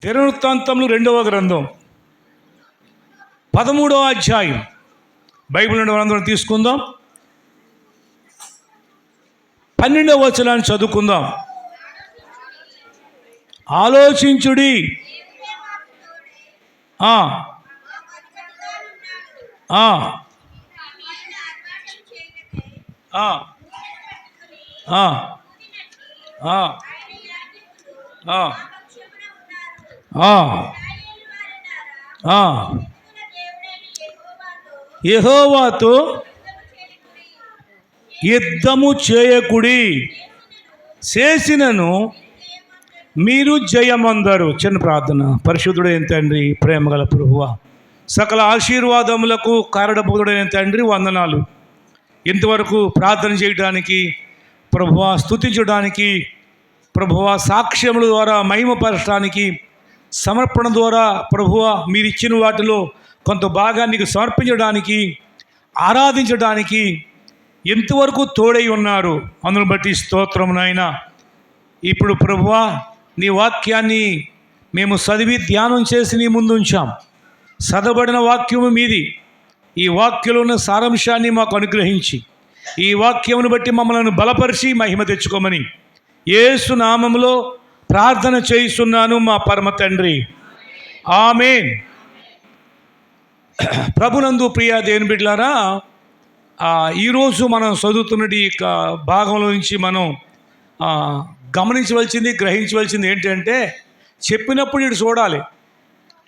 దినవృత్తాంతములు 2వ గ్రంథం 13వ అధ్యాయం. బైబిల్ నుండి మనందరం తీసుకుందాం. 12వ వచనాన్ని చదువుకుందాం. ఆలోచించుడి, ఆ ఆ ఆ ఆ ఆ యెహోవాతో యుద్ధము చేయకుడి, చేసినను మీరు జయమందరు. చిన్న ప్రార్థన. పరిశుద్ధుడైన తండ్రి, ప్రేమగల ప్రభువా, సకల ఆశీర్వాదములకు కారణభూతుడైన తండ్రి, వందనాలు. ఇంతవరకు ప్రార్థన చేయడానికి ప్రభువా, స్తుతించడానికి ప్రభువా, సాక్ష్యముల ద్వారా మహిమపరచడానికి, సమర్పణ ద్వారా ప్రభువా మీరు ఇచ్చిన వాటిలో కొంత భాగాన్ని సమర్పించడానికి, ఆరాధించడానికి ఎంతవరకు తోడై ఉన్నారు. అందును బట్టి స్తోత్రం నాయన. ఇప్పుడు ప్రభువా, నీ వాక్యాన్ని మేము చదివి ధ్యానం చేసి నీ ముందు ఉంచాం. చదవబడిన వాక్యము మీది. ఈ వాక్యంలో ఉన్న సారాంశాన్ని మాకు అనుగ్రహించి, ఈ వాక్యమును బట్టి మమ్మల్ని బలపరిచి మహిమ తెచ్చుకోమని యేసు నామములో ప్రార్థన చేయిస్తున్నాను మా పరమ తండ్రి, ఆమేన్. ప్రభునందు ప్రియ దేవుని బిడ్డలారా, ఈరోజు మనం చదువుతున్నది భాగంలో నుంచి మనం గమనించవలసింది, గ్రహించవలసింది ఏంటంటే, చెప్పినప్పుడు ఇటు చూడాలి,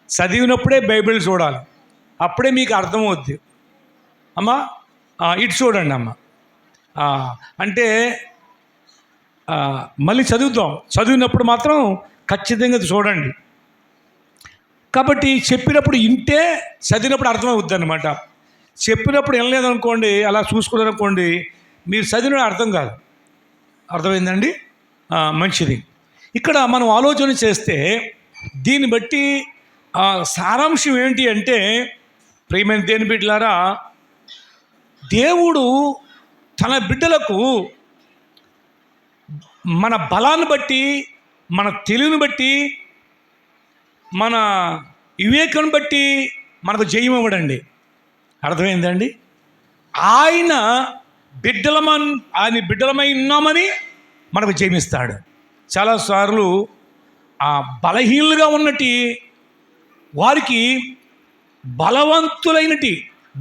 చదివినప్పుడే బైబిల్ చూడాలి, అప్పుడే మీకు అర్థమవుద్ది. అమ్మా ఇటు చూడండి అమ్మ అంటే మళ్ళీ చదువుతాం, చదివినప్పుడు మాత్రం ఖచ్చితంగా చూడండి. కాబట్టి చెప్పినప్పుడు ఇంటే చదివినప్పుడు అర్థమవుద్ది అనమాట. చెప్పినప్పుడు వినలేదనుకోండి, అలా చూసుకున్నారనుకోండి, మీరు చదివిన అర్థం కాదు. అర్థమైందండి? మంచిది. ఇక్కడ మనం ఆలోచన చేస్తే దీన్ని బట్టి సారాంశం ఏంటి అంటే, ప్రియమైన దేవుని బిడ్డలారా, దేవుడు తన బిడ్డలకు మన బలాన్ని బట్టి, మన తెలివిని బట్టి, మన వివేకం బట్టి మనకు జయం ఇవ్వడండి. అర్థమైందండి? ఆయన బిడ్డలమై ఉన్నామని మనకు జయమిస్తాడు. చాలాసార్లు బలహీనులుగా ఉన్నటి వారికి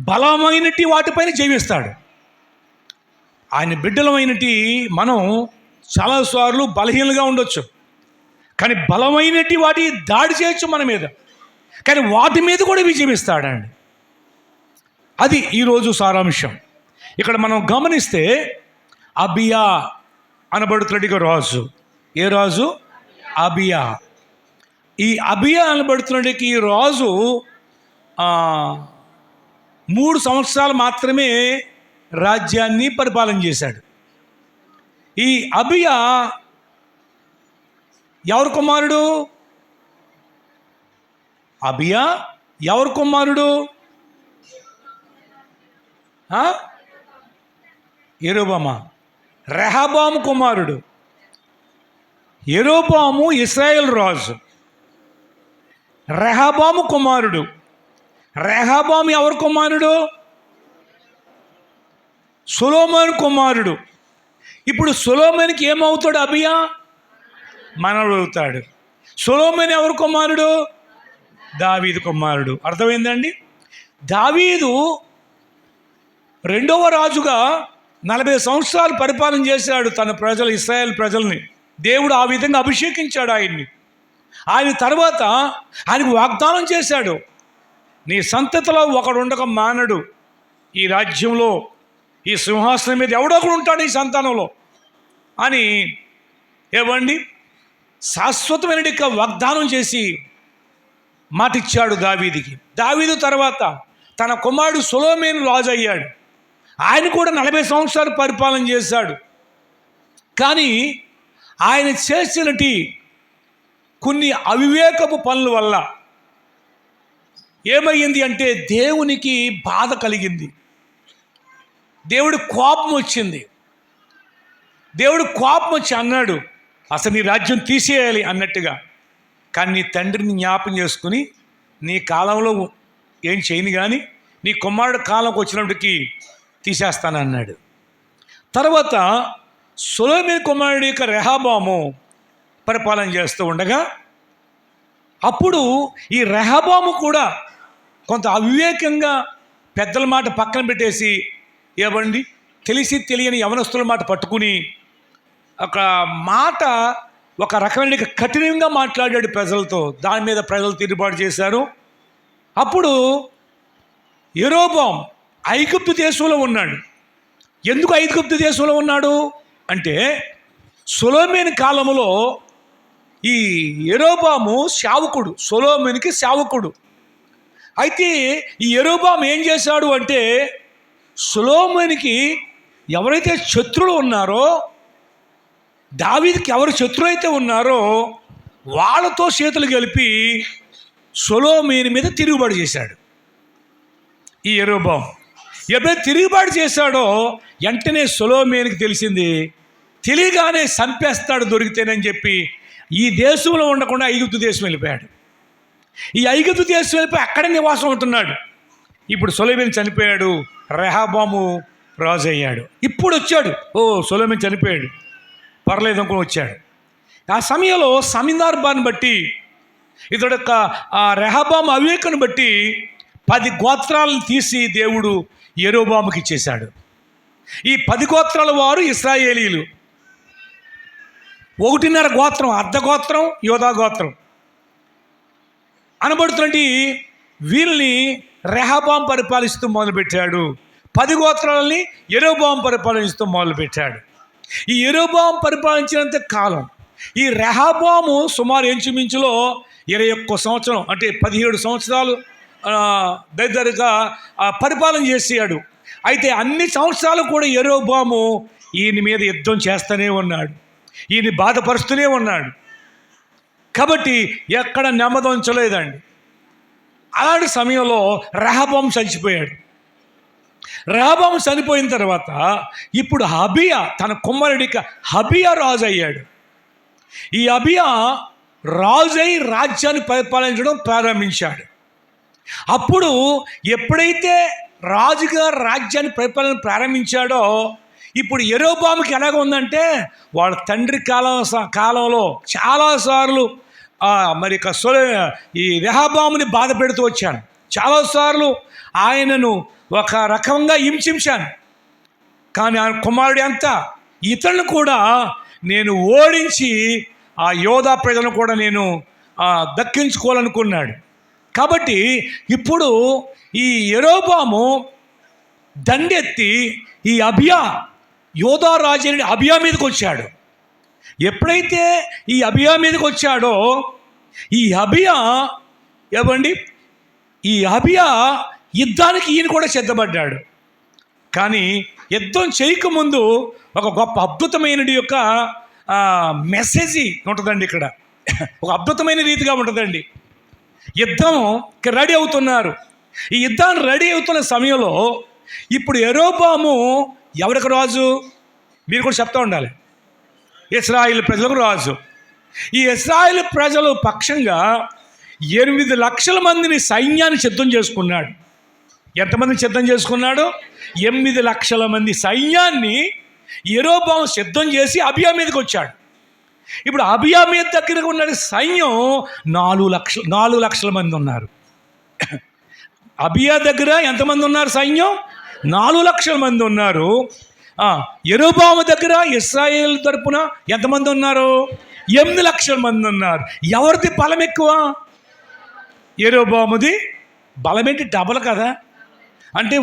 బలమైనటి వాటిపైన జయమిస్తాడు. ఆయన బిడ్డలమైనటి మనం చాలాసార్లు బలహీనంగా ఉండొచ్చు, కానీ బలమైనటి వాటి దాడి చేయొచ్చు మన మీద, కానీ వాటి మీద కూడా విజయమిస్తాడండి. అది ఈరోజు సారాంశం. ఇక్కడ మనం గమనిస్తే అబియా అనబడుతున్నట్టుగా రాజు. ఏ రాజు? అబియా. ఈ అబియా అనబడుతున్నట్టుకి ఈ రాజు 3 సంవత్సరాలు మాత్రమే రాజ్యాన్ని పరిపాలన చేశాడు. ఈ అబియా ఎవరి కుమారుడు? అబియా ఎవరి కుమారుడు? యెరోబామా? రెహబాము కుమారుడు. యెరోబాము ఇశ్రాయేల్ రాజు, రెహబాము కుమారుడు. రెహబాము ఎవరి కుమారుడు? సొలొమోను కుమారుడు. ఇప్పుడు సొలొమోనుకి ఏమవుతాడు? అబియా మనవడు అవుతాడు. సొలొమోను ఎవరి కుమారుడు? దావీదు కుమారుడు. అర్థమైందండి? దావీదు 2వ రాజుగా 40 సంవత్సరాలు పరిపాలన చేశాడు తన ప్రజలు, ఇశ్రాయేల్ ప్రజల్ని. దేవుడు ఆ విధంగా అభిషేకించాడు ఆయన్ని. ఆయన తర్వాత ఆయనకు వాగ్దానం చేశాడు, నీ సంతతిలో ఒకడు ఉండక మానడు, ఈ రాజ్యంలో, ఈ సింహాసనం మీద ఎవడో ఒకడు ఉంటాడు ఈ సంతానంలో అని ఏవండి శాశ్వతమైన వాగ్దానం చేసి మాటిచ్చాడు దావీదికి. దావీదు తర్వాత తన కుమారుడు సొలొమోను రాజు అయ్యాడు. ఆయన కూడా 40 సంవత్సరాలు పరిపాలన చేశాడు. కానీ ఆయన చేసినటి కొన్ని అవివేకపు పనుల వల్ల ఏమయ్యింది అంటే, దేవునికి బాధ కలిగింది, దేవుడి కోపం వచ్చింది. దేవుడు కోపం వచ్చి అన్నాడు, అసలు నీ రాజ్యం తీసేయాలి అన్నట్టుగా. కానీ నీ తండ్రిని జ్ఞాపం చేసుకుని నీ కాలంలో ఏం చేయను కానీ నీ కుమారుడు కాలంకి వచ్చినప్పటికీ తీసేస్తానన్నాడు. తర్వాత సొలొమోను కుమారుడి యొక్క రెహబాము పరిపాలన చేస్తూ ఉండగా అప్పుడు ఈ రెహబాము కూడా కొంత అవివేకంగా పెద్దల మాట పక్కన పెట్టేసి ఏమండి తెలిసి తెలియని యవనస్తుల మాట పట్టుకుని ఒక మాట ఒక రకమైన కఠినంగా మాట్లాడాడు ప్రజలతో. దాని మీద ప్రజలు తిరుగుబాటు చేశారు. అప్పుడు యెరోబాము ఐగుప్తు దేశంలో ఉన్నాడు. ఎందుకు ఐగుప్తు దేశంలో ఉన్నాడు అంటే సొలొమోను కాలంలో ఈ యెరోబాము సేవకుడు, సొలొమోనుకి సేవకుడు. అయితే ఈ యెరోబాము ఏం చేశాడు అంటే సొలొమోనుకి ఎవరైతే శత్రువులు ఉన్నారో, దావీదుకి ఎవరు శత్రువు అయితే ఉన్నారో వాళ్ళతో చేతులు కలిపి సొలొమోను మీద తిరుగుబాటు చేశాడు. ఈ యెరోబాము ఎప్పుడైతే తిరుగుబాటు చేశాడో వెంటనే సొలొమోనుకి తెలిసింది. తెలియగానే చంపేస్తాడు దొరికితేనని చెప్పి ఈ దేశంలో ఉండకుండా ఐగుప్తు దేశం వెళ్ళిపోయాడు. ఈ ఐగుప్తు దేశం వెళ్ళిపోయి అక్కడే నివాసం ఉంటున్నాడు. ఇప్పుడు సొలొమోను చనిపోయాడు, రెహబాము రాజు అయ్యాడు. ఇప్పుడు వచ్చాడు, సొలొమోను చనిపోయాడు, పర్లేదు అనుకుని వచ్చాడు. ఆ సమయంలో సందర్భాన్ని బట్టి ఇతడు యొక్క రెహబాము అవివేకాన్ని బట్టి 10 గోత్రాలను తీసి దేవుడు యెరోబాముకి ఇచ్చేశాడు. ఈ 10 గోత్రాల వారు ఇశ్రాయేలీలు. 1.5 గోత్రం, అర్ధ గోత్రం యోధా గోత్రం అనబడుతున్నటువంటి వీళ్ళని రెహబాము పరిపాలిస్తూ మొదలుపెట్టాడు. 10 గోత్రాలని యెరోబాము పరిపాలిస్తూ మొదలుపెట్టాడు. ఈ యెరోబాము పరిపాలించినంత కాలం ఈ రెహబాము సుమారు ఇంచుమించులో 21 సంవత్సరం అంటే 17 సంవత్సరాలు దగ్గరగా పరిపాలన చేసాడు. అయితే అన్ని సంవత్సరాలు కూడా యెరోబాము ఈయన మీద యుద్ధం చేస్తూనే ఉన్నాడు, ఈయన బాధపరుస్తూనే ఉన్నాడు. కాబట్టి ఎక్కడ నెమ్మది ఉంచలేదండి. అలాంటి సమయంలో రెహబాము చచ్చిపోయాడు. రెహబాము చనిపోయిన తర్వాత ఇప్పుడు అబియా తన కుమారుడికి అబియా రాజు అయ్యాడు. ఈ అబియా రాజై రాజ్యాన్ని పరిపాలించడం ప్రారంభించాడు. అప్పుడు ఎప్పుడైతే రాజుగా రాజ్యాన్ని పరిపాలన ప్రారంభించాడో ఇప్పుడు యెరోబాముకి ఎలాగ ఉందంటే వాళ్ళ తండ్రి కాలంలో చాలాసార్లు మరి ఈ రెహబాముని బాధ పెడుతూ వచ్చాను. చాలాసార్లు ఆయనను ఒక రకంగా హింసించాను. కానీ ఆయన కుమారుడు ఎంత ఇతరులను కూడా నేను ఓడించి ఆ యోధా ప్రజలను కూడా నేను దక్కించుకోవాలనుకున్నాడు. కాబట్టి ఇప్పుడు ఈ యెరోబాము దండెత్తి ఈ అబియా యోధా రాజు అబియా మీదకి వచ్చాడు. ఎప్పుడైతే ఈ అబియా మీదకి వచ్చాడో ఈ అబియా ఈ అబియా యుద్ధానికి ఈయన కూడా సిద్ధపడ్డాడు. కానీ యుద్ధం చేయకముందు ఒక గొప్ప అద్భుతమైన యొక్క మెసేజ్ ఉంటుందండి. ఇక్కడ ఒక అద్భుతమైన రీతిగా ఉంటుందండి. యుద్ధం రెడీ అవుతున్నారు. ఈ యుద్ధాన్ని రెడీ అవుతున్న సమయంలో ఇప్పుడు యెరోబాము ఎవరికి రాజు? మీరు కూడా చెప్తూ ఉండాలి. ఇశ్రాయేలు ప్రజలకు రాజు. ఈ ఇశ్రాయేలు ప్రజలు పక్షంగా 8 లక్షల మందిని సైన్యాన్ని సిద్ధం చేసుకున్నాడు. ఎంతమందిని సిద్ధం చేసుకున్నాడు? 8 లక్షల మంది సైన్యాన్ని యెరోబాము సిద్ధం చేసి అబియా మీదకి వచ్చాడు. ఇప్పుడు అబియా మీద దగ్గర ఉన్న సైన్యం 4 లక్షల మంది ఉన్నారు. అబియా దగ్గర ఎంతమంది ఉన్నారు? సైన్యం 4 లక్షల మంది ఉన్నారు. యెరోబాము దగ్గర ఇశ్రాయేల్ తరపున ఎంతమంది ఉన్నారు? 8 లక్షల మంది ఉన్నారు. ఎవరిది బలం ఎక్కువ? యెరోబాముది బలమేంటి? డబల్ కదా. అంటే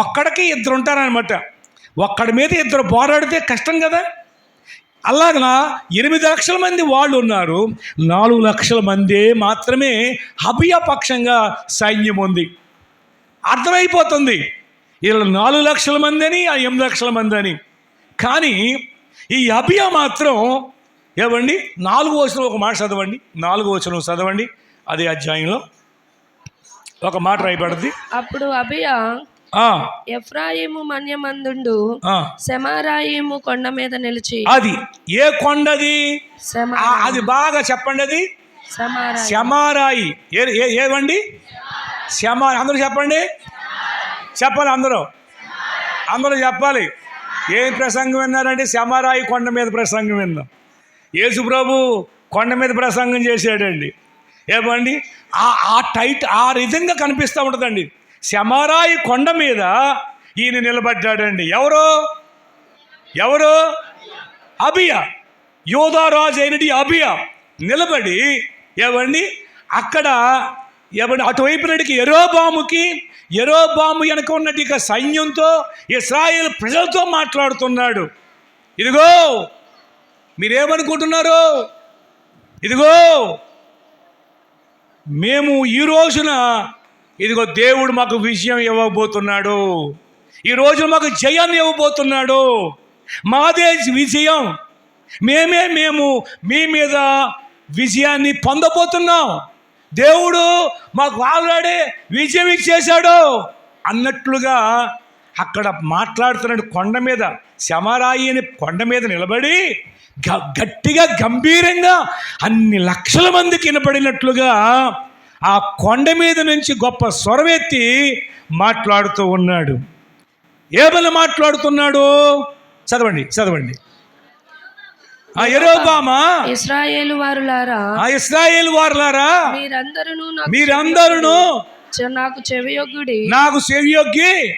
ఒక్కడికి 2 ఉంటారనమాట. ఒక్కడి మీద 2 పోరాడితే కష్టం కదా. అలాగనా 8 లక్షల మంది వాళ్ళు ఉన్నారు. 4 లక్షల మంది మాత్రమే అబియా పక్షంగా సైన్యం ఉంది. అర్థమైపోతుంది వీళ్ళు 4 లక్షల మంది అని, 8 లక్షల మంది అని. కానీ ఈ అబియా మాత్రం 4వ వచనం ఒక మాట చదవండి. 4వ వచనం చదవండి. అదే అధ్యాయంలో ఒక మాట రాయబడింది. అప్పుడు అబియా ఎఫ్రాయిము మన్యమందుండు సెమారాయిము కొండ మీద నిలిచి. అది ఏ కొండది? అది బాగా చెప్పండి. అది శమారాయి. శమారాయి. ఏవండి? అందరూ చెప్పండి, చెప్పాలి అందరూ చెప్పాలి. ఏం ప్రసంగం విన్నారంటే శమారాయి కొండ మీద ప్రసంగం విన్నాం. యేసు ప్రభు కొండ మీద ప్రసంగం చేశాడండి. ఏమండి ఆ విధంగా కనిపిస్తూ ఉంటుందండి. శమారాయి కొండ మీద ఈయన నిలబడ్డాడండి. ఎవరు? అబియా, యోధారాజు అయినటి అబియా నిలబడి ఏమండి అక్కడ అటువైపు నడికి యెరోబాము వెనక ఉన్నట్టు ఇక సైన్యంతో ఇశ్రాయేలు ప్రజలతో మాట్లాడుతున్నాడు. ఇదిగో మీరేమనుకుంటున్నారు? ఇదిగో మేము ఈ రోజున ఇదిగో దేవుడు మాకు విజయం ఇవ్వబోతున్నాడు. ఈ రోజు మాకు జయాన్ని ఇవ్వబోతున్నాడు. మాదే విజయం. మేము మీ మీద విజయాన్ని పొందబోతున్నాం. దేవుడు మాకు ఆల్రెడీ విజయం ఇచ్చేశాడు అన్నట్లుగా అక్కడ మాట్లాడుతున్నాడు. కొండ మీద శమారాయి అనే కొండ మీద నిలబడి గట్టిగా గంభీరంగా అన్ని లక్షల మందికి వినపడినట్లుగా ఆ కొండ మీద నుంచి గొప్ప స్వరమెత్తి మాట్లాడుతూ ఉన్నాడు. ఏమని మాట్లాడుతున్నాడు? చదవండి. యెరోబామా, ఇశ్రాయేలు వారులారా, మీరందరూ నాకు చెవియొగ్గుడి.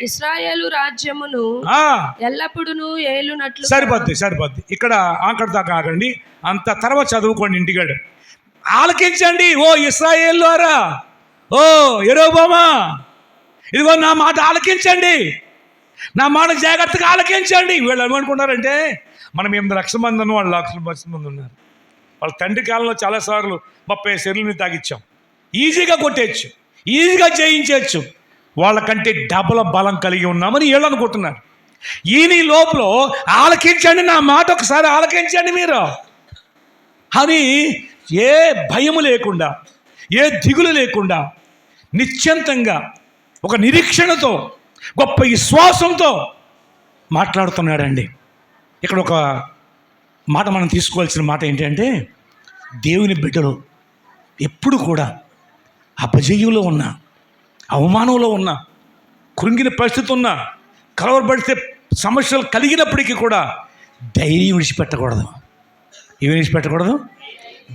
ఇశ్రాయేలు రాజ్యమును ఎల్లప్పుడూ ఏలునట్లు. సరిపోద్ది. ఇక్కడ దాకా ఆగండి. అంత తర్వాత చదువుకోండి ఇంటికాడ. ఆలకించండి ఓ ఇశ్రాయేలు వారా, ఓ యెరోబామా, ఇదిగో నా మాట ఆలకించండి, నా మాట జాగ్రత్తగా ఆలకించండి. వీళ్ళు ఏమనుకుంటారంటే మనం 8 లక్షల మంది ఉన్నాం, వాళ్ళు 1 లక్షల మంది ఉన్నారు. వాళ్ళ తండ్రి కాలంలో చాలాసార్లు 30 శరీరాన్ని తాగిచ్చాం. ఈజీగా కొట్టేయచ్చు, ఈజీగా జయించవచ్చు. వాళ్ళకంటే డబుల్ బలం కలిగి ఉన్నామని వీళ్ళు అనుకుంటున్నారు. ఈయన లోపల ఆలకించండి, నా మాట ఒకసారి ఆలకించండి మీరు అని ఏ భయము లేకుండా, ఏ దిగులు లేకుండా, నిశ్చింతంగా ఒక నిరీక్షణతో, గొప్ప విశ్వాసంతో మాట్లాడుతున్నాడండి. ఇక్కడ ఒక మాట మనం తీసుకోవాల్సిన మాట ఏంటంటే, దేవుని బిడ్డలు ఎప్పుడు కూడా అపజయంలో ఉన్న, అవమానంలో ఉన్న, కృంగిన పరిస్థితి ఉన్న, కలవరపడితే సమస్యలు కలిగినప్పటికీ కూడా ధైర్యం విడిచిపెట్టకూడదు. ఏమి విడిచిపెట్టకూడదు?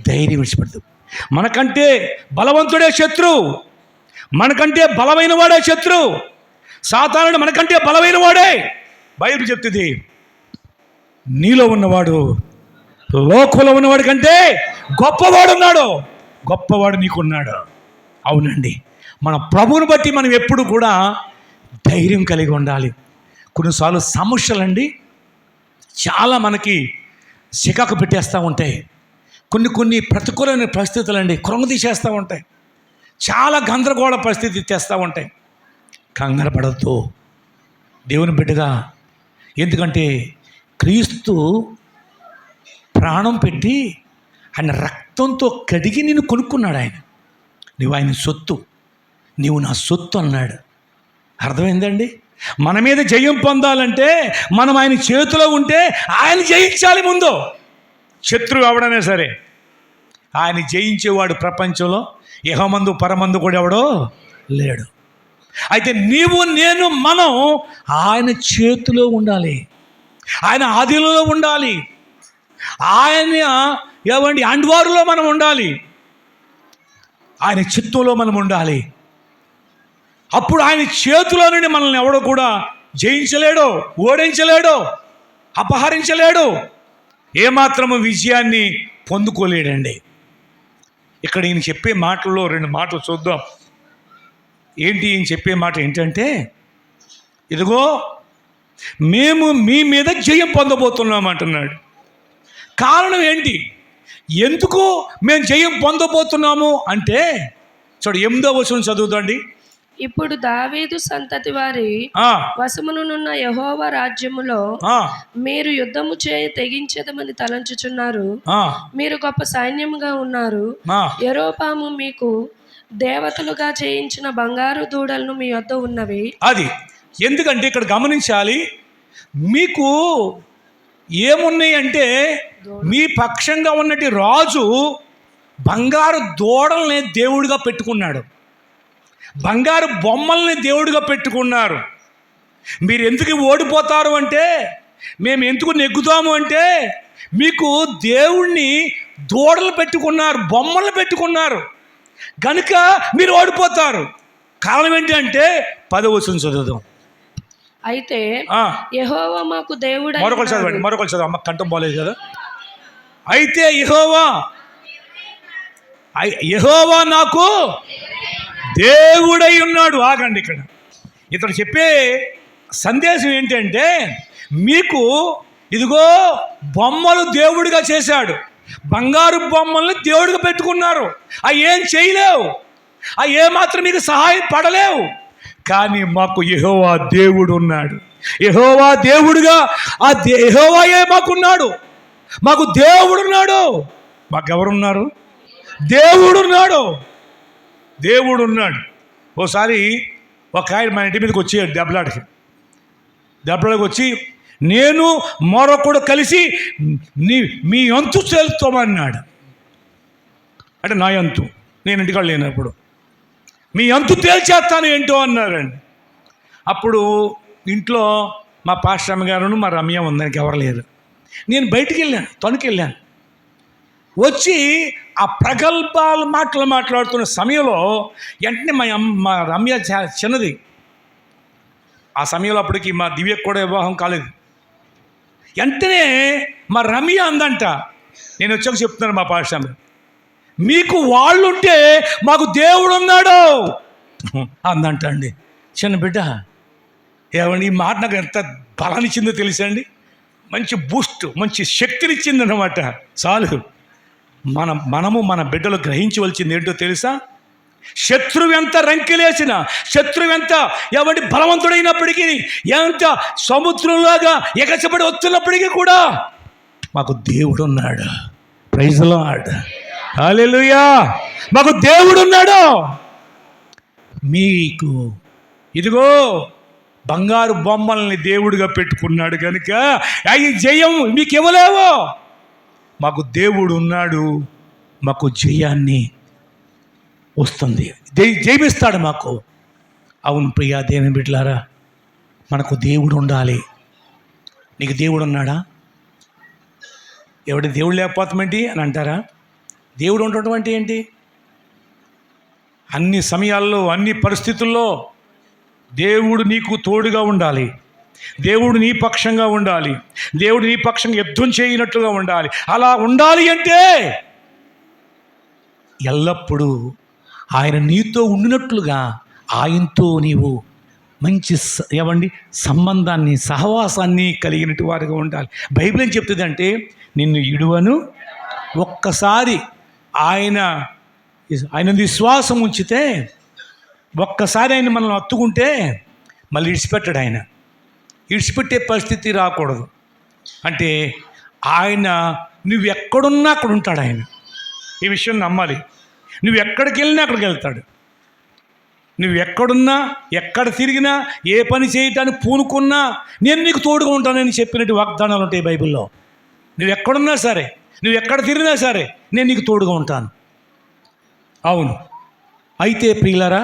ధైర్యం విడిచిపెట్టదు. మనకంటే బలవంతుడే శత్రువు, మనకంటే బలమైన వాడే శత్రువు. సాతానుడు మనకంటే బలమైన వాడే. బైబిల్ చెప్తుంది, నీలో ఉన్నవాడు లోకంలో ఉన్నవాడి కంటే గొప్పవాడు నీకున్నాడు. అవునండి, మన ప్రభువుని బట్టి మనం ఎప్పుడు కూడా ధైర్యం కలిగి ఉండాలి. కొన్నిసార్లు సమస్యలండి చాలా మనకి చికాకు పెట్టేస్తూ ఉంటాయి. కొన్ని ప్రతికూలమైన పరిస్థితులు అండి కృంగతీసేస్తూ ఉంటాయి. చాలా గందరగోళ పరిస్థితి తెస్తూ ఉంటాయి. కంగారు పడద్దు దేవుని బిడ్డగా. ఎందుకంటే క్రీస్తు ప్రాణం పెట్టి ఆయన రక్తంతో కడిగి నిన్ను కొనుక్కున్నాడు. నువ్వు ఆయన సొత్తు, నీవు నా సొత్తు అన్నాడు. అర్థమైందండి? మన మీద జయం పొందాలంటే మనం ఆయన చేతిలో ఉంటే ఆయన జయించాలి. ముందు శత్రువు ఎవడనే సరే ఆయన జయించేవాడు ప్రపంచంలో ఇహమందు పరమందు కూడా ఎవడో లేడు. అయితే నీవు మనం ఆయన చేతిలో ఉండాలి, ఆయన ఆధీనంలో ఉండాలి, ఆయన అండ్వారులో మనం ఉండాలి, ఆయన చిత్తంలో మనం ఉండాలి. అప్పుడు ఆయన చేతిలో నుండి మనల్ని ఎవడో కూడా జయించలేడు, ఓడించలేడు, అపహరించలేడు, ఏమాత్రము విజయాన్ని పొందుకోలేడండి. ఇక్కడ ఈయన చెప్పే మాటల్లో 2 మాటలు చూద్దాం. ఏంటి ఈయన చెప్పే మాట ఏంటంటే, ఇదిగో మేము మీ మీద జయం పొందబోతున్నాం అంటున్నాడు. కారణం ఏంటి? ఎందుకు మేము జయం పొందబోతున్నాము అంటే చూడు 8వ వచనం చదువుతండి. ఇప్పుడు దావీదు సంతతి వారి వశమునున్న యెహోవా రాజ్యములో మీరు యుద్ధము చేయ తెగించదమని తలంచుచున్నారు. మీరు గొప్ప సైన్యముగా ఉన్నారు. యెరోబాము మీకు దేవతలుగా చేయించిన బంగారు దూడలను మీ వద్ద ఉన్నవి. అది ఎందుకంటే ఇక్కడ గమనించాలి, మీకు ఏమున్నాయి అంటే మీ పక్షంగా ఉన్నటి రాజు బంగారు దూడల్ని దేవుడిగా పెట్టుకున్నాడు, బంగారు బొమ్మల్ని దేవుడిగా పెట్టుకున్నారు. మీరు ఎందుకు ఓడిపోతారు అంటే, మేము ఎందుకు నెగ్గుతాము అంటే, మీకు దేవుణ్ణి దూడలు పెట్టుకున్నారు, బొమ్మలు పెట్టుకున్నారు కనుక మీరు ఓడిపోతారు. కారణం ఏంటి అంటే 10వ వచనం చదువుదాం. అయితే యెహోవా మాకు దేవుడై మరొకటి చదవండి. అమ్మ కంఠం బాలేదు కదా. అయితే యెహోవా నాకు దేవుడై ఉన్నాడు. ఆగండి, ఇక్కడ ఇతడు చెప్పే సందేశం ఏంటంటే, మీకు ఇదిగో బొమ్మలు దేవుడిగా చేశాడు, బంగారు బొమ్మల్ని దేవుడిగా పెట్టుకున్నారు. అవి ఏం చేయలేవు, అవి ఏమాత్రం మీకు సహాయపడలేవు. కానీ మాకు యెహోవా దేవుడు ఉన్నాడు. యెహోవా దేవుడుగా యెహోవాయే మాకున్నాడు. మాకు దేవుడున్నాడు. మాకెవరున్నారు? దేవుడున్నాడు. ఓసారి ఒక ఆయన మా ఇంటి మీదకి వచ్చి దెబ్బలాడికి వచ్చి, నేను మరొకడు కలిసి మీ అంతు తేల్చుతామన్నాడు. అంటే నా అంతు, నేను ఇంటికాడ లేనప్పుడు మీ అంతు తేల్చేస్తాను ఏంటో అన్నారండి. అప్పుడు ఇంట్లో మా పాస్టమ్మ గారును మా రమ్య ఉందానికి ఎవరు లేరు. నేను బయటికి వెళ్ళాను, తణుకెళ్ళాను. వచ్చి ఆ ప్రగల్భాల మాటలు మాట్లాడుతున్న సమయంలో వెంటనే మా రమ్య చిన్నది. ఆ సమయంలో అప్పటికి మా దివ్యకు కూడా వివాహం కాలేదు. వెంటనే మా రమ్య అందంట, నేను వచ్చాక చెప్తున్నాను మా పాఠశాల, మీకు వాళ్ళుంటే మాకు దేవుడు ఉన్నాడు అందంట అండి. చిన్న బిడ్డ ఏమండి, ఈ మాట నాకు ఎంత బలాన్నిచ్చిందో తెలుసండి. మంచి బూస్ట్, మంచి శక్తినిచ్చింది అన్నమాట. చాలు, మనము మన బిడ్డలు గ్రహించవలసింది ఏంటో తెలుసా? శత్రువు ఎంత రంకెలేసిన, శత్రువు ఎంత ఎవరి బలవంతుడైనప్పటికీ, ఎంత సముద్రంలాగా ఎగసపడి వస్తున్నప్పటికీ కూడా మాకు దేవుడు ఉన్నాడు. ప్రైజ్ ది లార్డ్, హల్లెలూయా. మాకు దేవుడు ఉన్నాడు. మీకు ఇదిగో బంగారు బొమ్మల్ని దేవుడిగా పెట్టుకున్నాడు కనుక ఈ జయం మీకు ఇవ్వలేవో. మాకు దేవుడు ఉన్నాడు, మాకు జయాన్ని వస్తుంది, జయిస్తాడు మాకు. అవును ప్రియా దేవుని బిడ్డలారా, మనకు దేవుడు ఉండాలి. నీకు దేవుడు ఉన్నాడా? ఎవడి దేవుడు లేకపోతామేంటి అని అంటారా? దేవుడు ఉండటం అంటే ఏంటి? అన్ని సమయాల్లో, అన్ని పరిస్థితుల్లో దేవుడు నీకు తోడుగా ఉండాలి. దేవుడు నీ పక్షంగా ఉండాలి. దేవుడు నీ పక్షంగా యుద్ధం చేయనట్లుగా ఉండాలి. అలా ఉండాలి అంటే ఎల్లప్పుడూ ఆయన నీతో ఉండినట్లుగా ఆయనతో నీవు మంచి సంబంధాన్ని, సహవాసాన్ని కలిగినట్టు వారిగా ఉండాలి. బైబిల్ ఏం చెప్తుందంటే, నిన్ను ఇడువను, ఒక్కసారి ఆయన విశ్వాసం ఉంచితే, ఒక్కసారి ఆయన మనల్ని హత్తుకుంటే మళ్ళీ ఇడిచిపెట్టాడు. ఆయన ఇడిచిపెట్టే పరిస్థితి రాకూడదు. అంటే ఆయన నువ్వు ఎక్కడున్నా అక్కడ ఉంటాడు. ఆయన ఈ విషయం నమ్మాలి. నువ్వు ఎక్కడికి వెళ్ళినా అక్కడికి వెళ్తాడు. నువ్వు ఎక్కడున్నా, ఎక్కడ తిరిగినా, ఏ పని చేయటానికి పూనుకున్నా నేను నీకు తోడుగా ఉంటానని చెప్పినట్టు వాగ్దానాలు ఉంటాయి బైబిల్లో. నువ్వు ఎక్కడున్నా సరే, నువ్వు ఎక్కడ తిరిగినా సరే నేను నీకు తోడుగా ఉంటాను. అవును. అయితే ప్రియులారా,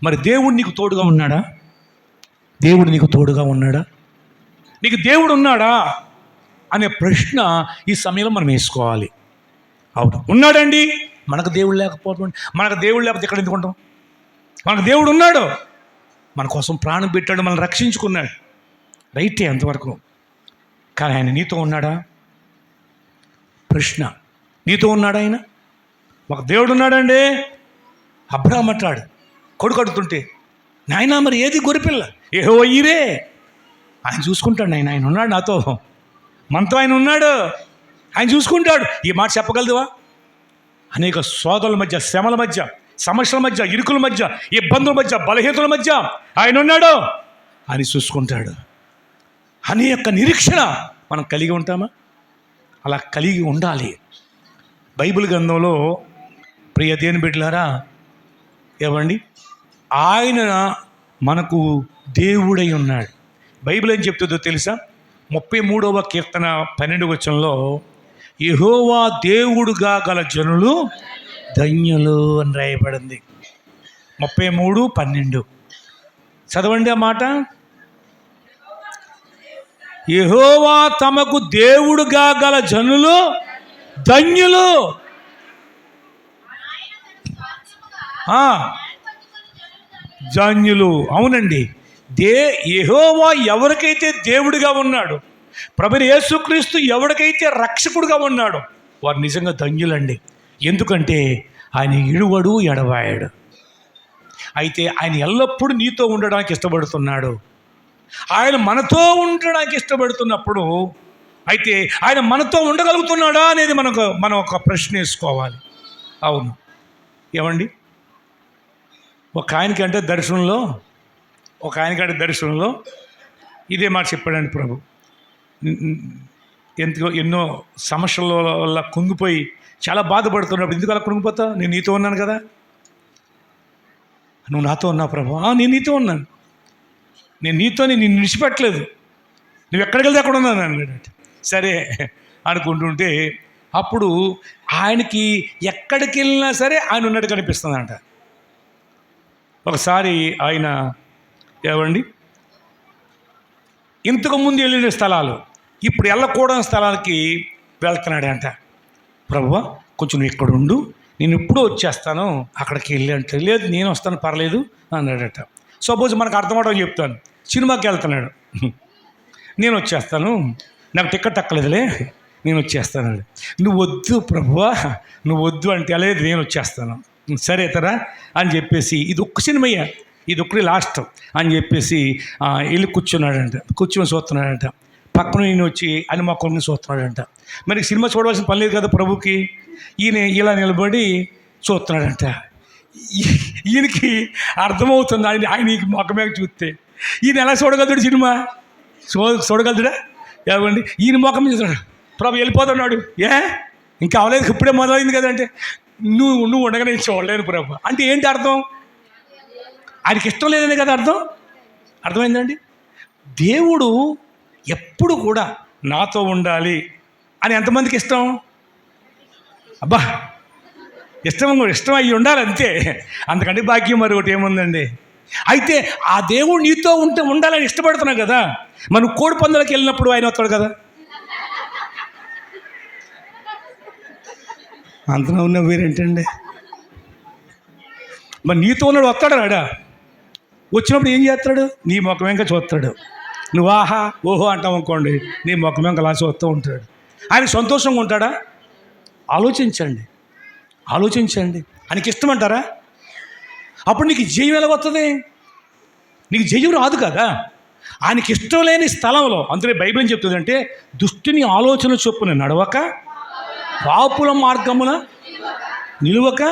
మరి దేవుడు నీకు తోడుగా ఉన్నాడా? దేవుడు నీకు తోడుగా ఉన్నాడా? నీకు దేవుడు ఉన్నాడా అనే ప్రశ్న ఈ సమయంలో మనం వేసుకోవాలి. అవును, ఉన్నాడండి. మనకు దేవుడు లేకపోతే, మనకు దేవుడు లేకపోతే ఎక్కడ ఎందుకుంటాం? మనకు దేవుడు ఉన్నాడు, మన కోసం ప్రాణం పెట్టాడు, మనల్ని రక్షించుకున్నాడు. రైటే అంతవరకు. కానీ ఆయన నీతో ఉన్నాడా? ప్రశ్న, నీతో ఉన్నాడా? ఆయన ఒక దేవుడు ఉన్నాడండి. అబ్రాహాము అంటాడు కొడుకు అడుగుతుంటే, నాయనా మరి ఏది గొర్రెపిల్ల? యెహోవా ఈరే, ఆయన చూసుకుంటాడు. ఆయన ఉన్నాడు నాతో, మనతో ఆయన ఉన్నాడు, ఆయన చూసుకుంటాడు. ఈ మాట చెప్పగలదువా? అనేక సోదరుల మధ్య, శ్రమల మధ్య, సమస్యల మధ్య, ఇరుకుల మధ్య, ఇబ్బందుల మధ్య, బలహీనతల మధ్య ఆయన ఉన్నాడు, ఆయన చూసుకుంటాడు అనే యొక్క నిరీక్షణ మనం కలిగి ఉంటామా? అలా కలిగి ఉండాలి. బైబిల్ గ్రంథంలో ప్రియ దేవుని బిడ్డలారా, ఏమండి, ఆయన మనకు దేవుడై ఉన్నాడు. బైబిల్ ఏం చెప్తుందో తెలుసా? 33వ కీర్తన 12వ వచనంలో, యెహోవా దేవుడుగా గల జనులు ధన్యులు అని రాయబడింది. 33:12 చదవండి ఆ మాట. యెహోవా తమకు దేవుడుగా గల జనులు ధన్యులు. ధన్యులు, అవునండి. యెహోవా ఎవరికైతే దేవుడిగా ఉన్నాడు, ప్రభువైన యేసుక్రీస్తు ఎవరికైతే రక్షకుడుగా ఉన్నాడో వారు నిజంగా ధన్యులండి. ఎందుకంటే ఆయన ఇడువడు ఎడబాయడు. అయితే ఆయన ఎల్లప్పుడూ నీతో ఉండడానికి ఇష్టపడుతున్నాడు. ఆయన మనతో ఉండడానికి ఇష్టపడుతున్నప్పుడు అయితే ఆయన మనతో ఉండగలుగుతున్నాడా అనేది మనం ఒక ప్రశ్న వేసుకోవాలి. అవును, ఏమండి, ఒక ఆయనకంటే దర్శనంలో ఇదే మాట చెప్పాడండి ప్రభు. ఎన్నో సమస్యల వల్ల కుంగిపోయి చాలా బాధపడుతున్నప్పుడు, ఎందుకు అలా కుంగిపోతావు? నేను నీతో ఉన్నాను కదా. నువ్వు నాతో ఉన్నావు ప్రభు. నేను నీతో ఉన్నాను, నిన్ను విడిచిపెట్టలేదు, నువ్వు ఎక్కడికి వెళ్తే అక్కడ ఉన్నాను అన్నాడు. సరే అనుకుంటుంటే అప్పుడు ఆయనకి ఎక్కడికి వెళ్ళినా సరే ఆయన ఉన్నట్టు కనిపిస్తుందంట. ఒకసారి ఆయన ఏమండి ఇంతకుముందు వెళ్ళిన స్థలాలు ఇప్పుడు వెళ్ళకూడని స్థలానికి వెళ్తున్నాడంట. ప్రభువా కొంచెం నువ్వు ఇక్కడ ఉండు, నేను ఇప్పుడు వచ్చేస్తాను అక్కడికి వెళ్ళి అంటే, లేదు నేను వస్తాను పర్లేదు అన్నాడట. సపోజ్ మనకు అర్థమవడం చెప్తాను, సినిమాకి వెళ్తున్నాడు, నేను వచ్చేస్తాను, నాకు టికెట్ అక్కలేదులే, నేను వచ్చేస్తాను. నువ్వు వద్దు ప్రభువా, నువ్వు వద్దు అంటే, లేదు నేను వచ్చేస్తాను. సరే తరా అని చెప్పేసి, ఇది ఒక్క సినిమయ్యా, ఇది ఒక్కటి లాస్ట్ అని చెప్పేసి వెళ్ళి కూర్చొని చూస్తున్నాడంట. పక్కన ఈయన వచ్చి అని మా కొన్ని చూస్తున్నాడంట. మరి సినిమా చూడవలసిన పని లేదు కదా ప్రభుకి. ఈయన ఇలా నిలబడి చూస్తున్నాడంట. ఈయనకి అర్థమవుతుంది ఆయన మొక్కమేక చూస్తే ఈయన ఎలా చూడగలుగుతాడు, సినిమా చూడగలుగుతాడా? ఏమండి, ఈయన మొక్కం చూస్తున్నాడు, ప్రభు వెళ్ళిపోతున్నాడు. ఇంకా అవలేదు, ఇప్పుడే మొదలైంది కదంటే, నువ్వు ఉండగా నేను చూడలేను ప్రభు అంటే ఏంటి అర్థం? ఆయనకి ఇష్టం లేదనే కదా అర్థమైందండి. దేవుడు ఎప్పుడు కూడా నాతో ఉండాలి అని ఎంతమందికి ఇష్టం? అబ్బా, ఇష్టం అయ్యి ఉండాలి అంతే, అంతకంటే భాగ్యం మరి ఒకటి ఏముందండి. అయితే ఆ దేవుడు నీతో ఉండాలని ఇష్టపడుతున్నావు కదా. మనం కోడి పందాలకు వెళ్ళినప్పుడు ఆయన వస్తాడు కదా. అంతలో ఉన్న వేరేంటండి, మరి నీతో ఉన్నాడు వస్తాడు రాడా. వచ్చినప్పుడు ఏం చేస్తాడు? నీ ముఖం ఇంకా చూస్తాడు. నువ్వు ఆహా ఓహో అంటావు అనుకోండి, నీ ముఖం ఇంకా అలా చూస్తూ ఉంటాడు. ఆయన సంతోషంగా ఉంటాడా? ఆలోచించండి. ఆయనకి ఇష్టం అంటారా? అప్పుడు నీకు జయం ఎలా వస్తుంది? నీకు జయం రాదు కదా. ఆయనకి ఇష్టం లేని స్థలంలో, అందుకే బైబిల్ ఏం చెప్తుందంటే, దుష్టుని ఆలోచన చొప్పున నడవక, పాపుల మార్గమున నిలువక,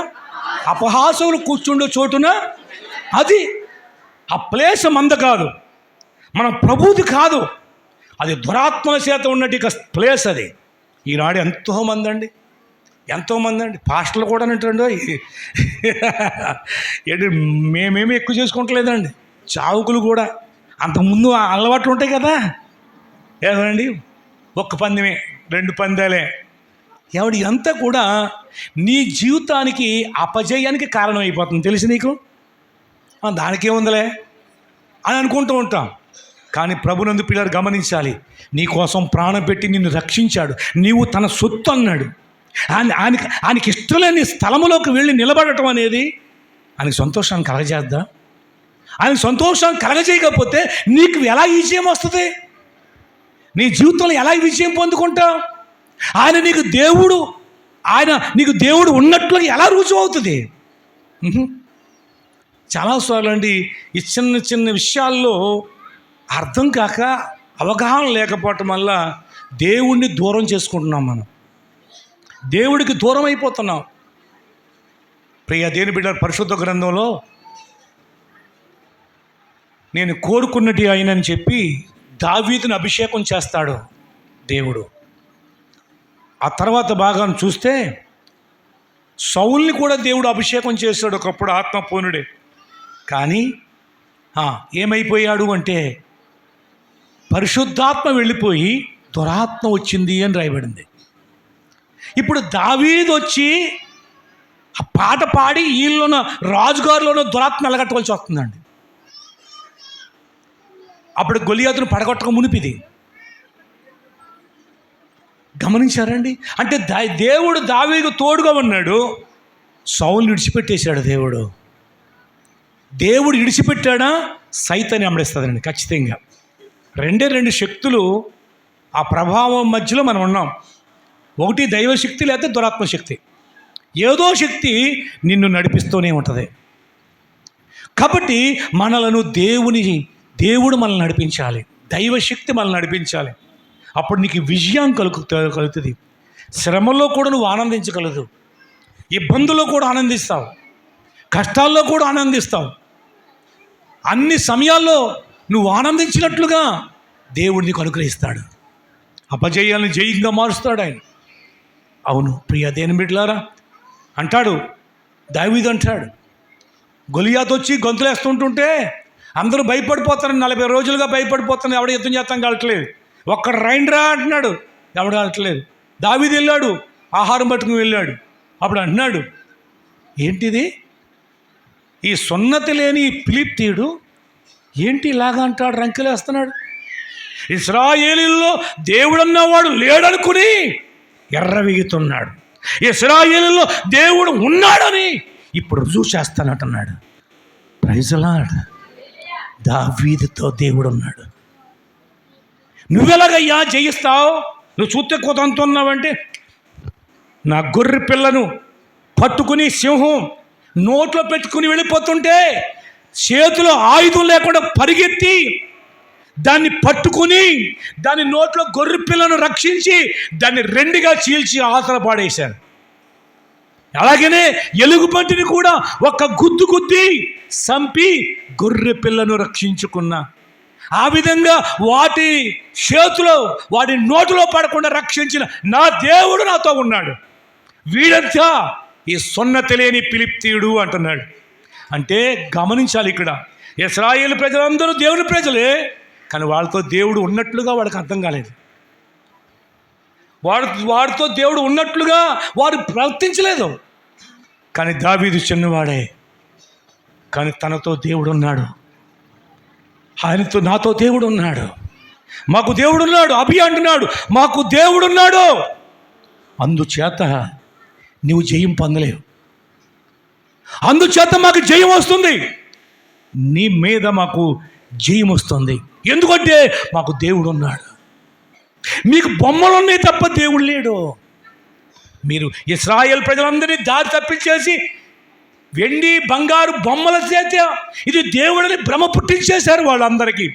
అపహాసములు కూర్చుండే చోటున, అది ఆ ప్లేస్ మంద కాదు, మనం ప్రభువుది కాదు, అది దురాత్మల చేత ఉన్నట్టు ఇక ప్లేస్ అది. ఈనాడు ఎంతోమంది అండి పాస్టర్లు కూడా అంటారండి, ఏంటి మేమేమి ఎక్కువ చేసుకుంటలేదండి, చావుకులు కూడా అంతకుముందు అలవాట్లు ఉంటాయి కదా. ఏమండి, ఒక్క పందెమే, 2 పందాలే, ఎవడి అంతా కూడా నీ జీవితానికి అపజయానికి కారణం అయిపోతుంది. తెలిసి నీకు దానికేముందిలే అని అనుకుంటూ ఉంటాం. కానీ ప్రభునందు పిల్లలు గమనించాలి, నీ కోసం ప్రాణం పెట్టి నిన్ను రక్షించాడు, నీవు తన సొత్తు అన్నాడు. ఆయనకి ఇష్టం లేని స్థలములోకి వెళ్ళి నిలబడటం అనేది ఆయనకి సంతోషాన్ని కలగజేద్దా? ఆయన సంతోషాన్ని కలగజేయకపోతే నీకు ఎలా విజయం వస్తుంది? నీ జీవితంలో ఎలా విజయం పొందుకుంటావు? ఆయన నీకు దేవుడు ఉన్నట్లుగా ఎలా రుజువు అవుతుంది? చాలాసార్లు అండి ఈ చిన్న విషయాల్లో అర్థం కాక, అవగాహన లేకపోవటం వల్ల దేవుణ్ణి దూరం చేసుకుంటున్నాం. మనం దేవుడికి దూరం అయిపోతున్నాం. ప్రియ దేవుని బిడ్డ, పరిశుద్ధ గ్రంథంలో నేను కోరుకున్నట్టు ఆయనని చెప్పి దావీదుని అభిషేకం చేస్తాడు దేవుడు. ఆ తర్వాత భాగం చూస్తే సౌల్ని కూడా దేవుడు అభిషేకం చేశాడు ఒకప్పుడు ఆత్మపూర్ణుడే. కానీ ఏమైపోయాడు అంటే, పరిశుద్ధాత్మ వెళ్ళిపోయి దురాత్మ వచ్చింది అని రాయబడింది. ఇప్పుడు దావీదు వచ్చి ఆ పాట పాడి వీళ్ళలోనూ రాజుగారిలోనూ దురాత్మ ఎలగట్టవలసి వస్తుందండి. అప్పుడు గొలియాతును పడగొట్టక మునిపిది. గమనించారండి? అంటే దేవుడు దావీదుకు తోడుగా ఉన్నాడు, సౌలుని విడిచిపెట్టేశాడు. దేవుడు విడిచిపెట్టాడా, సైతాన్ని అమడేస్తుందండి ఖచ్చితంగా. రెండు శక్తులు ఆ ప్రభావం మధ్యలో మనం ఉన్నాం. ఒకటి దైవశక్తి, లేకపోతే దురాత్మ శక్తి. ఏదో శక్తి నిన్ను నడిపిస్తూనే ఉంటుంది. కాబట్టి మనలను దేవుడు మనల్ని నడిపించాలి, దైవశక్తి మనల్ని నడిపించాలి. అప్పుడు నీకు విజయం కలుగుతుంది. శ్రమలో కూడా నువ్వు ఆనందించగలదు, ఇబ్బందుల్లో కూడా ఆనందిస్తావు, కష్టాల్లో కూడా ఆనందిస్తావు. అన్ని సమయాల్లో నువ్వు ఆనందించినట్లుగా దేవుడు నీకు అనుగ్రహిస్తాడు. అపజయాలను జయంగా మారుస్తాడు ఆయన. అవును ప్రియ దేని బిడ్డలారా, అంటాడు దావీదు అంటాడు, గొలియాతు వచ్చి గొంతులేస్తుంటుంటే అందరూ భయపడిపోతారు. 40 రోజులుగా భయపడిపోతాను, ఎవడ యుద్ధం చేస్తాం కావట్లేదు. ఒక్కడ రైండ్రా అంటున్నాడు, ఎవడ అనట్లేదు. దావీదు వెళ్ళాడు, ఆహారం పట్టుకుని వెళ్ళాడు. అప్పుడు అంటున్నాడు, ఏంటిది ఈ సున్నతి లేని ఫిలిష్తీయుడు ఏంటి ఇలాగా అంటాడు, రంకెలేస్తున్నాడు. ఇశ్రాయేలీల్లో దేవుడన్నవాడు లేడనుకుని ఎర్రవిగుతున్నాడు. ఇశ్రాయేలీల్లో దేవుడు ఉన్నాడని ఇప్పుడు రుజువు చేస్తానంటున్నాడు. Praise the lord. దావీదుతో దేవుడు ఉన్నాడు. నువ్వెలాగయ్యా జయిస్తావు? నువ్వు చూస్తే కొతంత ఉన్నావంటే, నా గొర్రె పిల్లను పట్టుకుని సింహం నోట్లో పెట్టుకుని వెళ్ళిపోతుంటే చేతిలో ఆయుధం లేకుండా పరిగెత్తి దాన్ని పట్టుకుని దాని నోట్లో గొర్రె పిల్లను రక్షించి దాన్ని 2గా చీల్చి ఆతల పాడేశాను. అలాగనే ఎలుగుబంటిని కూడా ఒక గుద్ది సంపి గొర్రె పిల్లను రక్షించుకున్నా. ఆ విధంగా వాటి చేతిలో వాటి నోటిలో పడకుండా రక్షించిన నా దేవుడు నాతో ఉన్నాడు. వీడంతా ఈ సున్నతి లేని ఫిలిష్తీయుడు అంటున్నాడు. అంటే గమనించాలి, ఇక్కడ ఇశ్రాయేలు ప్రజలందరూ దేవుని ప్రజలే, కానీ వాళ్ళతో దేవుడు ఉన్నట్లుగా వాళ్ళకి అర్థం కాలేదు. వాడితో దేవుడు ఉన్నట్లుగా వారు ప్రవర్తించలేదు. కానీ దావీదు చిన్నవాడే, కానీ తనతో దేవుడు ఉన్నాడు. ఆయనతో నాతో దేవుడు ఉన్నాడు, మాకు దేవుడు ఉన్నాడు. అభి అంటున్నాడు, మాకు దేవుడు ఉన్నాడు. అందుచేత నువ్వు జయం పొందలేవు, అందుచేత మాకు జయం వస్తుంది, నీ మీద మాకు జయం వస్తుంది. ఎందుకంటే మాకు దేవుడు ఉన్నాడు. మీకు బొమ్మలు ఉన్నాయి తప్ప దేవుడు లేడు. మీరు ఇశ్రాయేల్ ప్రజలందరినీ దారి తప్పించేసి వెండి బంగారు బొమ్మల చేత ఇది దేవుడిని భ్రమ పుట్టించేశారు వాళ్ళందరికీ.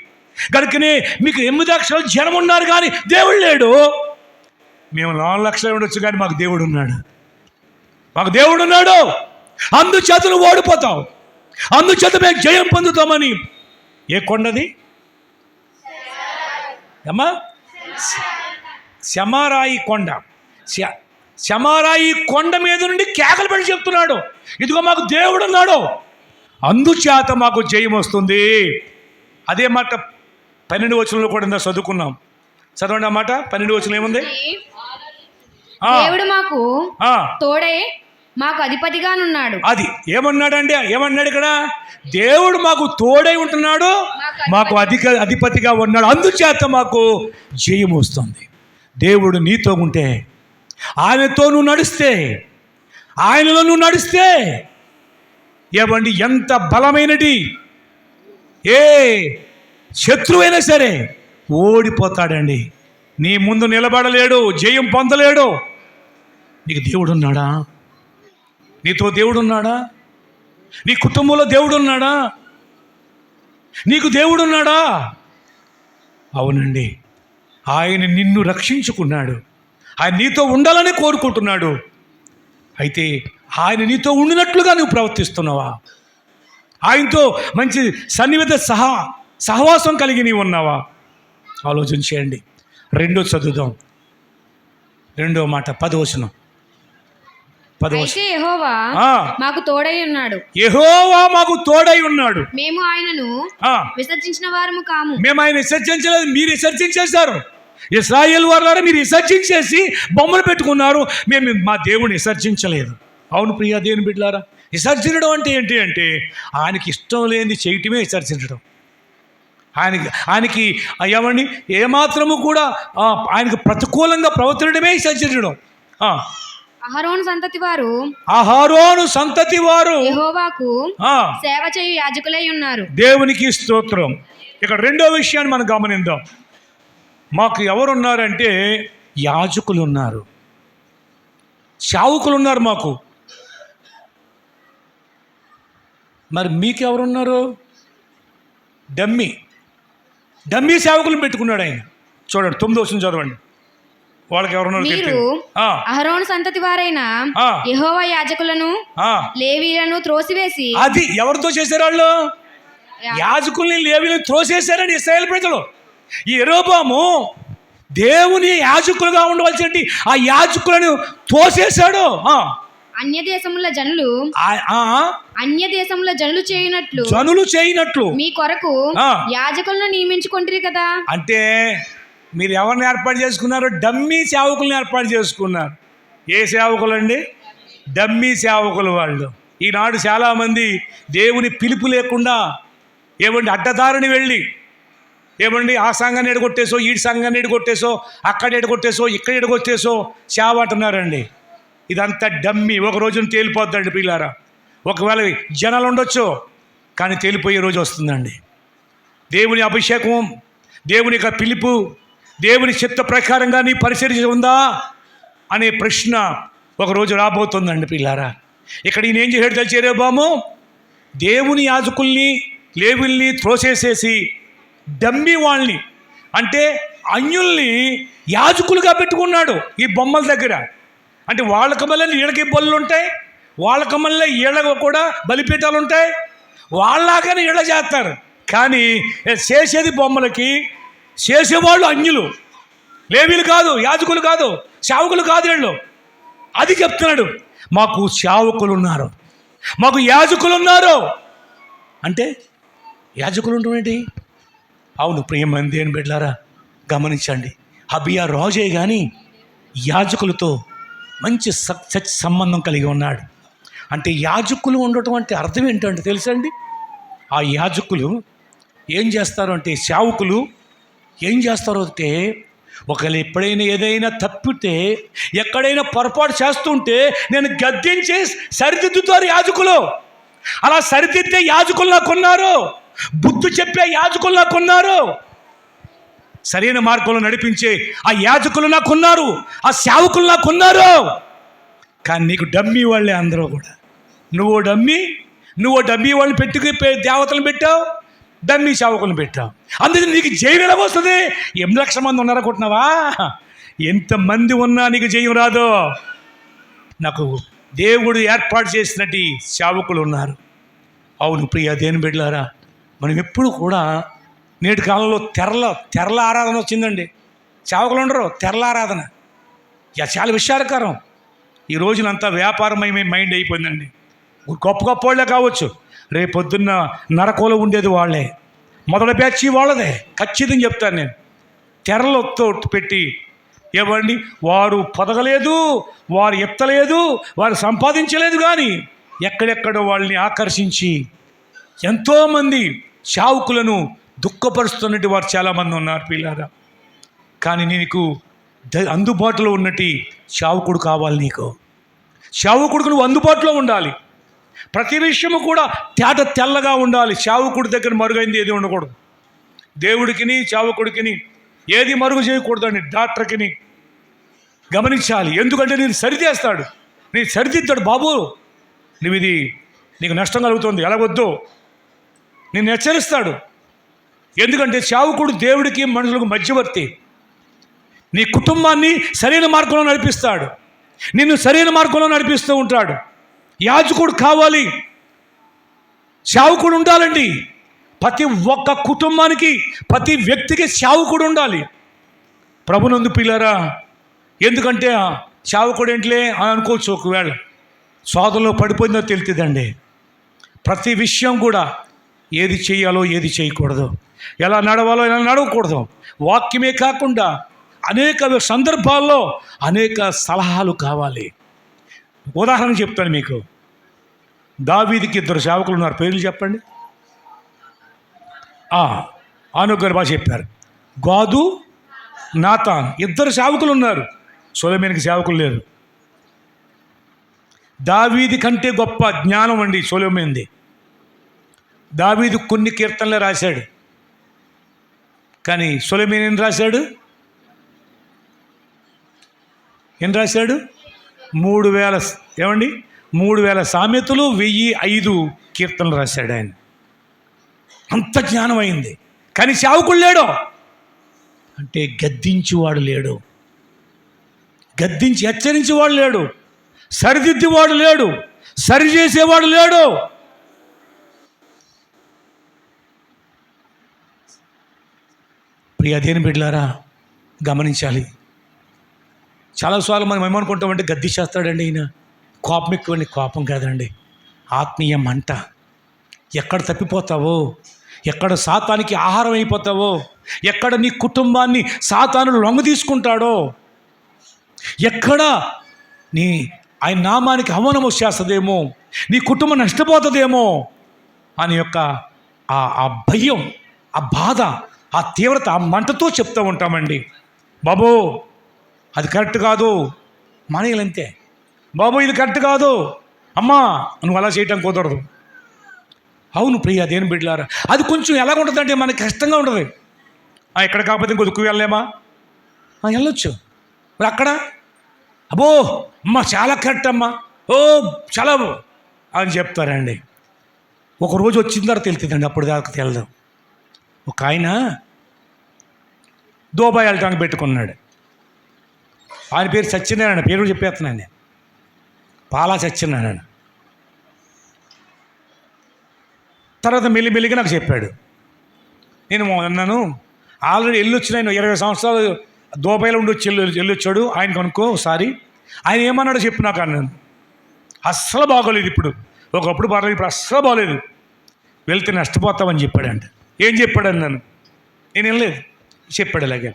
కనుకనే మీకు 8 లక్షల జనం ఉన్నారు కానీ దేవుడు లేడు. మేము 4 లక్షలు ఉండొచ్చు కానీ మాకు దేవుడు ఉన్నాడు, మాకు దేవుడు ఉన్నాడు. అందుచేత నువ్వు ఓడిపోతావు, అందుచేత మేము జయం పొందుతామని. ఏ కొండది అమ్మా? శమారాయి కొండ. శమారాయి కొండ మీద నుండి కేకలు పెట్టి చెప్తున్నాడు, ఇదిగో మాకు దేవుడు ఉన్నాడు, అందుచేత మాకు జయం వస్తుంది. అదే మాట 12వ వచనంలో కూడా చదువుకున్నాం. చదవండి ఆ మాట. 12వ వచనం ఏముంది? దేవుడు మాకు తోడే మాకు అధిపతిగానున్నాడు. అది ఏమన్నాడండి? ఏమన్నాడు ఇక్కడ? దేవుడు మాకు తోడై ఉంటున్నాడు, మాకు అధిపతిగా ఉన్నాడు, అందుచేత మాకు జయం వస్తుంది. దేవుడు నీతో ఉంటే, ఆయనతో నువ్వు నడిస్తే, ఆయనలో నువ్వు నడిస్తే ఏమండి ఎంత బలమైనది ఏ శత్రువైనా సరే ఓడిపోతాడండి. నీ ముందు నిలబడలేడు, జయం పొందలేడు. నీకు దేవుడు ఉన్నాడా? నీతో దేవుడు ఉన్నాడా? నీ కుటుంబంలో దేవుడు ఉన్నాడా? నీకు దేవుడు ఉన్నాడా? అవునండి, ఆయన నిన్ను రక్షించుకున్నాడు, ఆయన నీతో ఉండాలని కోరుకుంటున్నాడు. అయితే ఆయన నీతో ఉండినట్లుగా నువ్వు ప్రవర్తిస్తున్నావా? ఆయనతో మంచి సన్నిహిత సహవాసం కలిగి నీవు ఉన్నావా? ఆలోచన చేయండి. 2 చదువుదాం. 2వ మాట 10వ వచనం. యెహోవా మాకు తోడై ఉన్నాడు, యెహోవా మాకు తోడై ఉన్నాడు, మేము ఆయనను విసర్జించిన వారము కాము. మేము ఆయన విసర్జించలేదు, మీరు విసర్జించేశారు. ఇశ్రాయేలు వారులారా, మీరు విసర్జించేసి బొమ్మలు పెట్టుకున్నారు. మేము మా దేవుని విసర్జించలేదు. అవును ప్రియా దేవుని బిడ్డలారా, విసర్జించడం అంటే ఏంటి అంటే ఆయనకి ఇష్టం లేనిది చేయటమే విసర్జించడం. ఆయనకి ఏమండి ఏమాత్రము కూడా ఆయనకు ప్రతికూలంగా ప్రవర్తించడమే విసర్జించడం. అహరోను సంతతి వారు యెహోవాకు సేవ చేయు యాజకులై ఉన్నారు. దేవునికి స్తోత్రం. ఇక్కడ రెండో విషయాన్ని మనం గమనిద్దాం. మాకు ఎవరున్నారంటే యాజకులు ఉన్నారు, సేవకులు ఉన్నారు మాకు. మరి మీకెవరున్నారు? డమ్మీ సేవకులను పెట్టుకున్నాడు ఆయన. చూడండి 9వ వచనం చదవండి. వాళ్ళకి ఎవరున్నారు? మీరు అహరోను సంతతి వారైన యెహోవా యాజకులను లేవీయులను త్రోసివేసి. అది ఎవరితో చేశారు? వాళ్ళు యాజకుల్ని లేవీయులను త్రోసేశారండి ఇశ్రాయేలు ప్రజలు. ఈ యెరోబాము దేవుని యాజకులుగా ఉండవలసిన ఆ యాజకులను తోసేశాడు. అన్య దేశముల జనులు చేయనట్లు మీ కొరకు యాజకులను నియమించుకుంటారు కదా. అంటే మీరు ఎవరిని ఏర్పాటు చేసుకున్నారు? డమ్మీ సేవకులను ఏర్పాటు చేసుకున్నారు. ఏ సేవకులు అండి? డమ్మీ సేవకులు. వాళ్ళు ఈనాడు చాలామంది దేవుని పిలుపు లేకుండా ఏమండి అడ్డదారిని వెళ్ళి ఏమండి ఆ సంఘాన్ని ఎడగొట్టేసో, ఈ సంఘాన్ని ఎడగొట్టేసో, అక్కడ ఎడగొట్టేసో, ఇక్కడ ఎడగొట్టేసో సేవ అంటున్నారండి. ఇదంతా డమ్మీ. ఒక రోజున తేలిపోద్దండి పిల్లారా. ఒకవేళ జనాలు ఉండొచ్చు, కానీ తేలిపోయే రోజు వస్తుందండి. దేవుని అభిషేకం, దేవుని యొక్క పిలుపు, దేవుని చిత్త ప్రకారంగా నీ పరిచర్య ఉందా అనే ప్రశ్న ఒకరోజు రాబోతుందండి పిల్లారా. ఇక్కడ ఈయన ఏం చేసాడు తెలిసి యెరోబాము? దేవుని యాజకుల్ని లేవీయుల్ని త్రోసేసేసి డమ్మీ వాళ్ళని అంటే అన్యుల్ని యాజకులుగా పెట్టుకున్నాడు ఈ బొమ్మల దగ్గర. అంటే వాళ్ళకి మళ్ళీ ఈళ్ళకి బలులు ఉంటాయి, వాళ్ళకి మళ్ళీ ఈళ్ళకు కూడా బలిపీఠాలు ఉంటాయి, వాళ్ళలాగానే ఈళ్ళ చేస్తారు. కానీ చేసేది బొమ్మలకి, చేసేవాళ్ళు అన్యులు, లేవీలు కాదు, యాజకులు కాదు, సేవకులు కాదు వీళ్ళు. అది చెప్తున్నాడు. మాకు సేవకులు ఉన్నారు, మాకు యాజకులు ఉన్నారు. అంటే యాజకులు ఉండేంటి? అవును ప్రియమైన దేవుని బిడ్డలారా, గమనించండి. అబియా రాజే కానీ యాజకులతో మంచి సంబంధం కలిగి ఉన్నాడు. అంటే యాజకులు ఉండటం అంటే అర్థం ఏంటంటే తెలుసండి? ఆ యాజకులు ఏం చేస్తారు అంటే, సేవకులు ఏం చేస్తారో అంటే, ఒకవేళ ఎప్పుడైనా ఏదైనా తప్పితే, ఎక్కడైనా పొరపాటు చేస్తుంటే నేను గద్దించి సరిదిద్దుతారు యాజకులు. అలా సరిదిద్దే యాజకులు నాకున్నారు, బుద్ధి చెప్పే యాజకులు నాకున్నారు, సరైన మార్గంలో నడిపించే ఆ యాజకులు నాకున్నారు, ఆ సేవకులు నాకున్నారు. కానీ నీకు డమ్మీ వాళ్ళే అందరూ కూడా. నువ్వు డమ్మీ వాళ్ళని పెట్టుకు దేవతలను పెట్టావు, డమ్మీ సేవకులను పెట్టావు. అందుకని నీకు జయం ఎలా వస్తుంది? 8 లక్షల మంది ఉన్నారనుకుంటున్నావా? ఎంతమంది ఉన్నా నీకు జయం రాదు. నాకు దేవుడు ఏర్పాటు చేసినట్టు సేవకులు ఉన్నారు. అవును ప్రియ దేవుని బిడ్డలారా, మనం ఎప్పుడు కూడా నేటి కాలంలో తెరల ఆరాధన వచ్చిందండి. సేవకులు ఉండరు, తెరల ఆరాధన. చాలా విషాదకరం. ఈ రోజునంతా వ్యాపారమయమే మైండ్ అయిపోయిందండి. గొప్ప గొప్ప వాళ్ళే కావచ్చు, రేపొద్దున్న నరకంలో ఉండేది వాళ్ళే. మొదటి బ్యాచ్ వాళ్ళదే, ఖచ్చితంగా చెప్తాను నేను. తెరలతో పెట్టి ఏమండి, వారు పొదగలేదు, వారు ఎత్తలేదు, వారు సంపాదించలేదు, కానీ ఎక్కడెక్కడో వాళ్ళని ఆకర్షించి ఎంతోమంది సేవకులను దుఃఖపరుస్తున్నట్టు వారు చాలామంది ఉన్నారు పిల్లారా. కానీ నీకు అందుబాటులో ఉన్నట్టు సేవకుడు కావాలి. నీకు సేవకుడికి నువ్వు అందుబాటులో ఉండాలి. ప్రతి విషయము కూడా తెల్లగా ఉండాలి. సేవకుడి దగ్గర మరుగైంది ఏది ఉండకూడదు. దేవుడికిని సేవకుడికిని ఏది మరుగు చేయకూడదండి. డాక్టర్కిని గమనించాలి. ఎందుకంటే నేను సరిచేస్తాడు, నేను సరిదిద్దాడు. బాబు నువ్వు ఇది నీకు నష్టం కలుగుతుంది, ఎలాగొద్దు నేను హెచ్చరిస్తాడు. ఎందుకంటే సేవకుడు దేవుడికి మనుషులకు మధ్యవర్తి. నీ కుటుంబాన్ని సరైన మార్గంలో నడిపిస్తాడు, నిన్ను సరైన మార్గంలో నడిపిస్తూ ఉంటాడు. యాజకుడు కావాలి, సేవకుడు ఉండాలండి. ప్రతి ఒక్క కుటుంబానికి, ప్రతి వ్యక్తికి సేవకుడు ఉండాలి. ప్రభునందు పిల్లరా, ఎందుకంటే సేవకుడు ఏంటిలే అని అనుకోవచ్చు. ఒకవేళ సోదరులో పడిపోయిందో తెలుతుందండి. ప్రతి విషయం కూడా ఏది చేయాలో ఏది చేయకూడదు, ఎలా నడవాలో ఎలా నడవకూడదు, వాక్యమే కాకుండా అనేక సందర్భాల్లో అనేక సలహాలు కావాలి. ఉదాహరణ చెప్తాను మీకు. దావీదుకి 2 సేవకులు ఉన్నారు, పేర్లు చెప్పండి. అనుగ్రహ భాష చెప్పారు. గాదు, నాతాన్ 2 సేవకులు ఉన్నారు. సొలొమోనుకి సేవకులు లేరు. దావీదు కంటే గొప్ప జ్ఞానం అండి సొలొమోనుది. దావీదు కొన్ని కీర్తనలే రాశాడు, కానీ సొలొమోను ఏం రాశాడు? 3,000 సామెతలు, 1,005 కీర్తనలు రాశాడు ఆయన. అంత జ్ఞానం అయింది. కానీ సేవకుడు లేడు అంటే గద్దించేవాడు లేడు, గద్దించి హెచ్చరించేవాడు లేడు, సరిదిద్దేవాడు లేడు, సరిచేసేవాడు లేడు. ప్రియ దేవుని బిడ్డలారా, గమనించాలి. చాలాసార్లు మనం ఏమనుకుంటామంటే గద్దించేస్తాడండి ఈయన, కోపం ఎక్కువండి. కోపం కాదండి, ఆత్మీయ మంట. ఎక్కడ తప్పిపోతావో, ఎక్కడ సాతానికి ఆహారం అయిపోతావో, ఎక్కడ నీ కుటుంబాన్ని సాతాను లొంగ తీసుకుంటాడో, ఎక్కడ ఆయన నామానికి అవమానం వచ్చేస్తుందేమో, నీ కుటుంబం నష్టపోతుందేమో అని యొక్క ఆ భయం, ఆ బాధ, ఆ తీవ్రత, ఆ మంటతో చెప్తూ ఉంటామండి. బాబో అది కరెక్ట్ కాదు, మానేయాలంతే. బాబు ఇది కరెక్ట్ కాదు, అమ్మా నువ్వు అలా చేయటం కుదరదు. అవును ప్రియ దేవుని బిడ్డలారా, అది కొంచెం ఎలాగ ఉంటుందంటే మనకి కష్టంగా ఉంటుంది. ఎక్కడ కాకపోతే ఇంకొదుకు వెళ్ళలేమా? వెళ్ళొచ్చు. మరి అక్కడ అబ్బో అమ్మ చాలా కరెక్ట్ అమ్మా, ఓ చాలా అని చెప్తారండి. ఒకరోజు వచ్చిన తర్వాత తెలుతుందండి, అప్పుడు దాకా తెలదు. ఒక ఆయన దుబాయ్ వెళ్ళటానికి పెట్టుకున్నాడు. ఆయన పేరు సత్యనారాయణ, పేరు చెప్పేస్తున్నాను నేను, పాలా సత్యనారాయణ. తర్వాత మెల్లిమెల్లిగా నాకు చెప్పాడు. నేను అన్నాను, ఆల్రెడీ వెళ్ళొచ్చిన ఆయన 20 సంవత్సరాలు దుబాయ్లో వెళ్ళొచ్చాడు ఆయన కనుక్కో ఒకసారి. ఆయన ఏమన్నాడో చెప్పు నాకు అన్నాను. అస్సలు బాగోలేదు ఇప్పుడు, ఒకప్పుడు పర్లేదు, ఇప్పుడు అస్సలు బాగోలేదు, వెళ్తే నష్టపోతామని చెప్పాడంట. ఏం చెప్పాడు అన్నాను. నేను వెళ్ళలేదు. చెప్పాడు ఇలాగే,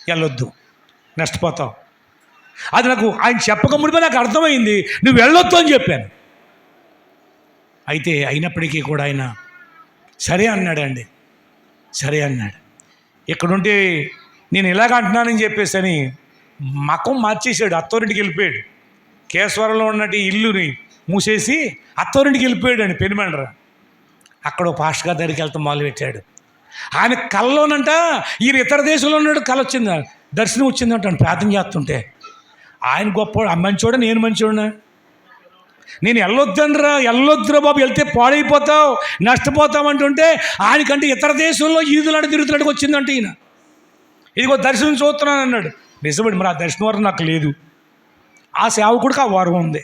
వెళ్ళొద్దు నష్టపోతావు. అది నాకు ఆయన చెప్పక మునిపే నాకు అర్థమైంది, నువ్వు వెళ్ళొద్దు అని చెప్పాను. అయితే అయినప్పటికీ కూడా ఆయన సరే అన్నాడండి, సరే అన్నాడు. ఇక్కడుంటే నేను ఇలాగ అంటున్నానని చెప్పేసి అని మకం మార్చేశాడు, అత్తోరింటికి వెళ్ళిపోయాడు. కేశవరంలో ఉన్నట్టు ఇల్లుని మూసేసి అత్తోరింటికి వెళ్ళిపోయాడు అండి, పెనుమండ్ర. అక్కడ పాస్టర్ గారి దగ్గరికి వెళ్తాం మొదలుపెట్టాడు. ఆయన కళ్ళలోనంట ఈయన ఇతర దేశంలో ఉన్నాడు, కళ వచ్చింది, దర్శనం వచ్చిందంట ప్రార్థన చేస్తుంటే. ఆయన గొప్పవాడు, మంచోడా నేను మంచోడా? నేను వెళ్ళొద్దురా బాబు, వెళ్తే పాడైపోతావు నష్టపోతావు అంటుంటే ఆయనకంటే ఇతర దేశంలో ఈదులాంటి తిరుగుతున్నట్టుకు వచ్చిందంటే ఈయన. ఇదిగో దర్శనం చూస్తున్నాను అన్నాడు. నిజమండి, మరి ఆ దర్శనం వరం నాకు లేదు, ఆ సేవకుడికి ఆ వరం ఉంది,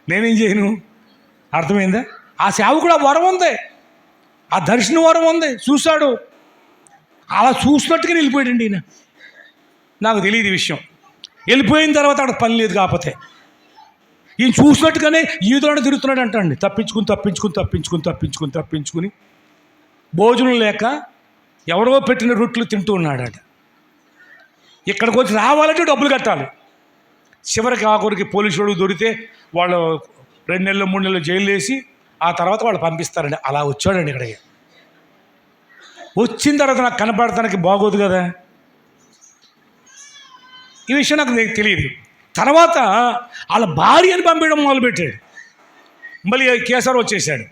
నేనేం చేయను? అర్థమైందా? ఆ సేవకుడు ఆ వరం ఉంది, ఆ దర్శన వరం ఉంది, చూశాడు. అలా చూసినట్టుగా వెళ్ళిపోయాడండి ఈయన. నాకు తెలియదు ఈ విషయం. వెళ్ళిపోయిన తర్వాత అక్కడ పని లేదు, కాకపోతే ఈయన చూసినట్టుగానే ఈదులాంటి తిరుగుతున్నాడు అంటండి. తప్పించుకుని భోజనం లేక ఎవరో పెట్టిన రొట్టెలు తింటూ ఉన్నాడట. ఇక్కడికి వచ్చి రావాలంటే డబ్బులు కట్టాలి. చివరికి ఆఖరికి పోలీసులు దొరికితే వాళ్ళు 2 నెలలు 3 నెలలు జైలు వేసి ఆ తర్వాత వాళ్ళు పంపిస్తారండి. అలా వచ్చాడండి ఇక్కడికి. వచ్చిన తర్వాత నాకు కనపడటానికి బాగోదు కదా, ఈ విషయం నాకు తెలియదు. తర్వాత వాళ్ళ భార్యని పంపించడం మొదలుపెట్టాడు. మళ్ళీ కేసర్ వచ్చేసాడు,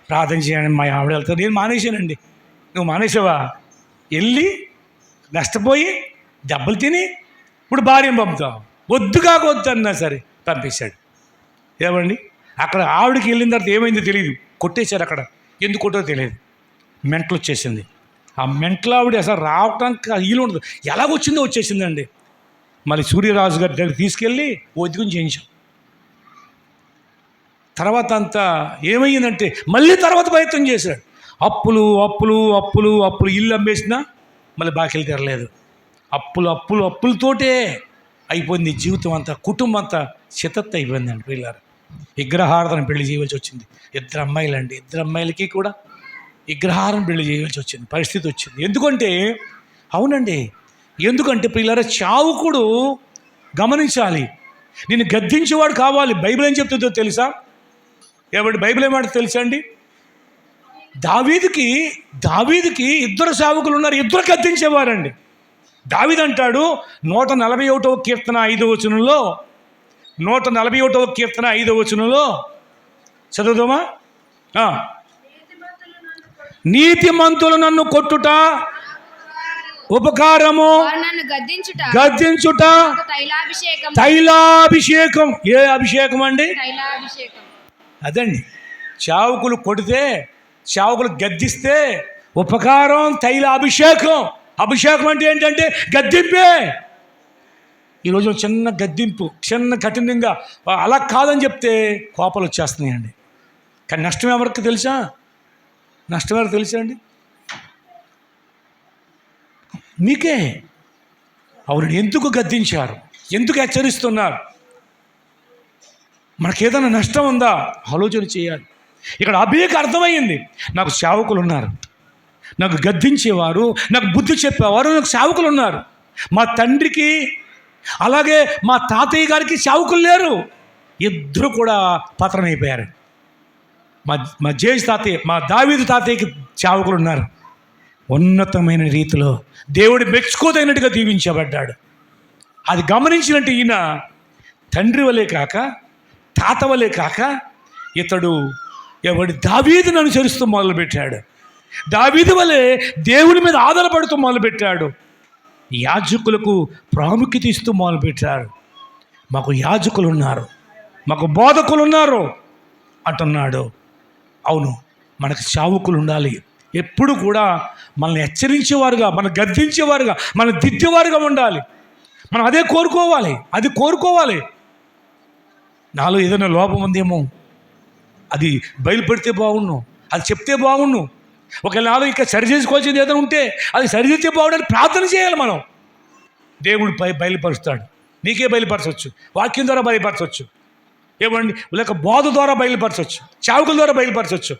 ప్రార్థన చేయండి మా ఆవిడ వెళ్తారు. నేను మానేశానండి. నువ్వు మానేసావా? వెళ్ళి నష్టపోయి దెబ్బలు తిని ఇప్పుడు భార్యను పంపుతావు, వద్దు అన్నా సరే పంపించాడు. ఏమండి, అక్కడ ఆవిడకి వెళ్ళిన తర్వాత ఏమైందో తెలియదు, కొట్టేశారు. అక్కడ ఎందుకు కొట్టో తెలియదు, మెంటలు వచ్చేసింది. ఆ మెంటలు ఆవిడ అసలు రావటానికి వీలు ఉండదు, ఎలాగొచ్చిందో వచ్చేసిందండి. మళ్ళీ సూర్యరాజు గారి దగ్గర తీసుకెళ్ళి ఒద్దుకుని చేయించాం. తర్వాత అంతా ఏమయ్యిందంటే మళ్ళీ తర్వాత ప్రయత్నం చేశాడు. అప్పులు అప్పులు అప్పులు అప్పులు, ఇల్లు అమ్మేసినా మళ్ళీ బాకీలు తెరలేదు. అప్పులతోటే అయిపోయింది జీవితం అంతా, కుటుంబం అంతా చితత్ అయిపోయిందండి. పిల్లలు విగ్రహారాధన పెళ్లి చేయవలసి వచ్చింది. 2 అమ్మాయిలండి, 2 అమ్మాయిలకి కూడా విగ్రహారాధన పెళ్లి చేయవలసి వచ్చింది పరిస్థితి వచ్చింది. ఎందుకంటే అవునండి, ఎందుకంటే పిల్లల చావుకుడు గమనించాలి, నిన్ను గద్దించేవాడు కావాలి. బైబిల్ ఏం చెప్తుందో తెలుసా? ఏమంటే బైబిల్ ఏమాట తెలుసా అండి? దావీదుకి ఇద్దరు సేవకులు ఉన్నారు, ఇద్దరు గద్దించేవారండి. దావీదు అంటాడు 141వ కీర్తన 5వ వచనంలో, 141వ కీర్తన 5వ వచనంలో చదువుదామా? నీతిమంతులు నన్ను కొట్టుట ఉపకారము, నన్ను గద్దించుట తైలాభిషేకం. తైలాభిషేకం. ఏ అభిషేకం అండి? తైలాభిషేకం. అదండి, చావుకులు కొడితే, చావుకులు గద్దిస్తే ఉపకారం, తైలాభిషేకం. అభిషేకం అంటే ఏంటంటే గద్దింపే. ఈరోజు చిన్న గద్దింపు, చిన్న కఠినంగా అలా కాదని చెప్తే కోపాలు వచ్చేస్తున్నాయండి. కానీ నష్టం ఎవరికి తెలుసా? నష్టం ఎవరికి తెలుసా అండి? మీకే. అవును, ఎందుకు గద్దించారు, ఎందుకు హెచ్చరిస్తున్నారు? మనకేదైనా నష్టం ఉందా ఆలోచన చేయాలి. ఇక్కడ అభికి అర్థమైంది, నాకు సేవకులు ఉన్నారు, నాకు గద్దించేవారు, నాకు బుద్ధి చెప్పేవారు, నాకు సేవకులు ఉన్నారు. మా తండ్రికి అలాగే మా తాతయ్య గారికి సేవకులు లేరు, ఇద్దరు కూడా పతనమైపోయారు. మా జేజ్ తాతయ్య, మా దావీదు తాతయ్యకి సేవకులు ఉన్నారు. ఉన్నతమైన రీతిలో దేవుడు మెచ్చుకోదగినట్టుగా దీవించబడ్డాడు. అది గమనించినట్టు ఈయన తండ్రి వలే కాక, తాత వలే కాక, ఇతడు దావీదును అనుసరిస్తూ మొదలుపెట్టాడు. దావీదు వలె దేవుని మీద ఆధారపడుతూ మొదలుపెట్టాడు. యాజకులకు ప్రాముఖ్యత ఇస్తూ మొదలుపెట్టారు. మాకు యాజకులు ఉన్నారు, మాకు బోధకులు ఉన్నారు అంటున్నాడు. అవును, మనకు సేవకులు ఉండాలి. ఎప్పుడు కూడా మనల్ని హెచ్చరించేవారుగా, మనం గద్దించేవారుగా, మనం దిద్దేవారుగా ఉండాలి. మనం అదే కోరుకోవాలి. నాలో ఏదైనా లోపం ఉందేమో అది బయలుపెడితే బాగుండు, అది చెప్తే బాగుండు. ఒకవేళ నాలో ఇంకా సరి చేసుకోవాల్సింది ఏదైనా ఉంటే అది సరిదిద్దే బాగుండని ప్రార్థన చేయాలి. మనం దేవుడు బయలుపరుస్తాడు. నీకే బయలుపరచవచ్చు, వాక్యం ద్వారా బయలుపరచవచ్చు, ఏమండి, లేక బోధ ద్వారా బయలుపరచవచ్చు, చావుకుల ద్వారా బయలుపరచవచ్చు.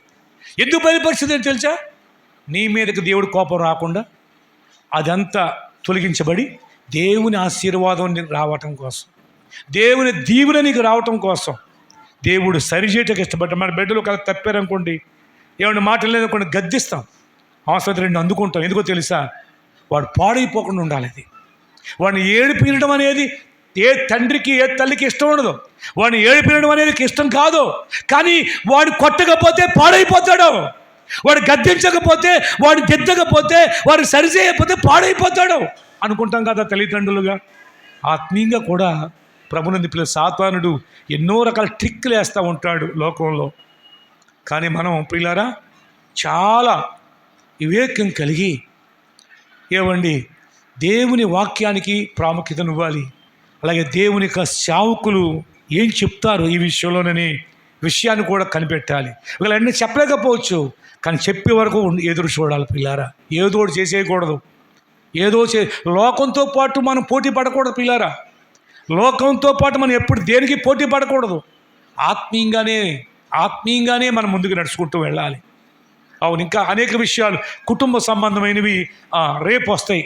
ఎందుకు బయలుపరిచింది అని తెలుసా? నీ మీదకి దేవుడు కోపం రాకుండా అదంతా తొలగించబడి దేవుని ఆశీర్వాదం రావటం కోసం, దేవుని దీవెన నీకు రావటం కోసం దేవుడు సరిచేయటకు ఇష్టపడ్డా. మన బిడ్డలు ఒక తప్పారనుకోండి, ఏమన్నా మాటలు లేదనుకోండి, గద్దిస్తాం, అవసరం రెండు అందుకుంటాం. ఎందుకో తెలుసా? వాడు పాడైపోకుండా ఉండాలి. అది వాడిని ఏడిపించడం అనేది ఏ తండ్రికి ఏ తల్లికి ఇష్టం ఉండదు. వాడిని ఏడిపించడం అనేది ఇష్టం కాదు. కానీ వాడు కొట్టకపోతే పాడైపోతాడు, వాడు గద్దించకపోతే, వాడు దిద్దకపోతే, వాడు సరిచేయకపోతే పాడైపోతాడు అనుకుంటాం కదా తల్లిదండ్రులుగా. ఆత్మీయంగా కూడా ప్రభునందు పిల్లలు సాతానుడు ఎన్నో రకాల ట్రిక్లు వేస్తూ ఉంటాడు లోకంలో. కానీ మనం ప్రియులారా చాలా వివేకం కలిగి ఏవండి దేవుని వాక్యానికి ప్రాముఖ్యతనివ్వాలి. అలాగే దేవుని యొక్క సేవకులు ఏం చెప్తారు ఈ విషయంలోనని విషయాన్ని కూడా కనిపెట్టాలి. వీళ్ళు అన్నీ చెప్పలేకపోవచ్చు, కానీ చెప్పే వరకు ఎదురు చూడాలి. పిల్లారా ఏదో ఒకటి చేసేయకూడదు, లోకంతో పాటు మనం పోటీ పడకూడదు. పిల్లారా లోకంతో పాటు మనం ఎప్పుడు దేనికి పోటీ పడకూడదు. ఆత్మీయంగానే మనం ముందుకు నడుచుకుంటూ వెళ్ళాలి. అవును, ఇంకా అనేక విషయాలు కుటుంబ సంబంధమైనవి రేపు వస్తాయి.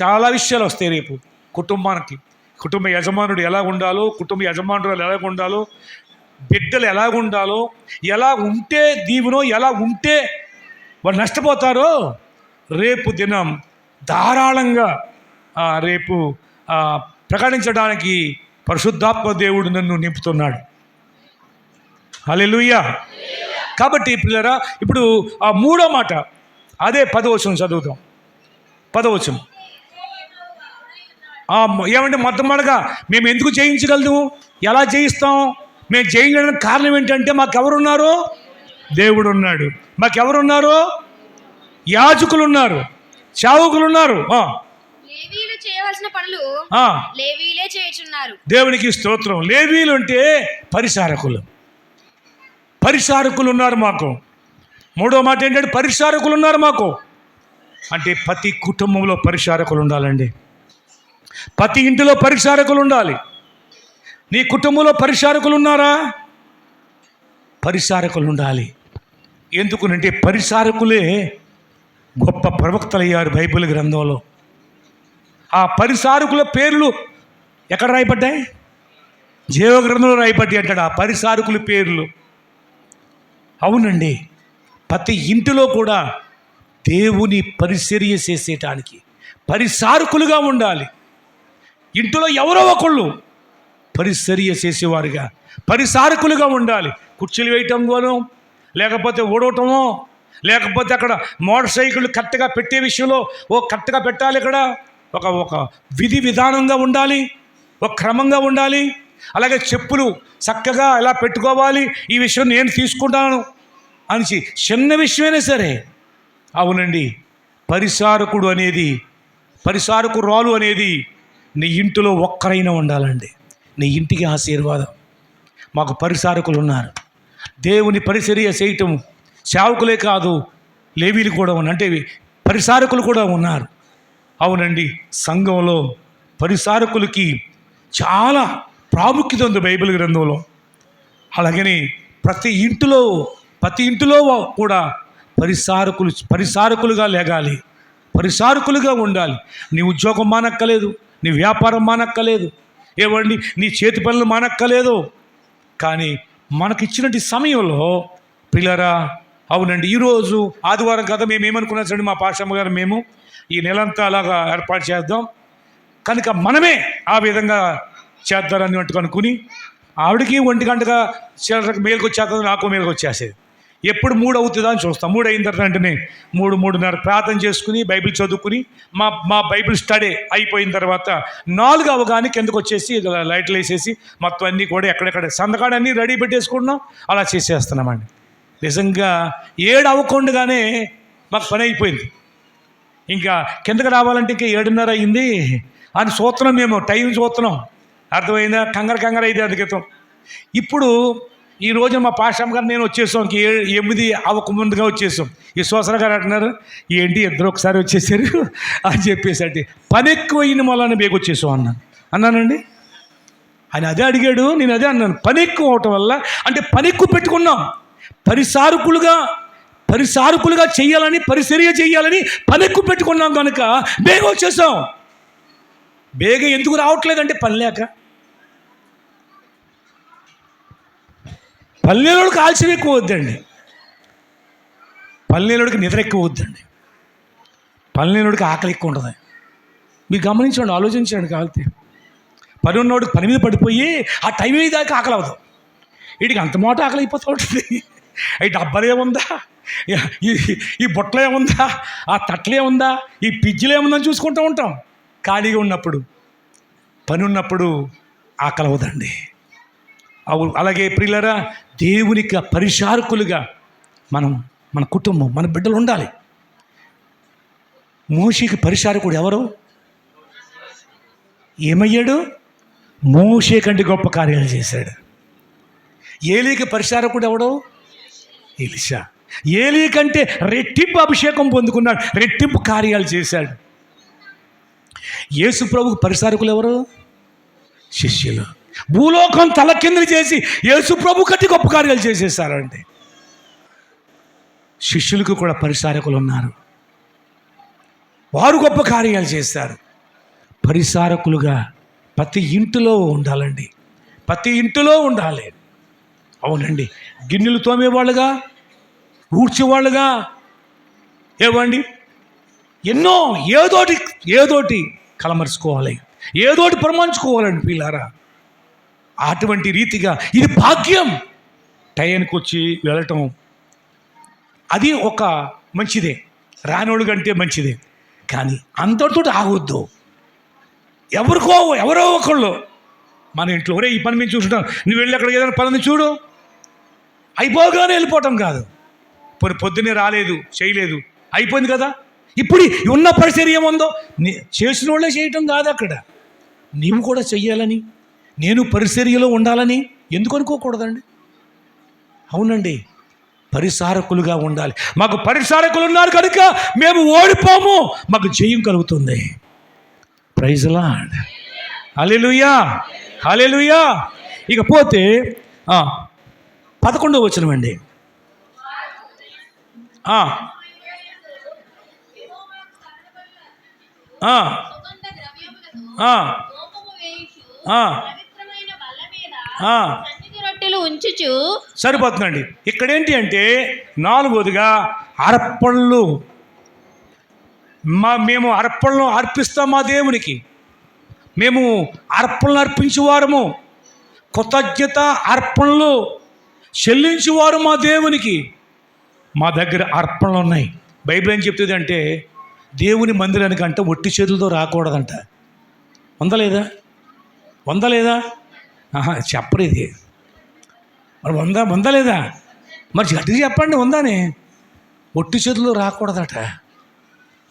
చాలా విషయాలు వస్తాయి రేపు. కుటుంబానికి, కుటుంబ యజమానుడు ఎలా ఉండాలో, కుటుంబ యజమానురాలు ఎలా ఉండాలో, బిడ్డలు ఎలా ఉండాలో, ఎలా ఉంటే దీవునో, ఎలా ఉంటే వాళ్ళు నష్టపోతారో రేపు దినం ధారాళంగా రేపు ప్రకటించడానికి పరిశుద్ధాత్మ దేవుడు నన్ను నింపుతున్నాడు. హల్లెలూయా. కాబట్టి పిల్లరా ఇప్పుడు ఆ మూడో మాట అదే 10వ వచనం చదువుతాం. 10వ వచనం ఏమంటే మొట్టమొదటిగా మేము ఎందుకు జయించగలము, ఎలా జయిస్తాం? మేము జయించడానికి కారణం ఏంటంటే మాకెవరున్నారు? దేవుడు ఉన్నాడు. మాకెవరున్నారు? యాజకులు ఉన్నారు, సేవకులు ఉన్నారు. లేవీయులు చేయవలసిన పనులు లేవీయులే చేయుచున్నారు. దేవునికి స్తోత్రం. లేవీయులు అంటే పరిచారకులు ఉన్నారు మాకు. మూడో మాట ఏంటంటే పరిచారకులు ఉన్నారు మాకు. అంటే ప్రతి కుటుంబంలో పరిచారకులు ఉండాలండి. ప్రతి ఇంటిలో పరిచారకులు ఉండాలి. నీ కుటుంబంలో పరిచారకులు ఉన్నారా? పరిచారకులు ఉండాలి. ఎందుకునంటే పరిచారకులే గొప్ప ప్రవక్తలయ్యారు బైబిల్ గ్రంథంలో. ఆ పరిచారకుల పేర్లు ఎక్కడ రాయబడ్డాయి? జీవగ్రంథంలో రాయబట్టి అంటాడు ఆ పరిసారకుల పేర్లు. అవునండి, ప్రతి ఇంటిలో కూడా దేవుని పరిచర్య చేసేటానికి పరిసారకులుగా ఉండాలి. ఇంటిలో ఎవరో ఒకళ్ళు పరిచర్య చేసేవారుగా పరిసారకులుగా ఉండాలి. కుర్చీలు వేయటంలోనో, లేకపోతే ఓడవటమో, లేకపోతే అక్కడ మోటార్ సైకిల్ కరెక్ట్గా పెట్టే విషయంలో కరెక్ట్గా పెట్టాలి. ఇక్కడ ఒక విధి విధానంగా ఉండాలి, ఒక క్రమంగా ఉండాలి. అలాగే చెప్పులు చక్కగా ఎలా పెట్టుకోవాలి, ఈ విషయం నేను తీసుకుంటాను అని చిన్న విషయమైనా సరే. అవునండి, పరిసారకురాలు అనేది నీ ఇంటిలో ఒక్కరైనా ఉండాలండి. నీ ఇంటికి ఆశీర్వాదం. మాకు పరిసారకులు ఉన్నారు. దేవుని పరిచర్య చేయటం సేవకులే కాదు, లేవీలు కూడా ఉన్నారు, అంటే పరిసారకులు కూడా ఉన్నారు. అవునండి, సంఘంలో పరిసారకులకి చాలా ప్రాముఖ్యత ఉంది బైబిల్ గ్రంథంలో. అలాగని ప్రతి ఇంటిలో కూడా పరిసారకులుగా లేగాలి, పరిసారకులుగా ఉండాలి. నీ ఉద్యోగం మానక్కలేదు, నీ వ్యాపారం మానక్కలేదు, ఏవండి నీ చేతి పనులు మానక్కలేదు. కానీ మనకిచ్చినటువంటి సమయంలో పిల్లరా, అవునండి, ఈరోజు ఆదివారం కదా, మేము ఏమనుకున్నాం చూడండి, మా పాషమ్మ గారు మేము ఈ నెలంతా అలాగా ఏర్పాటు చేద్దాం కనుక మనమే ఆ విధంగా చేద్దారని అనుకుని ఆవిడకి 1 గంటగా చిల్లరకు మేలుకు వచ్చేస్తుంది, నాకు మేలుకు వచ్చేసేది. ఎప్పుడు 3 అవుతుందా అని చూస్తాం. 3 అయిన తర్వాత వెంటనే 3:30 ప్రార్థన చేసుకుని బైబిల్ చదువుకుని మా బైబిల్ స్టడీ అయిపోయిన తర్వాత 4 అవగానే కిందకు వచ్చేసి లైట్లు వేసేసి మొత్తం అన్నీ కూడా ఎక్కడెక్కడ సంతకాడన్నీ రెడీ పెట్టేసుకుంటున్నాం. అలా చేసేస్తున్నామండి. నిజంగా 7 అవ్వకుండానే మాకు పని అయిపోయింది. ఇంకా కిందకి రావాలంటే ఇంకా 7:30 అయింది అని చూస్తున్నాం, మేము టైం చూస్తున్నాం. అర్థమైందా? కంగారు అయితే అది క్రితం. ఇప్పుడు ఈ రోజు మా పాషామ్ గారు నేను వచ్చేసాం, 8 అవ్వకముందుగా వచ్చేసాం. విశ్వాసరావు గారు అంటున్నారు, ఏంటి ఇద్దరు ఒకసారి వచ్చేసారు అని చెప్పేసి. పని ఎక్కువ అయిన వల్ల బేగ వచ్చేసాం అన్నానండి. ఆయన అదే అడిగాడు, నేను అదే అన్నాను. పని ఎక్కువ అవటం వల్ల, అంటే పని ఎక్కువ పెట్టుకున్నాం. పరిసారకులుగా చెయ్యాలని, పరిచర్య చెయ్యాలని పని ఎక్కువ పెట్టుకున్నాం కనుక బేగ వచ్చేసాం. బేగ ఎందుకు రావట్లేదంటే పని లేక. పల్లెలోడికి ఆలస్యం ఎక్కువ వద్దండి, పల్లెలోడికి నిద్ర ఎక్కువ వద్దండి, పల్లెలోడికి ఆకలి ఎక్కువ ఉంటుంది. మీరు గమనించండి, ఆలోచించండి. కాలితే పని ఉన్నవాడికి పని మీద పడిపోయి ఆ టైం అయ్యేదాకా ఆకలి అవ్వదు. వీడికి అంత మాట ఆకలి అయిపోతూ ఉంటుంది. ఈ డబ్బలేముందా, ఈ బొట్టలేముందా, ఆ తట్లేముందా, ఈ పిజ్జలేముందని చూసుకుంటూ ఉంటాం. ఖాళీగా ఉన్నప్పుడు, పని ఉన్నప్పుడు ఆకలి అవ్వదండి. అలాగే ప్రియులారా, దేవునికి పరిచారకులుగా మన కుటుంబం, మన బిడ్డలు ఉండాలి. మోషేకి పరిచారకుడు ఎవరు? ఏమయ్యాడు? మోషే కంటే గొప్ప కార్యాలు చేశాడు. ఏలీకి పరిచారకుడు ఎవడు? ఎలీషా. ఏలీ కంటే రెట్టింపు అభిషేకం పొందుకున్నాడు, రెట్టింపు కార్యాలు చేశాడు. యేసు ప్రభువుకు పరిచారకులు ఎవరు? శిష్యులు. భూలోకం తల కిందలు చేసి యేసు ప్రభు కంటే గొప్ప కార్యాలు చేసేసారండి. శిష్యులకు కూడా పరిచారకులు ఉన్నారు, వారు గొప్ప కార్యాలు చేస్తారు. పరిచారకులుగా ప్రతి ఇంటిలో ఉండాలండి, ప్రతి ఇంటిలో ఉండాలి. అవునండి, గిన్నెలు తోమేవాళ్ళుగా, ఊడ్చేవాళ్ళుగా, ఏవండి ఎన్నో ఏదోటి కలమర్చుకోవాలి, ఏదోటి ప్రమాణించుకోవాలండి పిల్లారా. అటువంటి రీతిగా ఇది భాగ్యం. టైంకి వచ్చి వెళ్ళటం అది ఒక మంచిదే, రానోడు కంటే మంచిదే. కానీ అందరితో ఆగొద్దు. ఎవరో ఒకళ్ళు మన ఇంట్లో ఒరే ఈ పని మీద చూసుకుంటాం, నువ్వు వెళ్ళి అక్కడికి ఏదైనా పని చూడు, అయిపోగానే వెళ్ళిపోవటం కాదు. పొద్దున్నే రాలేదు, చేయలేదు, అయిపోయింది కదా. ఇప్పుడు ఉన్న పరిచర్య ఏముందో చేసిన వాళ్ళే చేయటం కాదు, అక్కడ నీవు కూడా చెయ్యాలని, నేను పరిచర్యలో ఉండాలని ఎందుకు అనుకోకూడదండి? అవునండి, పరిచారకులుగా ఉండాలి. మాకు పరిచారకులు ఉన్నారు కనుక మేము ఓడిపోము, మాకు జయం కలుగుతుంది. ప్రైజ్ లార్డ్, హల్లెలూయా, హల్లెలూయా. ఇకపోతే 11వ వచనం అండి. సన్నిధి రొట్టెలు ఉంచుచు సరిపోతుందండి. ఇక్కడేంటి అంటే 4వదిగా అర్పణలు. మేము అర్పణలు అర్పిస్తాం మా దేవునికి. మేము అర్పణలు అర్పించేవారము, కృతజ్ఞత అర్పణలు చెల్లించేవారు మా దేవునికి. మా దగ్గర అర్పణలు ఉన్నాయి. బైబిల్ ఏం చెప్తుంది అంటే దేవుని మందిరానికి అంటే ఒట్టి చేతులతో రాకూడదంట. ఉందా లేదా? చెప్పరు ఇది. మరి ఉందా లేదా? మరి గట్టిగా చెప్పండి. ఉందాని ఒట్టి చేతుల్లో రాకూడదట.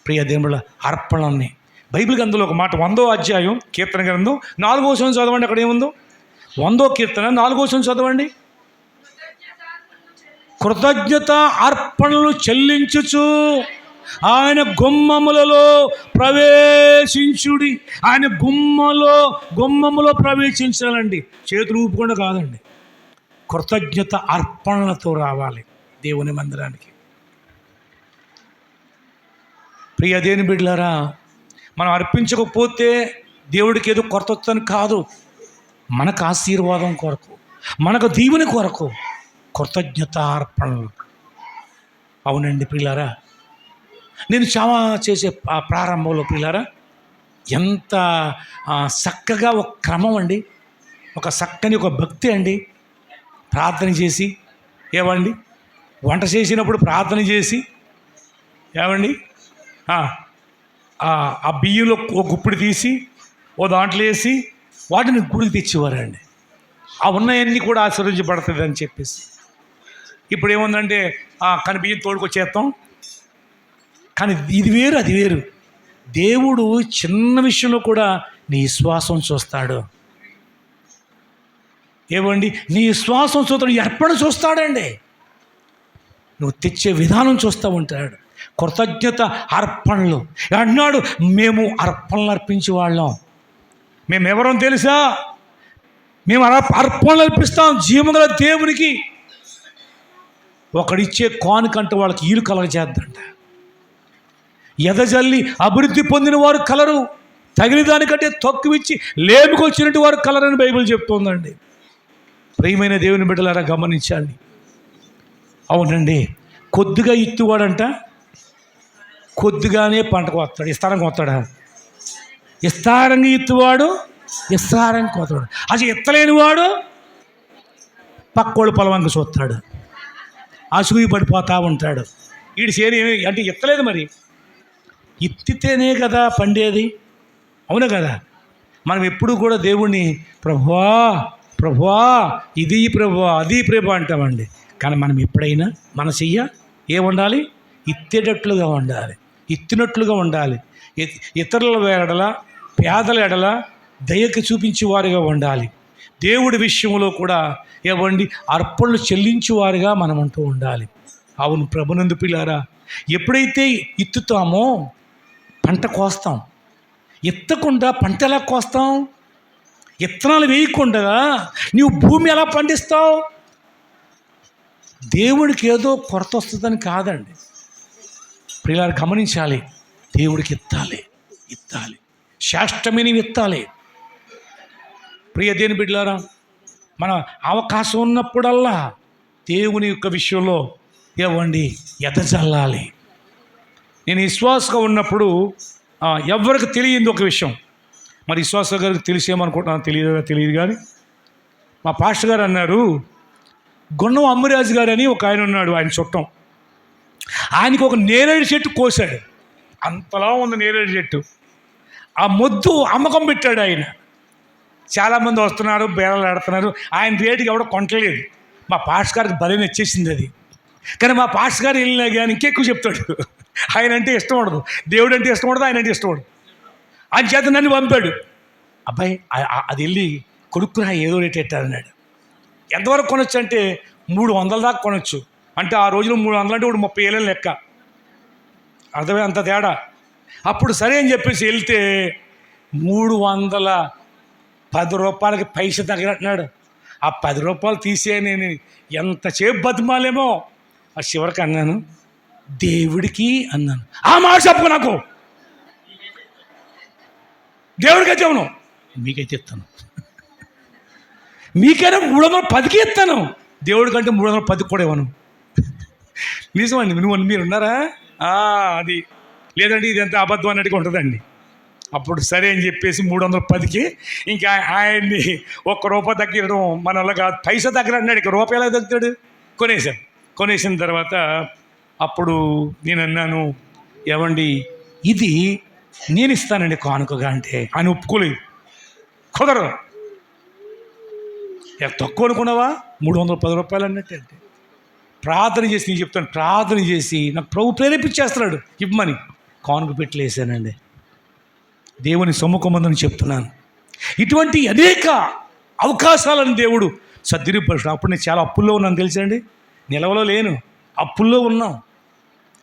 ప్రియ దేవుళ్ళ అర్పణలన్నీ బైబిల్ గ్రంథంలో ఒక మాట 100వ అధ్యాయం కీర్తన గ్రంథం 4వ వచనం చదవండి. అక్కడ ఏముందో 100వ కీర్తన 4వ వచనం చదవండి. కృతజ్ఞత అర్పణలు చెల్లించుచు ఆయన గుమ్మములలో ప్రవేశించుడి. ఆయన గుమ్మములో ప్రవేశించాలండి. చేతులు ఊపుకుండా కాదండి. కృతజ్ఞత అర్పణలతో రావాలి దేవుని మందిరానికి. ప్రియ దేవుని బిడ్డలారా, మనం అర్పించకపోతే దేవుడికి ఏదో కొరత వస్తుందని కాదు, మనకు ఆశీర్వాదం కొరకు, మనకు దీవెని కొరకు కృతజ్ఞత అర్పణలు. అవునండి ప్రియులారా, నేను చాలా చేసే ప్రారంభంలో ప్రియులారా ఎంత చక్కగా ఒక క్రమం అండి, ఒక చక్కని ఒక భక్తి అండి. ప్రార్థన చేసి ఏమండి, వంట చేసినప్పుడు ప్రార్థన చేసి ఏమండి ఆ బియ్యంలో ఒక గుప్పిడి తీసి ఓ దాంట్లో వేసి వాటిని గుడికి తెచ్చేవారండి. ఆ ఉన్నాయన్నీ కూడా ఆశీర్వదించబడుతుంది అని చెప్పేసి. ఇప్పుడు ఏముందంటే కానీ బియ్యం తోడుకొచ్చేస్తాం. కానీ ఇది వేరు, అది వేరు. దేవుడు చిన్న విషయంలో కూడా నీ విశ్వాసం చూస్తాడు. ఏమండి, నీ విశ్వాసం చూస్తాడు, అర్పణ చూస్తాడండి. నువ్వు తెచ్చే విధానం చూస్తూ ఉంటాడు. కృతజ్ఞత అర్పణలు అన్నాడు. మేము అర్పణలు అర్పించే వాళ్ళం. మేము ఎవరో తెలుసా? మేము అర్పణలు అర్పిస్తాం జీవగల దేవునికి. ఒకడిచ్చే కానుకంటే వాళ్ళకి ఈలు కలగజేద్దంట. ఎదజల్లి అభివృద్ధి పొందిన వారు కలరు, తగిన దానికంటే తక్కువిచ్చి లేమికొచ్చినట్టు వారు కలరని బైబిల్ చెప్తుందండి. ప్రియమైన దేవుని బిడ్డలారా గమనించండి. అవునండి, కొద్దిగా ఇత్తువాడంట కొద్దిగానే పంటకు వస్తాడు. ఇస్తారంగా వస్తాడా? ఇస్తారంగా ఇత్తువాడు ఇస్తారంగా వస్తాడు. అసలు ఎత్తలేని వాడు పక్కోడు పొలవంక చూస్తాడు, అసూయి పడిపోతూ ఉంటాడు. వీడి చేరి అంటే ఎత్తలేదు, మరి ఇత్తితేనే కదా పండేది. అవునా కదా? మనం ఎప్పుడు కూడా దేవుణ్ణి ప్రభువా ఇది ప్రభువా అది ప్రభు అంటామండి. కానీ మనం ఎప్పుడైనా మన చెయ్య ఏముండాలి? ఇత్తేటట్లుగా ఉండాలి, ఇత్తినట్లుగా ఉండాలి. ఇతరుల ఎడల, పేదల ఎడల దయకి చూపించేవారుగా ఉండాలి. దేవుడి విషయంలో కూడా ఏవండి అర్పణలు చెల్లించేవారుగా మనం అంటూ ఉండాలి. అవును ప్రభునందు పిల్లారా, ఎప్పుడైతే ఇత్తుతామో పంట కోస్తాం. ఎత్తకుండా పంట ఎలా కోస్తాం? విత్తనాలు వేయకుండా నీవు భూమి ఎలా పండిస్తావు? దేవుడికి ఏదో కొరత వస్తుందని కాదండి ప్రియులారు, గమనించాలి. దేవుడికి ఇత్తాలి, శ్రేష్టమైనవి ఇత్తాలి. ప్రియ దేవుని బిడ్డలారా, మన అవకాశం ఉన్నప్పుడల్లా దేవుని యొక్క విషయంలో ఏవండి ఎదజల్లాలి. నేను విశ్వాసంగా ఉన్నప్పుడు ఎవరికి తెలియదు ఒక విషయం. మరి విశ్వాస గారికి తెలిసేమనుకుంటున్నాను, తెలియదు కానీ మా పాస్టర్ గారు అన్నారు, గున్నం అమ్మరాజు గారు అని ఒక ఆయన ఉన్నాడు, ఆయన చుట్టం. ఆయనకి ఒక నేరేడు చెట్టు కోసాడు. అంతలా ఉంది నేరేడు చెట్టు. ఆ మొద్దు అమ్మకం పెట్టాడు ఆయన. చాలామంది వస్తున్నారు, బేరాలు ఆడుతున్నారు. ఆయన రేటుకి ఎవడో కొంటలేదు. మా పాస్టర్ గారికి భలే నచ్చేసింది అది. కానీ మా పాస్టర్ గారు వెళ్ళినా కానీ ఇంకెక్కువ చెప్తాడు. ఆయన అంటే ఇష్టం ఉండదు, దేవుడు అంటే ఇష్టం ఉండదు, ఆయన అంటే ఇష్టం ఉండదు. ఆయన చేత నన్ను పంపాడు. అబ్బాయి అది వెళ్ళి కొడుకురా ఏదో రేట్ పెట్టారన్నాడు. ఎంతవరకు కొనొచ్చు అంటే 300 దాకా కొనొచ్చు. అంటే ఆ రోజులో 300 అంటే ఇప్పుడు 30,000 లెక్క. అర్థమే, అంత తేడా. అప్పుడు సరే అని చెప్పేసి వెళ్తే 310 రూపాయలకి పైస తగినట్టున్నాడు. ఆ 10 రూపాయలు తీసే నేను ఎంతసేపు బతిమాలేమో. ఆ చివరికి అన్నాను, దేవుడికి అన్నాను. ఆ మాట చెప్పు నాకు, దేవుడికి అయితే అవును, మీకైతే ఇస్తాను. మీకైనా 310కి ఇస్తాను, దేవుడి కంటే 310 కూడా ఇవ్వను. నిజమండి. మీరు ఉన్నారా? అది లేదండి, ఇదంతా అబద్ధం అన్నట్టుగా ఉంటుందండి. అప్పుడు సరే అని చెప్పేసి 310కి ఇంకా ఆయన్ని ₹1 తగ్గిరడం మన వల్ల కాదు, పైసా దగ్గర అన్నాడు. ఇక రూపాయి ఎలా తగ్గుతాడు? కొనేసిన తర్వాత అప్పుడు నేను అన్నాను, ఏమండి ఇది నేను ఇస్తానండి కానుకగా అంటే ఆయన ఒప్పుకోలేదు. కుదరదు. తక్కువ అనుకున్నావా? ₹310 అన్నట్టే. అంటే ప్రార్థన చేసి, నేను చెప్తాను, ప్రార్థన చేసి నాకు ప్రభు ప్రేరేపించేస్తున్నాడు ఇవ్వమని కానుక పెట్టలేసానండి. దేవుని సమ్ముఖమందని చెప్తున్నాను. ఇటువంటి అనేక అవకాశాలను దేవుడు సద్వినియోగపరుస్తాడు. అప్పుడు నేను చాలా అప్పుల్లో ఉన్నాను తెలుసండి, నిలవలో లేను, అప్పుల్లో ఉన్నాం.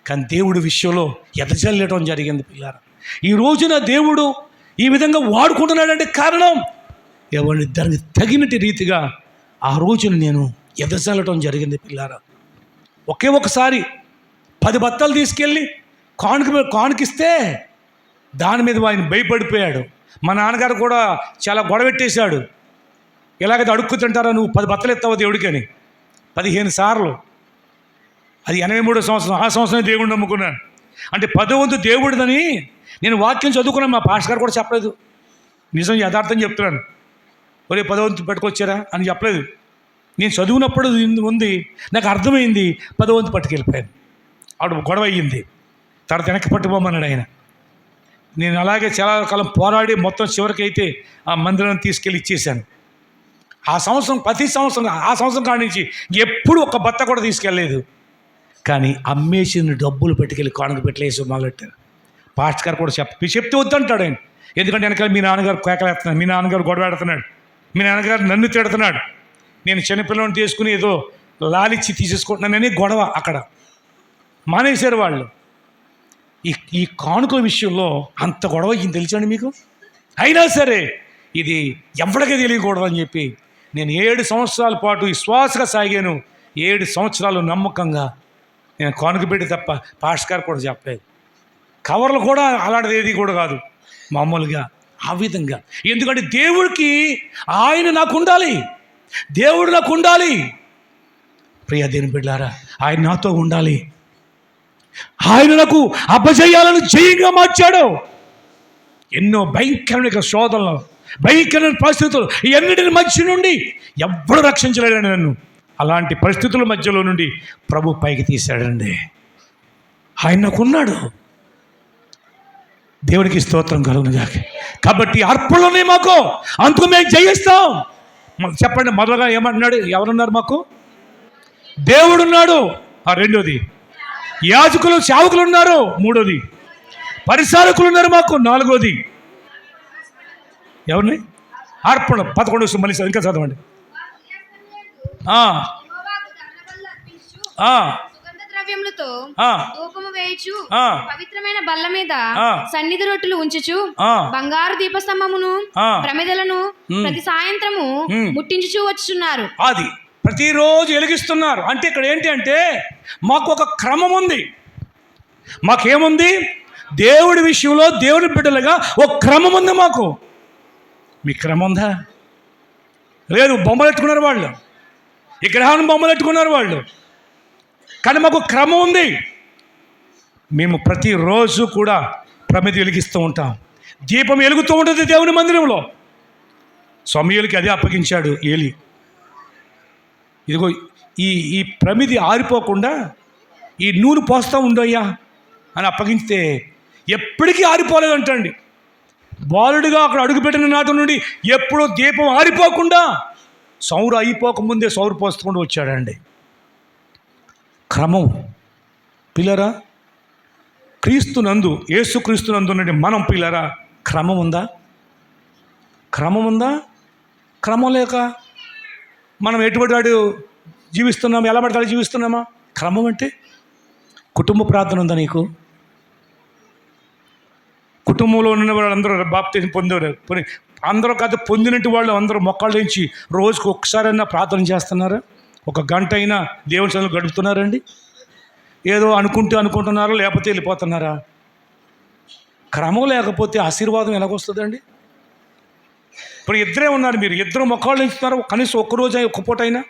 కానీ దేవుడి విషయంలో ఎదజల్లటం జరిగింది పిల్లారా. ఈ రోజున దేవుడు ఈ విధంగా వాడుకుంటున్నాడంటే కారణం ఎవరిని దానికి తగినట్టు రీతిగా ఆ రోజున నేను ఎదజల్లటం జరిగింది పిల్లారా. ఒకే ఒకసారి 10 బత్తాలు తీసుకెళ్ళి కానుకిస్తే దాని మీద ఆయన భయపడిపోయాడు. మా నాన్నగారు కూడా చాలా గొడవెట్టేశాడు. ఎలాగైతే అడుక్కు తింటారా నువ్వు 10 బత్తలు ఎత్తావు దేవుడికని 15 సార్లు. అది 83వ సంవత్సరం. ఆ సంవత్సరం దేవుడిని నమ్ముకున్నాను. అంటే 10వ వంతు దేవుడిదని నేను వాక్యం చదువుకున్నాను. మా పాస్టర్ గారు కూడా చెప్పలేదు. నిజం యథార్థం చెప్తున్నాను. ఒరే 10వ వంతు పట్టుకొచ్చారా అని చెప్పలేదు. నేను చదువునప్పుడు ఉంది, నాకు అర్థమైంది. 10వ వంతు పట్టుకెళ్ళిపోయాను. ఆవిడ గొడవ అయ్యింది. తర్వాత వెనక్కి పట్టుకోమన్నాడు ఆయన. నేను అలాగే చాలా కాలం పోరాడి మొత్తం చివరికి అయితే ఆ మందిరాన్ని తీసుకెళ్ళి ఇచ్చేసాను. ఆ సంవత్సరం ప్రతి సంవత్సరం ఆ సంవత్సరం కాడి నుంచి ఎప్పుడు ఒక బత్త కూడా తీసుకెళ్ళలేదు. కానీ అమ్మేసిన డబ్బులు పెట్టుకెళ్ళి కానుక పెట్టలేసి మొదలెట్టారు. పాస్టర్ గారు కూడా చెప్తే వద్దంటాడు ఆయన. ఎందుకంటే వెనకాల మీ నాన్నగారు కేకలేస్తున్నాడు, మీ నాన్నగారు గొడవ పెడుతున్నాడు, మీ నాన్నగారు నన్ను తిడుతున్నాడు, నేను చిన్నపిల్లని తీసుకుని ఏదో లాలిచ్చి తీసేసుకుంటున్నానని గొడవ. అక్కడ మానేశారు వాళ్ళు. ఈ కానుకల విషయంలో అంత గొడవ అయ్యింది తెలుసండి మీకు. అయినా సరే ఇది ఎవరికీ తెలియకూడదు అని చెప్పి నేను 7 సంవత్సరాల పాటు విశ్వాసగా సాగాను. 7 సంవత్సరాలు నమ్మకంగా నేను కానుక పెట్టి తప్ప పాస్టర్ గారు కూడా చెప్పలేదు. కవర్లు కూడా అలాంటిది ఏది కూడా కాదు, మామూలుగా ఆ విధంగా. ఎందుకంటే దేవుడికి ఆయన నాకు ఉండాలి, దేవుడు నాకు ఉండాలి. ప్రియ దేవుని బిడ్డలారా, ఆయన నాతో ఉండాలి. ఆయన నాకు అపజయాలను జయంగా మార్చాడు. ఎన్నో భయంకరమైన శోధనలు, భయంకరమైన పరిస్థితులు, ఎన్నిటిని మధ్య నుండి ఎవ్వడు రక్షించలేడండి నన్ను. అలాంటి పరిస్థితుల మధ్యలో నుండి ప్రభు పైకి తీశాడండి. ఆయన నాకున్నాడు. దేవుడికి స్తోత్రం కలుగునుగాక. కాబట్టి అర్పణలోనే మాకు అందుకు మేము జయిస్తాం. చెప్పండి, మొదలుగా ఏమంటున్నాడు? ఎవరున్నారు మాకు? దేవుడున్నాడు. రెండోది యాజకులు సేవకులు ఉన్నారు. మూడోది పరిచారకులు ఉన్నారు మాకు. నాలుగోది ఎవరిని? అర్పణ. 11 మళ్ళీ ఇంకా చదవండి. పవిత్రమైన బల్ల మీద సన్నిధి రొట్టెలు ఉంచుచు బంగారు దీపస్తంభమును ప్రమిదలను ప్రతి సాయంత్రము ముట్టించుచూ వచ్చుచున్నారు. అది ప్రతిరోజు వెలిగిస్తున్నారు. అంటే ఇక్కడ ఏంటి అంటే మాకు ఒక క్రమం ఉంది. మాకేముంది? దేవుడి విషయంలో దేవుడి బిడ్డలుగా ఒక క్రమం ఉంది మాకు. మీ క్రమం ఉందా? లేదు. బొమ్మలు ఎట్టుకున్నారు వాళ్ళు, విగ్రహాన్ని బొమ్మలు ఎట్టుకున్నారు వాళ్ళు. కానీ మాకు క్రమం ఉంది. మేము ప్రతిరోజు కూడా ప్రమిద వెలిగిస్తూ ఉంటాం. దీపం వెలుగుతూ ఉంటుంది దేవుని మందిరంలో. సమూయేలుకి అదే అప్పగించాడు ఏలి. ఇదిగో ఈ ప్రమిది ఆరిపోకుండా ఈ నూనె పోస్తూ ఉండయ్యా అని అప్పగిస్తే ఎప్పటికీ ఆరిపోలేదంటండి. బాలుడిగా అక్కడ అడుగుపెట్టిన నాటి నుండి ఎప్పుడో దీపం ఆరిపోకుండా సౌరు అయిపోకముందే సౌరు పోస్తూ వచ్చాడండి. క్రమం. పిల్లరా, క్రీస్తునందు, యేసుక్రీస్తునందు నుండి మనం పిల్లరా క్రమం ఉందా? క్రమం ఉందా? క్రమం లేక మనం ఎటువంటి వాడు జీవిస్తున్నామా, ఎలా పడతాడు జీవిస్తున్నామా? క్రమం అంటే కుటుంబ ప్రార్థన ఉందా నీకు? కుటుంబంలో ఉన్న వాళ్ళందరూ బాప్తిజం పొందేవారు, అందరూ కాదు పొందినట్టు వాళ్ళు అందరూ మొక్కలు నుంచి రోజుకు ఒక్కసారైనా ప్రార్థన చేస్తున్నారా? 1 గంట అయినా దేవుని సన్నిధిలో గడుపుతున్నారండి? ఏదో అనుకుంటున్నారా, లేకపోతే వెళ్ళిపోతున్నారా? క్రమం లేకపోతే ఆశీర్వాదం ఎలాగొస్తుందండి? ఇప్పుడు ఇద్దరే ఉన్నారు, మీరు ఇద్దరు మొక్కలు ఇస్తున్నారు, కనీసం ఒక్కరోజు ఒక్క పూట అయినా,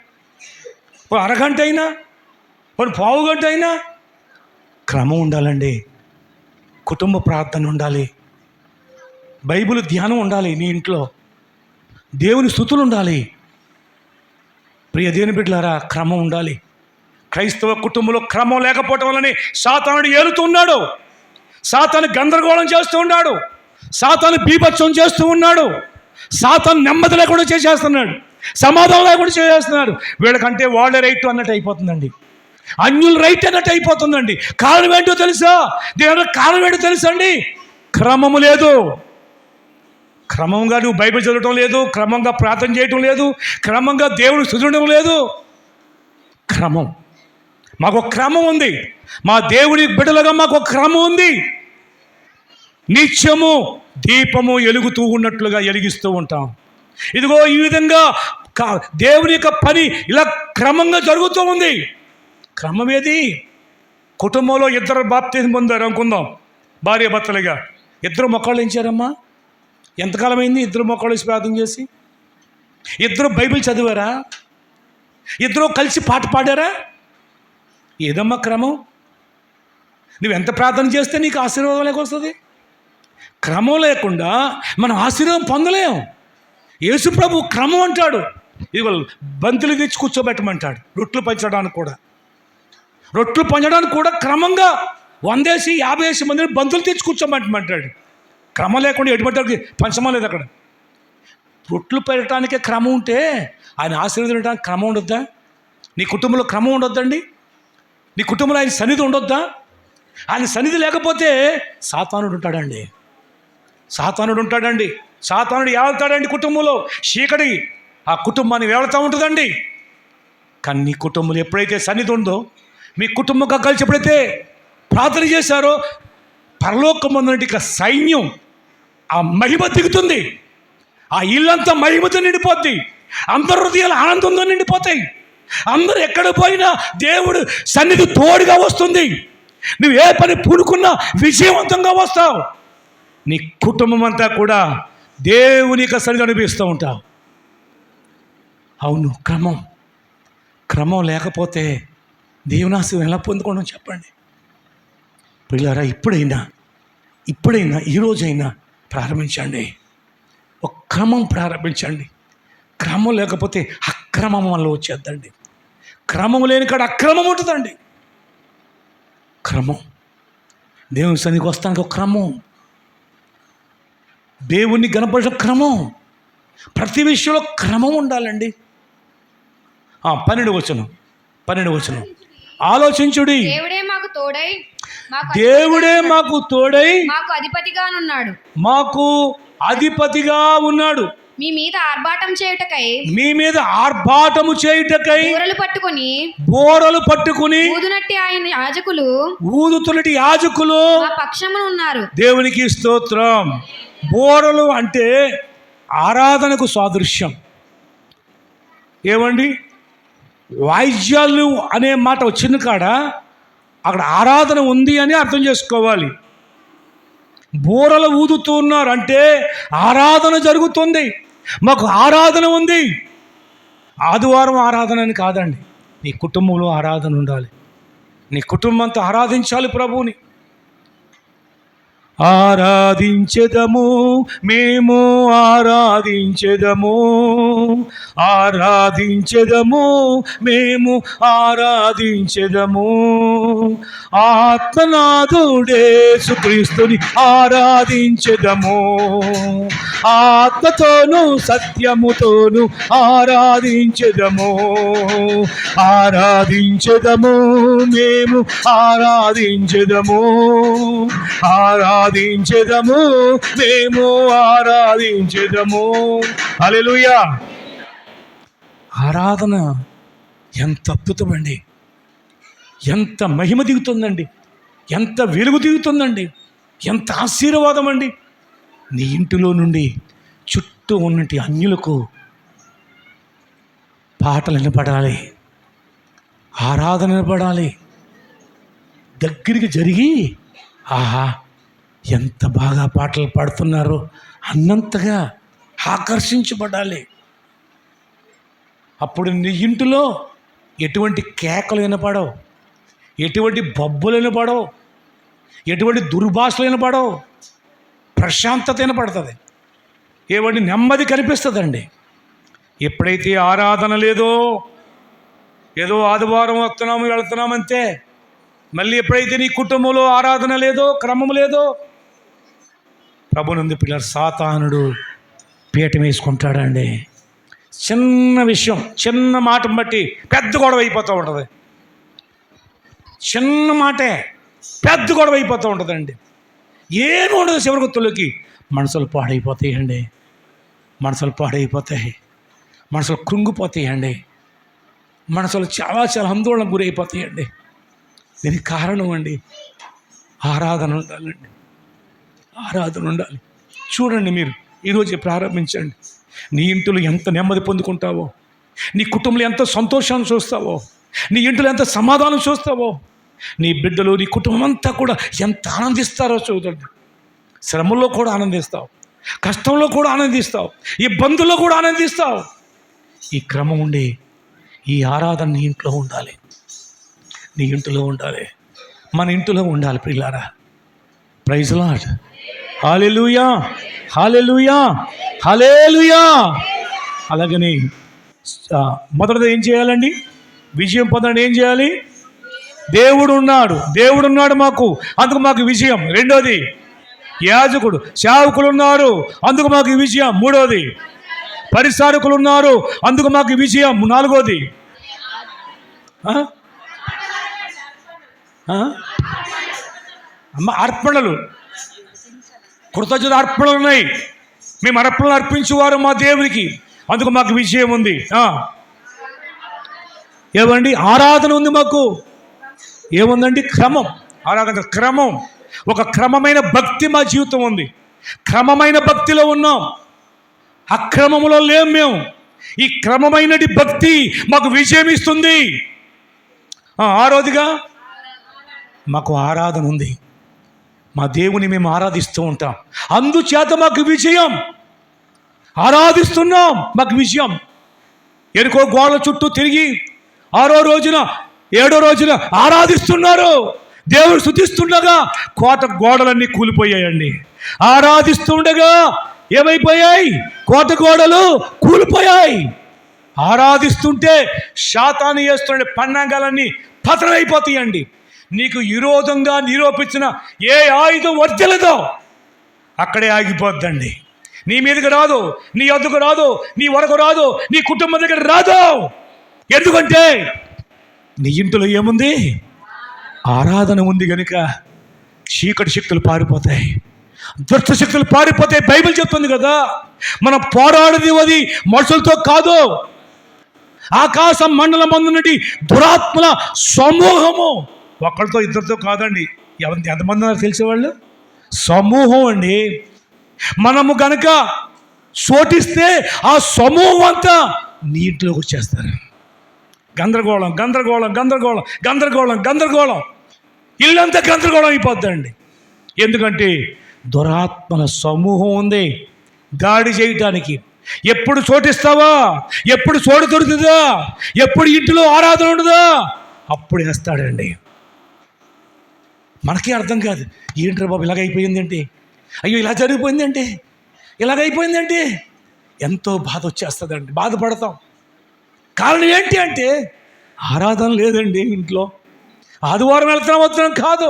అరగంట అయినా, పావు గంట అయినా క్రమం ఉండాలండి. కుటుంబ ప్రార్థన ఉండాలి, బైబిల్ ధ్యానం ఉండాలి, నీ ఇంట్లో దేవుని స్తుతులు ఉండాలి. ప్రియ దేవుని బిడ్డలారా, క్రమం ఉండాలి. క్రైస్తవ కుటుంబంలో క్రమం లేకపోవటం వల్లనే సాతానుడు ఏలుతున్నాడు, సాతాను గందరగోళం చేస్తూ ఉన్నాడు, సాతాను బీభత్సం చేస్తూ ఉన్నాడు, సాతాను నెమ్మది లేకుండా చేసేస్తున్నాడు, సమాధానం లేకుండా చేసేస్తున్నాడు. వీళ్ళకంటే వాళ్ళే రైట్ అన్నట్టు అయిపోతుందండి, అన్యులు రైట్ అన్నట్టు అయిపోతుందండి. కారణం ఏంటో తెలుసా? దేవుడు కారణం ఏంటో తెలుసా అండి? క్రమము లేదు. క్రమంగా నువ్వు బైబిల్ చదవటం లేదు, క్రమంగా ప్రార్థన చేయటం లేదు, క్రమంగా దేవుడు స్తుతించడం లేదు. క్రమం, మాకు ఒక క్రమం ఉంది. మా దేవుని బిడ్డలుగా మాకు ఒక క్రమం ఉంది. నిత్యము దీపము ఎలుగుతూ ఉన్నట్లుగా ఎలిగిస్తూ ఉంటాం. ఇదిగో ఈ విధంగా దేవుని యొక్క పని ఇలా క్రమంగా జరుగుతూ ఉంది. క్రమం ఏది? కుటుంబంలో ఇద్దరు బాప్తిజం పొందారు అనుకుందాం, భార్య భర్తలుగా. ఇద్దరు మొక్కలు ఎంచారమ్మా. ఎంతకాలం అయింది ఇద్దరు మొక్కలు ప్రార్థన చేసి? ఇద్దరు బైబిల్ చదివారా? ఇద్దరు కలిసి పాట పాడారా? ఏదమ్మా క్రమం? నువ్వు ఎంత ప్రార్థన చేస్తే నీకు ఆశీర్వాదం లేకొస్తుంది? క్రమం లేకుండా మనం ఆశీర్వాదం పొందలేం. యేసు ప్రభు క్రమం అంటాడు. ఇదిగో బంతులు తెచ్చి కూర్చోబెట్టమంటాడు. రొట్లు పంచడానికి కూడా క్రమంగా 100 50 మందిని బంతులు తెచ్చి కూర్చోబెట్టమంటాడు. క్రమం లేకుండా ఎటువంటి పంచమా లేదు అక్కడ. రొట్లు పెట్టడానికే క్రమం ఉంటే ఆయన ఆశీర్వదించడానికి క్రమం ఉండొద్దా? నీ కుటుంబంలో క్రమం ఉండొద్దండి? నీ కుటుంబంలో ఆయన సన్నిధి ఉండొద్దా? ఆయన సన్నిధి లేకపోతే సాతానుడు ఉంటాడండి. సాతానుడు ఏళ్తాడండి కుటుంబంలో. చీకటి ఆ కుటుంబాన్ని వేళ్తూ ఉంటుందండి. కానీ నీ కుటుంబంలో ఎప్పుడైతే సన్నిధి ఉందో, మీ కుటుంబంగా కలిసి ఎప్పుడైతే ప్రార్థన చేశారో, పరలోకమందునటి సైన్యం ఆ మహిమ దిగుతుంది. ఆ ఇల్లంతా మహిమతో నిండిపోద్ది. అందరి హృదయాలు ఆనందంతో నిండిపోతాయి. అందరూ ఎక్కడ పోయినా దేవుడు సన్నిధి తోడుగా వస్తుంది. నువ్వు ఏ పని పూనుకున్నా విజయవంతంగా వస్తావు. నీ కుటుంబం అంతా కూడా దేవుని యొక్క సన్నిధి అనిపిస్తూ ఉంటావు. అవును, క్రమం లేకపోతే దేవునాశం ఎలా పొందుకోవడం చెప్పండి. పిల్లరా, ఇప్పుడైనా ఈరోజైనా ప్రారంభించండి. ఒక క్రమం ప్రారంభించండి. క్రమం లేకపోతే అక్రమం వల్ల వచ్చేద్దండి. క్రమం లేని కాడ అక్రమం ఉంటుందండి. క్రమం, దేవుని సన్నిధికి వస్తానికి ఒక క్రమం, దేవుణ్ణి గణపరిచే క్రమం, ప్రతి విషయంలో క్రమం ఉండాలండి. 12వ వచనం ఆలోచించుడి. దేవుడే మాకు తోడై మాకు అధిపతిగా ఉన్నాడు. మీ మీద ఆర్భాటము చేయుటకై బోరలు పట్టుకుని ఊదుతున్నటి యాజకులు మా పక్షమున ఉన్నారు. దేవునికి స్తోత్రం. బోరలు అంటే ఆరాధనకు సాదృశ్యం. ఏమండి, వాయిద్యాలు అనే మాట వచ్చిన కాడ అక్కడ ఆరాధన ఉంది అని అర్థం చేసుకోవాలి. బూరలు ఊదుతూ ఉన్నారు అంటే ఆరాధన జరుగుతుంది, మాకు ఆరాధన ఉంది. ఆదివారం ఆరాధన అని కాదండి, నీ కుటుంబంలో ఆరాధన ఉండాలి. నీ కుటుంబంతో ఆరాధించాలి ప్రభువుని. ఆరాధించెదము మేము, ఆరాధించెదము మేము, ఆరాధించెదము. ఆత్మనాథుడేసు క్రీస్తుని ఆరాధించెదము, ఆత్మతోను సత్యముతోను ఆరాధించెదము మేము, ఆరాధించెదము మేము, ఆరాధించెదము. హల్లెలూయా. ఆరాధన ఎంత అద్భుతమండి, ఎంత మహిమ దిగుతుందండి, ఎంత వెలుగు దిగుతుందండి, ఎంత ఆశీర్వాదం అండి. నీ ఇంటిలో నుండి చుట్టూ ఉన్నటి అన్యులకు పాటలు వినపడాలి, ఆరాధన వినపడాలి. దగ్గరికి జరిగి ఆహా ఎంత బాగా పాటలు పాడుతున్నారో అన్నంతగా ఆకర్షించబడాలి. అప్పుడు నీ ఇంటిలో ఎటువంటి కేకలు వినపడవు, ఎటువంటి బొబ్బులు వినపడవు, ఎటువంటి దుర్భాషలు వినపడవు, ప్రశాంతత వినపడుతుంది, ఏవంటి నెమ్మది కనిపిస్తుందండి. ఎప్పుడైతే ఆరాధన లేదో, ఏదో ఆదివారం వస్తున్నాము వెళుతున్నామంతే, మళ్ళీ ఎప్పుడైతే నీ కుటుంబంలో ఆరాధన లేదో, క్రమం లేదో, ప్రభునందు పిల్లలు సాతానుడు పీఠం వేసుకుంటాడండి. చిన్న విషయం, చిన్న మాటను బట్టి పెద్ద గొడవ అయిపోతూ ఉంటుంది. చిన్న మాటే పెద్ద గొడవ అయిపోతూ ఉంటుందండి. ఏమి ఉండదు, చివరి గుర్తులకి మనసులు పాడైపోతాయండి, మనసులు పాడైపోతాయి, మనసులు కృంగిపోతాయండి, మనసులు చాలా చాలా ఆందోళనకు గురైపోతాయండి. దీనికి కారణం అండి ఆరాధన ఉండాలండి, ఆరాధన ఉండాలి. చూడండి, మీరు ఈరోజు ప్రారంభించండి. నీ ఇంటిలో ఎంత నెమ్మది పొందుకుంటావో, నీ కుటుంబంలో ఎంత సంతోషాన్ని చూస్తావో, నీ ఇంటిలో ఎంత సమాధానం చూస్తావో, నీ బిడ్డలు, నీ కుటుంబం అంతా కూడా ఎంత ఆనందిస్తారో చూడండి. శ్రమల్లో కూడా ఆనందిస్తావు, కష్టంలో కూడా ఆనందిస్తావు, ఇబ్బందుల్లో కూడా ఆనందిస్తావు. ఈ క్రమం ఉండి ఈ ఆరాధన నీ ఇంట్లో ఉండాలి, నీ ఇంటిలో ఉండాలి, మన ఇంటిలో ఉండాలి ప్రియులారా. Praise Lord. Hallelujah, hallelujah, hallelujah. అలాగని మొదటిది ఏం చేయాలండి? విజయం పొందడం ఏం చేయాలి? దేవుడు ఉన్నాడు మాకు, అందుకు మాకు విజయం. రెండోది, యాజకుడు సేవకులు ఉన్నారు, అందుకు మాకు విజయం. మూడోది, పరిచారకులు ఉన్నారు, అందుకు మాకు విజయం. నాలుగోది, అర్పణలు, కృతజ్ఞత అర్పణలు ఉన్నాయి. మేము అర్పణలు అర్పించేవారు మా దేవునికి, అందుకు మాకు విజయం ఉంది. ఏమండి? ఆరాధన ఉంది మాకు. ఏముందండి? క్రమం. ఆరాధన క్రమం, ఒక క్రమమైన భక్తి మా జీవితం ఉంది. క్రమమైన భక్తిలో ఉన్నాం, అక్రమములో లేం మేము. ఈ క్రమమైనటి భక్తి మాకు విజయం ఇస్తుంది. ఆరోదిగా మాకు ఆరాధన ఉంది, మా దేవుని మేము ఆరాధిస్తూ ఉంటాం, అందుచేత మాకు విజయం. ఆరాధిస్తున్నాం, మాకు విజయం. ఎరుకో గోడల చుట్టూ తిరిగి 6వ రోజున 7వ రోజున ఆరాధిస్తున్నారు. దేవుడు స్తుతిస్తుండగా కోట గోడలన్నీ కూలిపోయాయండి. ఆరాధిస్తుండగా ఏమైపోయాయి? కోట గోడలు కూలిపోయాయి. ఆరాధిస్తుంటే శాతాన్ని చేస్తుండే పన్నాగాలన్నీ పతనమైపోతాయండి. నీకు విరోధంగా నిరూపించిన ఏ ఆయుధం వర్జలదో అక్కడే ఆగిపోద్దండి. నీ మీదకి రాదు, నీ వద్దకు రాదు, నీ వరకు రాదు, నీ కుటుంబం దగ్గర రాదు. ఎందుకంటే నీ ఇంటిలో ఏముంది? ఆరాధన ఉంది కనుక చీకటి శక్తులు పారిపోతాయి, దుష్ట శక్తులు పారిపోతాయి. బైబిల్ చెప్తుంది కదా, మనం పోరాడేది అది మనుషులతో కాదు, ఆకాశ మండలం మందున్నటి దురాత్మల సమూహము. ఒకరితో ఇద్దరితో కాదండి. ఎంతమంది ఉన్నారు తెలిసేవాళ్ళు? సమూహం అండి. మనము కనుక చోటిస్తే ఆ సమూహం అంతా నీ ఇంట్లోకి వచ్చేస్తారు. గందరగోళం, గందరగోళం, గందరగోళం, గందరగోళం, గందరగోళం, ఇల్లంతా గందరగోళం అయిపోద్దండి. ఎందుకంటే దురాత్మల సమూహం ఉంది దాడి చేయటానికి. ఎప్పుడు చోటిస్తావా, ఎప్పుడు చోటు దొరుకుతుందా, ఎప్పుడు ఇంటిలో ఆరాధన ఉండదా, అప్పుడు వేస్తాడండి. మనకే అర్థం కాదు, ఏంట్రా బాబు ఇలాగైపోయిందంటే, అయ్యో ఇలా జరిగిపోయిందంటే, ఇలాగైపోయిందంటే ఎంతో బాధ వచ్చేస్తుందండి, బాధపడతాం. కారణం ఏంటి అంటే ఆరాధన లేదండి ఇంట్లో. ఆదివారం వస్తున్నాం కాదు,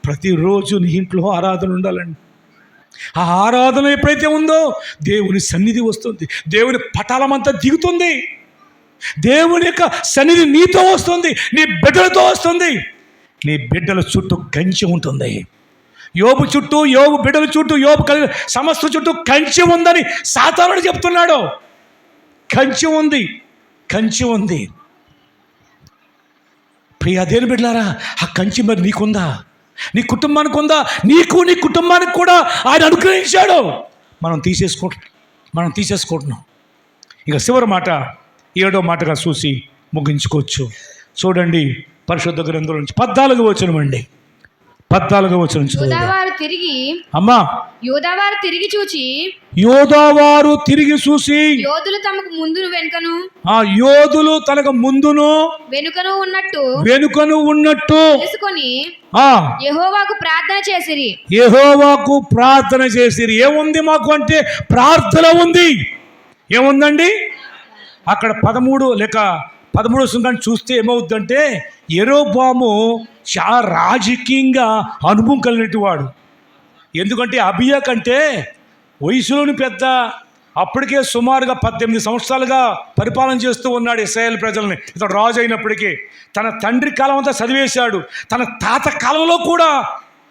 ప్రతిరోజు నీ ఇంట్లో ఆరాధన ఉండాలండి. ఆ ఆరాధన ఎప్పుడైతే ఉందో దేవుని సన్నిధి వస్తుంది, దేవుని పటాలమంతా దిగుతుంది, దేవుని యొక్క సన్నిధి నీతో వస్తుంది, నీ బిడ్డలతో వస్తుంది. నీ బిడ్డల చుట్టూ కంచె ఉంటుంది. యోబు చుట్టూ, యోబు బిడ్డల చుట్టూ, యోబు సమస్త చుట్టూ కంచె ఉందని సాతానుడు చెప్తున్నాడు. కంచె ఉంది, కంచె ఉంది. ప్రియ దేవుని బిడ్డలారా, ఆ కంచె మరి నీకుందా, నీ కుటుంబానికి ఉందా? నీకు, నీ కుటుంబానికి కూడా ఆయన అనుగ్రహించాడు. మనం తీసేసుకుంటున్నాం. ఇక చివరి మాట, 7వ మాటగా చూసి ముగించుకోవచ్చు. చూడండి, పరిశుద్ధ గ్రంథం నుంచి 14వ వచనం అండి. 14వ వచనం చదువు. యోదావారు తిరిగి చూచి యోదావారు తిరిగి చూసి యోధులు తమకు ముందును వెనుకను యోధులు తనకు ముందును వెనుకను ఉన్నట్టు తెలుసుకొని యెహోవాకు ప్రార్థన చేసిరి. ఏముంది మాకు అంటే ప్రార్థన ఉంది. ఏముందండి అక్కడ 13 సుంకాన్ని చూస్తే ఏమవుద్దంటే యెరోబాము చాలా రాజకీయంగా అనుభవం కలిగినట్టు వాడు. ఎందుకంటే అబియా కంటే వయసులోని పెద్ద, అప్పటికే సుమారుగా 18 సంవత్సరాలుగా పరిపాలన చేస్తూ ఉన్నాడు ఇశ్రాయేలు ప్రజల్ని. ఇతడు రాజు అయినప్పటికీ తన తండ్రి కాలం అంతా చదివేశాడు. తన తాత కాలంలో కూడా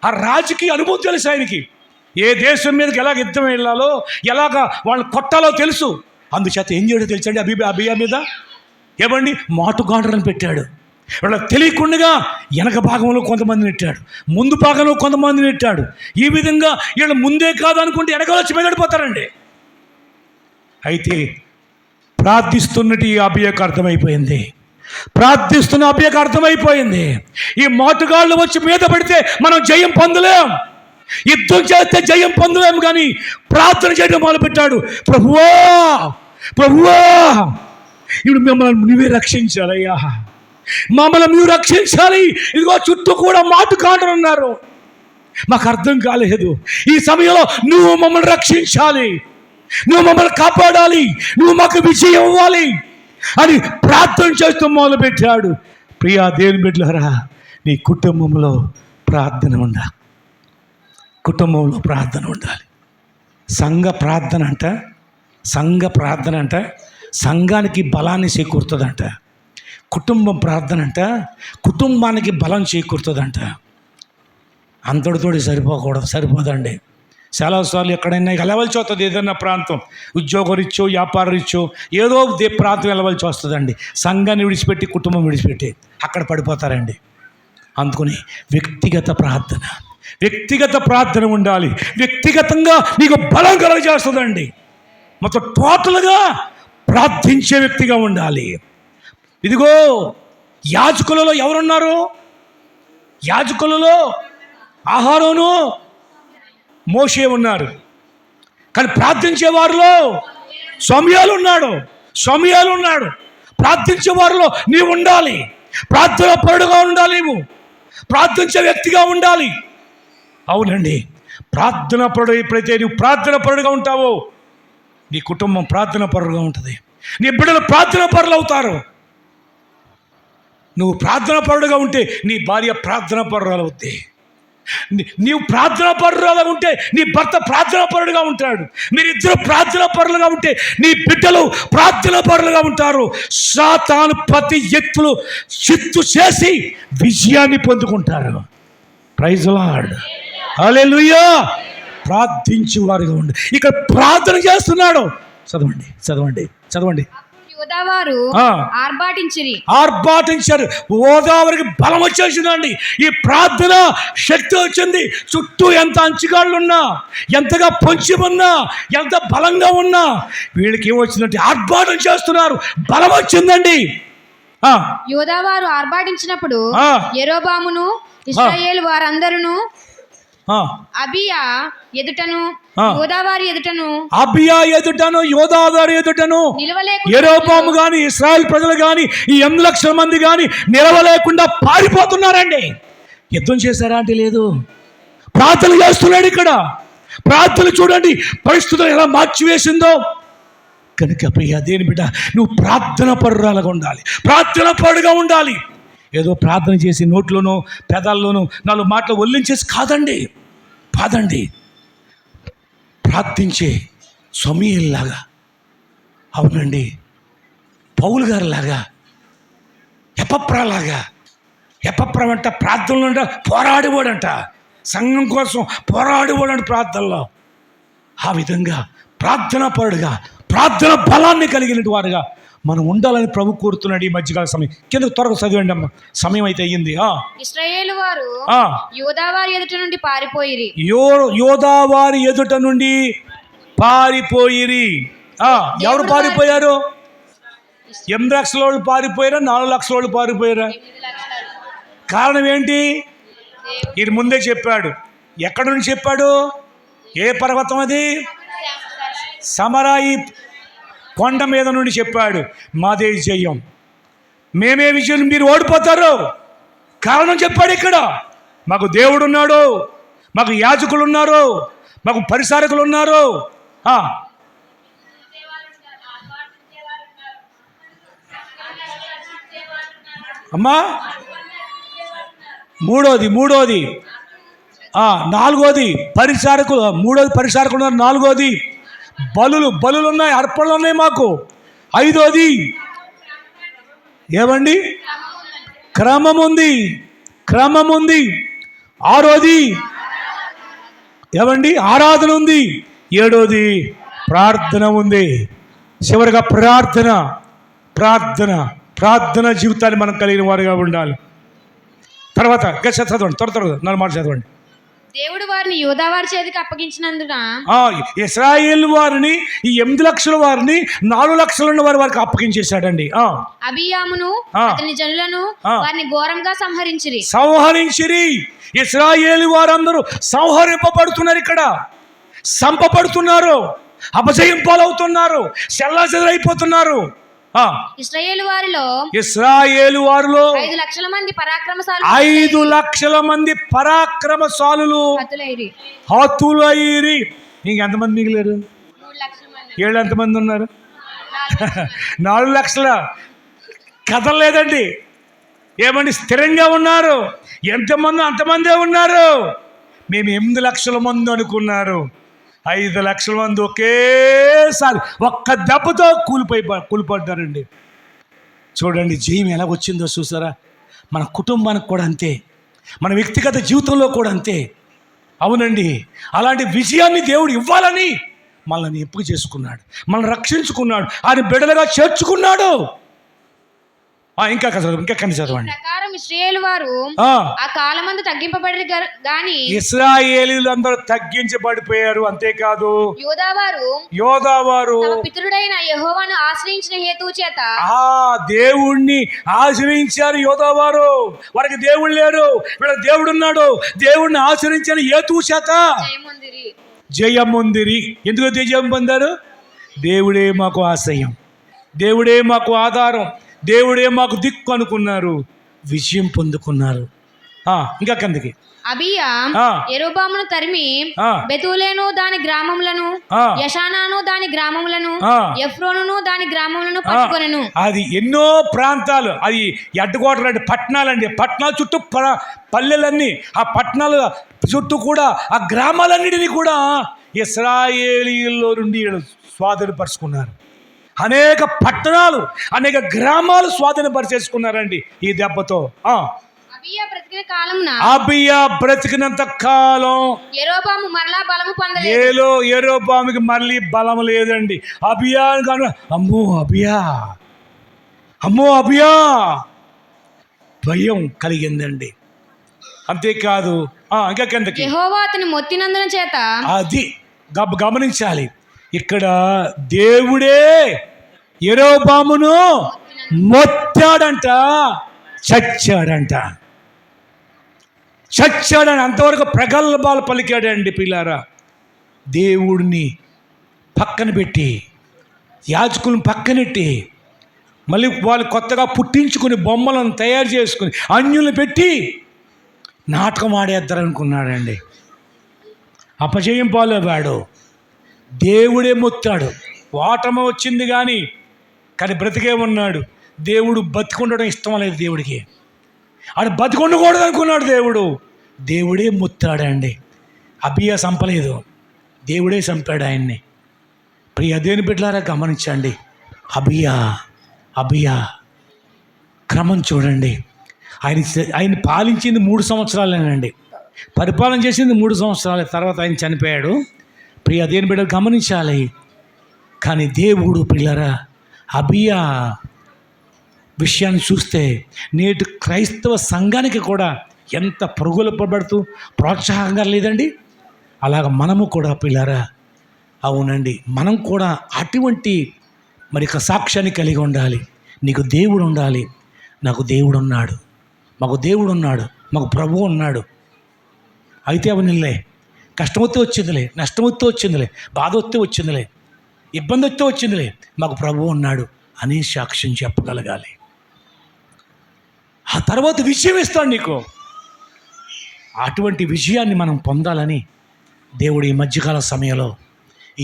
ఆ రాజకీయ అనుభవం తెలుసు ఆయనకి. ఏ దేశం మీదకి ఎలాగ యుద్ధం వెళ్ళాలో, ఎలాగ వాళ్ళని కొట్టాలో తెలుసు. అందుచేత ఏం చేయడో తెలుసండి అబియా మీద ఏమండి మాటుగాండ్రని పెట్టాడు. వాళ్ళకి తెలియకుండా వెనక భాగంలో కొంతమందిని నెట్టాడు, ముందు భాగంలో కొంతమందిని నెట్టాడు. ఈ విధంగా వీళ్ళు ముందే కాదు అనుకుంటే వెనకాల వచ్చి మెదడిపోతారండి. అయితే ప్రార్థిస్తున్నట్టు ఈ అబియాకు అర్థమైపోయింది. ఈ మాటుగాళ్ళు వచ్చి మీద పడితే మనం జయం పొందలేం, యుద్ధం చేస్తే జయం పొందలేము. కానీ ప్రార్థన చేయడం మొదలుపెట్టాడు. ప్రభువా ఇప్పుడు మిమ్మల్ని నువ్వే రక్షించాలయ్యా, మమ్మల్ని నువ్వు రక్షించాలి. ఇదిగో చుట్టూ కూడా మాటుగాండ్రు ఉన్నారు, మాకు అర్థం కాలేదు. ఈ సమయంలో నువ్వు మమ్మల్ని రక్షించాలి, నువ్వు మమ్మల్ని కాపాడాలి, నువ్వు మాకు విజయం ఇవ్వాలి అని ప్రార్థన చేస్తూ మొదలుపెట్టాడు. ప్రియా దేవుని బిడ్డలారా, నీ కుటుంబంలో ప్రార్థన ఉండాలి. సంఘ ప్రార్థన అంట సంఘానికి బలాన్ని చేకూరుతుందంట. కుటుంబం ప్రార్థన అంట కుటుంబానికి బలం చేకూరుతుందంట. అంతటితోటి సరిపోదండి. చాలాసార్లు ఎక్కడైనా వెళ్ళవలసి వస్తుంది, ఏదైనా ప్రాంతం ఉద్యోగరీత్యో వ్యాపారరీత్యో ఏదో ప్రాంతం వెళ్ళవలసి వస్తుందండి. సంఘాన్ని విడిచిపెట్టి కుటుంబం విడిచిపెట్టి అక్కడ పడిపోతారండి. అందుకని వ్యక్తిగత ప్రార్థన ఉండాలి. వ్యక్తిగతంగా నీకు బలం కలగజేస్తుందండి. మొత్తం టోటల్గా ప్రార్థించే వ్యక్తిగా ఉండాలి. ఇదిగో యాజకులలో ఎవరున్నారు? యాజకులలో అహరోను, మోషే ఉన్నారు. కానీ ప్రార్థించే వారిలో సమూయేలు ఉన్నాడు. ప్రార్థించే వారిలో నీవు ఉండాలి. ప్రార్థన పరుడుగా ఉండాలి. నీవు ప్రార్థించే వ్యక్తిగా ఉండాలి. అవునండి, ప్రార్థన పరుడు ఎప్పుడైతే నువ్వు ప్రార్థన పరుడుగా ఉంటావో నీ కుటుంబం ప్రార్థన పరుడుగా ఉంటుంది, నీ బిడ్డలు ప్రార్థన పరులు అవుతారు. నువ్వు ప్రార్థన పరుడుగా ఉంటే నీ భార్య ప్రార్థన పరురాలు అవుద్ది. నీవు ప్రార్థన పరురాలుగా ఉంటే నీ భర్త ప్రార్థన పరుడుగా ఉంటాడు. మీరిద్దరు ప్రార్థన పరులుగా ఉంటే నీ బిడ్డలు ప్రార్థన పరులుగా ఉంటారు. సాతాను ప్రతి ఎత్తులు చిత్తు చేసి విజయాన్ని పొందుకుంటారు. ప్రైజ్ లార్డ్, హల్లెలూయా. ప్రార్థించే వారుగా ఉండి ఇక్కడ ప్రార్థన చేస్తున్నాడు. చదవండి. యోదావారు ఆర్భాటించారు. గోదావరికి బలం వచ్చేసిందండి. ఈ ప్రార్థన శక్తి వచ్చింది. చుట్టూ ఎంత అంచుగాళ్ళున్నా, ఎంతగా పొంచి ఉన్నా, ఎంత బలంగా ఉన్నా వీళ్ళకి ఏమొచ్చిందంటే ఆర్భాటం చేస్తున్నారు. బలం వచ్చిందండి. యోదావారు ఆర్భాటించినప్పుడు యెరోబామును ఇశ్రాయేలు వారందరూ అబియా ఎదుటను యోదావారి ఎదుటను యెరోబాము గాని ఇశ్రాయేల్ ప్రజలు గాని ఈ 8 లక్షల మంది గాని నిలవలేకుండా పారిపోతున్నారండి. యుద్ధం చేశారా అంటే లేదు, ప్రార్థన చేస్తున్నాడు. ఇక్కడ ప్రార్థన చూడండి పరిస్థితులు ఎలా మార్చివేసిందో. కనుక ప్రియా దేని బిడ్డ, నువ్వు ప్రార్థన పరురాలుగా ఉండాలి, ప్రార్థన పరుడుగా ఉండాలి. ఏదో ప్రార్థన చేసి నోట్లోనో పెదాల్లోనో 4 మాటలు ఒల్లించేసి కాదండి. ప్రార్థించే సమూయేలులాగా, అవునండి, పౌలు గారిలాగా, ఎపప్రాలాగా. ఎపప్రా ప్రార్థనలో పోరాడేవాడంట, సంఘం కోసం పోరాడేవాడంట ప్రార్థనలో. ఆ విధంగా ప్రార్థన పరుడుగా, ప్రార్థన బలాన్ని కలిగిన వారుగా మనం ఉండాలని ప్రభు కోరుతున్నాడు. ఈ మధ్యకాల సమయం కింద త్వరగా చదివండి అమ్మ, సమయం అయితే అయ్యింది. ఇశ్రాయేలు వారు యోదావారి ఎదుట నుండి పారిపోయిరి. యోదావారి ఎదుట నుండి పారిపోయిరి. ఎవరు పారిపోయారు? 8 లక్షల వాళ్ళు పారిపోయారా? 4 లక్షల వాళ్ళు పారిపోయారా? కారణం ఏంటి? ఇది ముందే చెప్పాడు. ఎక్కడి నుంచి చెప్పాడు? ఏ పర్వతం అది? సమరాయి కొండ మీద నుండి చెప్పాడు. మాదే జయం, మేమే విజయం, మీరు ఓడిపోతారు. కారణం చెప్పాడు ఇక్కడ. మాకు దేవుడు ఉన్నాడు, మాకు యాజకులు ఉన్నారు, మాకు పరిచారకులు ఉన్నారు. అమ్మా మూడోది నాలుగోది పరిచారకులు, మూడోది పరిచారకులు ఉన్నారు. నాలుగోది బలులు ఉన్నాయి, అర్పణలు ఉన్నాయి మాకు. ఐదోది ఏమండి? క్రమం ఉంది. ఆరోది ఏమండి? ఆరాధన ఉంది. ఏడోది ప్రార్థన ఉంది. చివరిగా ప్రార్థన జీవితాన్ని మనం కలిగిన వారుగా ఉండాలి. తర్వాత చదవండి, త్వర నన్ను మాట చదవండి. దేవుడు వారిని యూదా వారి చేతికి అప్పగించినందున ఇశ్రాయేల్ వారిని, ఈ 8 లక్షల వారిని 4 లక్షల ఉన్న వారికి అప్పగించేశాడండి. అబియామును అతని జనులను వారిని ఘోరంగా సంహరించిరి. ఇశ్రాయేల్ వారందరూ సంహరింపబడుతున్నారు, ఇక్కడ సంపబడుతున్నారు, అపజయం పాలవుతున్నారు, చెల్లాచెదరైపోతున్నారు. ఇశ్రాయేలు వారిలో 5 లక్షల మంది పరాక్రమశాలు, 5 లక్షల మంది పరాక్రమశాలులు హతులైరి. ఇంకెంతమంది మిగిలేరు? 7 ఎంతమంది ఉన్నారు? 4 లక్షల కథలేదండి. ఏమండి? స్థిరంగా ఉన్నారు. ఎంతమంది అంతమందే ఉన్నారు. మేము 8 లక్షల మంది అనుకున్నారు. 5 లక్షల మంది ఒకేసారి ఒక్క దెబ్బతో కూలిపడ్డారండి. చూడండి జయం ఎలా వచ్చిందో చూసారా? మన కుటుంబానికి కూడా అంతే, మన వ్యక్తిగత జీవితంలో కూడా అంతే. అవునండి, అలాంటి విజయాన్ని దేవుడు ఇవ్వాలని మనల్ని ఎంపిక చేసుకున్నాడు, మనల్ని రక్షించుకున్నాడు, ఆయన బిడ్డలుగా చేర్చుకున్నాడు. ఇంకా చదవండి. ఇశ్రాయేలు వారు ఆ కాలమందు తగ్గింపబడి గాని ఇశ్రాయేలీలందరూ తగ్గించబడిపోయారు. అంతేకాదు యోదావారు పితరుడైన యెహోవాను ఆశ్రయించిన హేతువు చేత దేవుణ్ణి ఆశ్రయించారు. యోదావారు వారికి దేవుడు లేరు, వీళ్ళకి దేవుడు ఉన్నాడు. దేవుణ్ణి ఆశ్రయించిన హేతువు చేత జయం పొందిరి. ఎందుకు జయం పొందారు? దేవుడే మాకు ఆశ్రయం, దేవుడే మాకు ఆధారం, దేవుడే మాకు దిక్కు అనుకున్నారు, విజయం పొందుకున్నారు. ఇంకా కిందకి అబియా యెరోబామును తరిమి బెతూలేను దాని గ్రామములను, యషానాను దాని గ్రామములను, ఎఫ్రోనును దాని గ్రామములను పట్టుకొనెను. అది ఎన్నో ప్రాంతాలు, అది అడ్డుకోటలండి, పట్టణాలండి. పట్టణాల చుట్టూ పల్లెలన్నీ, ఆ పట్టణాల చుట్టూ కూడా ఆ గ్రామాలన్నిటినీ కూడా ఇశ్రాయేలీయుల్లో నుండి స్వాధీనపరుచుకున్నారు. అనేక పట్టణాలు, అనేక గ్రామాలు స్వాధీనపరిచేసుకున్నారండి ఈ దెబ్బతో. అబియా బ్రతికినంత కాలం యెరోబాము మరలా బలము పొందలేదు. యెరోబాముకి మళ్ళీ బలం లేదండి. అబియా అమ్మో అబియా భయం కలిగిందండి. అంతేకాదు ఇంకా కిందకి యెహోవా అతని మొత్తినందున చేత, అది గమనించాలి. ఇక్కడ దేవుడే యెరోబామును మొత్తాడంట, చచ్చాడంట. అంతవరకు ప్రగల్భాలు పలికాడండి పిల్లారా. దేవుడిని పక్కన పెట్టి, యాజకులను పక్కనెట్టి, మళ్ళీ వాళ్ళు కొత్తగా పుట్టించుకుని బొమ్మలను తయారు చేసుకుని అన్యులను పెట్టి నాటకం ఆడేద్దారనుకున్నాడండి. అపజయం పాలవాడు. దేవుడే మొత్తాడు. ఓటమి వచ్చింది కానీ బ్రతికే ఉన్నాడు. దేవుడు బతికుండడం ఇష్టం లేదు దేవుడికి. ఆడు బతికుండకూడదు అనుకున్నాడు దేవుడు. దేవుడే మొత్తాడండి. అబియా చంపలేదు, దేవుడే చంపాడు ఆయన్ని. ప్రియ దేవుని బిడ్డలారా గమనించండి. అబియా క్రమం చూడండి. ఆయన పాలించింది 3 సంవత్సరాలేనండి, పరిపాలన చేసింది 3 సంవత్సరాల తర్వాత ఆయన చనిపోయాడు. ప్రియ దేవుని బిడ్డలు గమనించాలి. కానీ దేవుడు పిల్లరా అబియా విషయాన్ని చూస్తే నేటి క్రైస్తవ సంఘానికి కూడా ఎంత పరుగులపబడుతూ ప్రోత్సాహంగా లేదండి. అలాగ మనము కూడా పిల్లరా, అవునండి, మనం కూడా అటువంటి సాక్ష్యాన్ని కలిగి ఉండాలి. నీకు దేవుడు ఉండాలి. నాకు దేవుడు ఉన్నాడు, మాకు దేవుడు ఉన్నాడు, మాకు ప్రభువు ఉన్నాడు. అయితే అవనిలే, కష్టం వస్తే వచ్చిందిలే, నష్టం వస్తే వచ్చిందిలే, బాధ వస్తే వచ్చిందిలే, ఇబ్బంది వస్తే వచ్చిందిలే, మాకు ప్రభువు ఉన్నాడు అనే సాక్ష్యం చెప్పగలగాలి. ఆ తర్వాత విజయం ఇస్తాడు నీకు. అటువంటి విజయాన్ని మనం పొందాలని దేవుడు ఈ మధ్యకాల సమయంలో